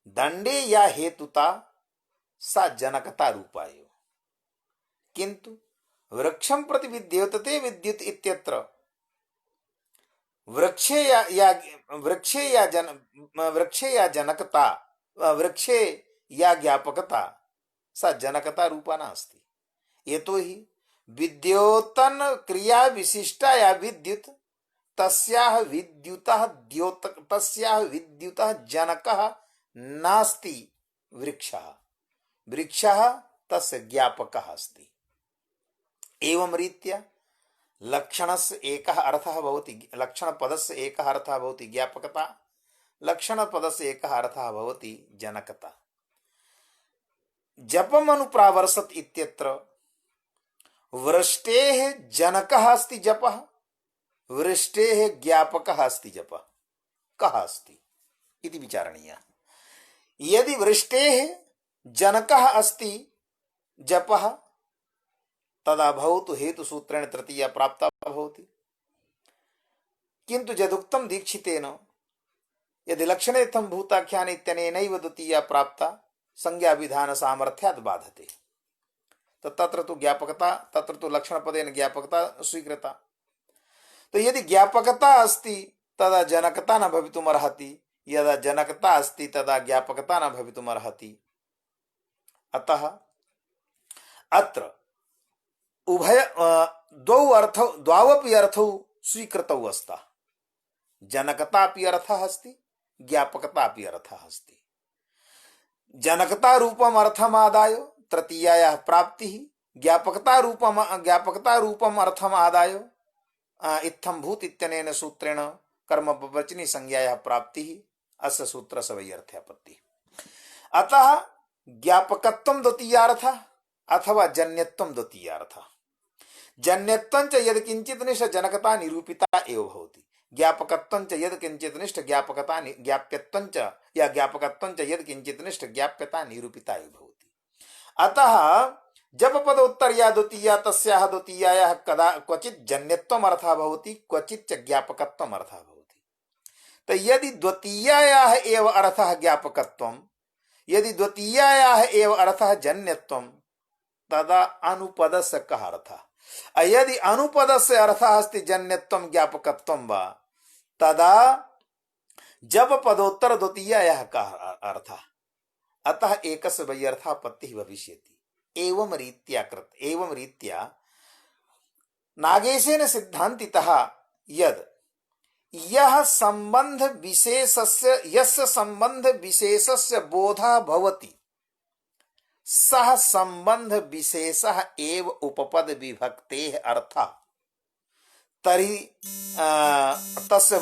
दण्डे या हेतुता सा जनकता रूपा एव। किन्तु वृक्षं प्रति विद्योतते विद्युत् इत्यत्र वृक्षे या ज्ञापकता सा जनकता रूपा नास्ति। यतोहि विद्योतन क्रिया विशिष्टा या विद्युत् तस्याः विद्युतः जनकः नास्ति वृक्षः, वृक्षः तस्य ज्ञापकः अस्ति। एवं रीत्या लक्षणस्य एकः अर्थः भवति, लक्षणपदस्य एकः अर्थः भवति ज्ञापकता, लक्षणपदस्य एकः अर्थः भवति जनकता। जपम अनुप्रावर्षत इत्यत्र वृष्टेः जनकः अस्ति जपः, वृष्टेः ज्ञापकः अस्ति जपः। कः अस्ति इति विचारणीयः। यदि वृष्टेः जनकः अस्ति जपः तदा भवतु हेतुसूत्रेण तृतीया प्राप्ता भवति। किन्तु यदुक्तं दीक्षितेन यदि लक्षणेत्थं भूताख्यान इत्यनेनैव द्वितीया प्राप्ता संज्ञा विधान सामर्थ्यात् बाधते, तो तत्र तु ज्ञापकता, तत्र तु लक्षणपदेन ज्ञापकता स्वीकृता। तो यदि ज्ञापकता अस्ति तदा जनकता न भवितुमर्हति, यदा जनकता अस्ति तदा ज्ञापकता न भवितुमर्हति। अतः अत्र द्वावपि अर्थौ स्वीकृतौ स्तः। जनकतापि अर्थः अस्ति, ज्ञापकतापि अर्थः अस्ति। जनकता रूपम अर्थमादाय तृतीयायाः प्राप्तिः, ज्ञापकता रूपम अर्थमादाय इत्थं भूत इत्यनेन सूत्रेण कर्मवचनी संज्ञायाः प्राप्तिः। अस्य सूत्रस्य वैयर्थ्यापत्तिः। अतः ज्ञापकत्वं द्वितीयार्थः अथवा जन्यत्वं द्वितीयार्थः। जन्यत्वं च यद् किंचित् निष्ठ जनकता निरूपिता एव भवति, ज्ञापकत्वं च यद् किंचित् निष्ठ ज्ञापकता ज्ञाप्यत्वं च या ज्ञापकत्वं च यद् किंचित् निष्ठ ज्ञाप्यता निरूपिता एव भवति। अतः जपपदोत्तर या द्वितीया तस्याः द्वितीयायाः कदा क्वचित् जन्यत्वम् अर्थः भवति, क्वचित् च ज्ञापकत्वम् अर्थः भवति। तो यदि द्वितीयायाः एव अर्थः ज्ञापकत्वं, यदि द्वितीयायाः एव अर्थः जन्यत्वं, तदा अनुपदस्य कः अर्थः? यदि अनुपदस्य अर्थः अस्ति जन्यत्वं ज्ञापकत्वं वा तदा जब पदोत्तर द्वितीयायाः कः अर्थः, अतः एकस्य वैयर्थापत्तिः भविष्यति। एवं रीत्या नागेशेन सिद्धान्तितः यद् यस्य संबंध विशेषस्य बोधः भवति सः संबंध विशेषः एव उपपद विभक्तेः अर्थः, तर्हि तस्य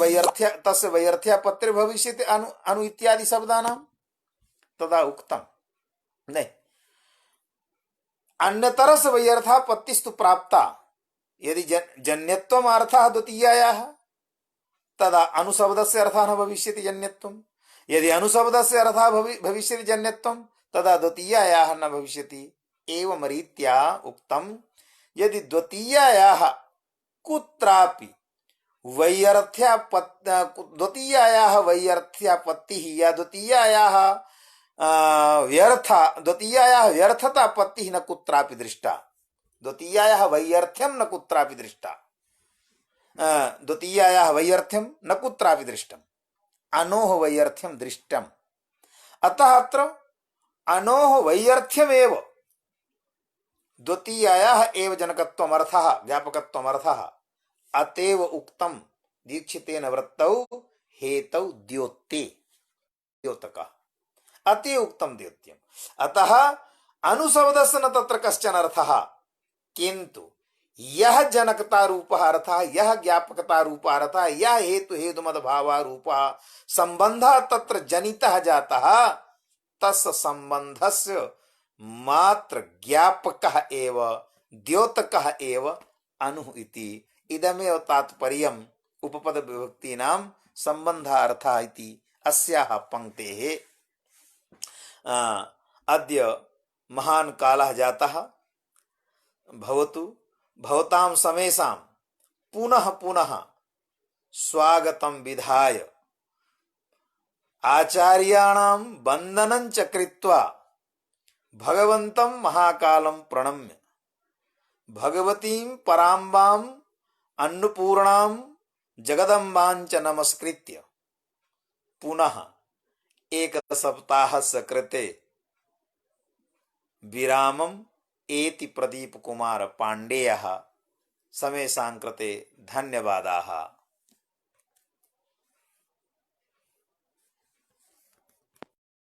वैयर्थ्यापत्तिः भविष्यति अनु इत्यादि शब्दानां। तदा उक्तं नहीं, अन्यतरस्य वैयर्थापत्तिस्तु प्राप्ता। यदि जन्यत्वम् अर्थः द्वितीयायाः तदा अनुशब्दस्य अर्थः न भविष्यति जन्यत्वम्। यदि अनुशब्दस्य अर्थः भविष्यति जन्यत्वम् तदा द्वितीयायाः न भविष्यति। एवं रीत्या उक्तं यदि द्वितीयायाः कुत्रापि द्वितीयायाः वैयर्थ्यापत्तिः या द्वितीयायाः व्यर्थतापत्तिः न कुत्रापि दृष्टा, द्वितीयायाः वैयर्थ्यं न कुत्रापि दृष्टा, द्वितीयायाः वैयर्थ्यं न कुत्रापि दृष्टम्, अनोः वैयर्थ्यं दृष्टम्। अतः अत्र अनोः वैयर्थ्यमेव द्वितीयायाः एव जनकत्वम् अर्थः व्यापकत्वम् अर्थः। अतएव उक्तं दीक्षितेन वृत्तौ हेतौ द्योतकः, अतएव उक्तं द्योत्यम्। अतः अनुशब्दस्य न तत्र कश्चन अर्थः, किन्तु यह जनकता रूपः अर्थः, यह ज्ञापकता रूपः अर्थः, यह हेतु हेतुमद्भावः रूपः संबंधः तत्र जनितः जातः, तस्य संबंधस्य मात्र ज्ञापकः एव द्योतकः एव अनु इति। इदमेव तात्पर्यम् उपपद विभक्तीनां संबंधार्थः इति अस्याः पंक्तेः। अद्य महान् कालः जातः, भवतु भवतां समेषां पुनः पुनः स्वागतं विधाय आचार्याणां वन्दनं च कृत्वा भगवन्तं महाकालं प्रणम्य भगवतीं पराम्बां अन्नपूर्णां जगदम्बां च नमस्कृत्य पुनः एक सप्ताहस्य कृते विरामम् एति प्रदीप कुमार पाण्डेयः। समेषां कृते धन्यवादाः।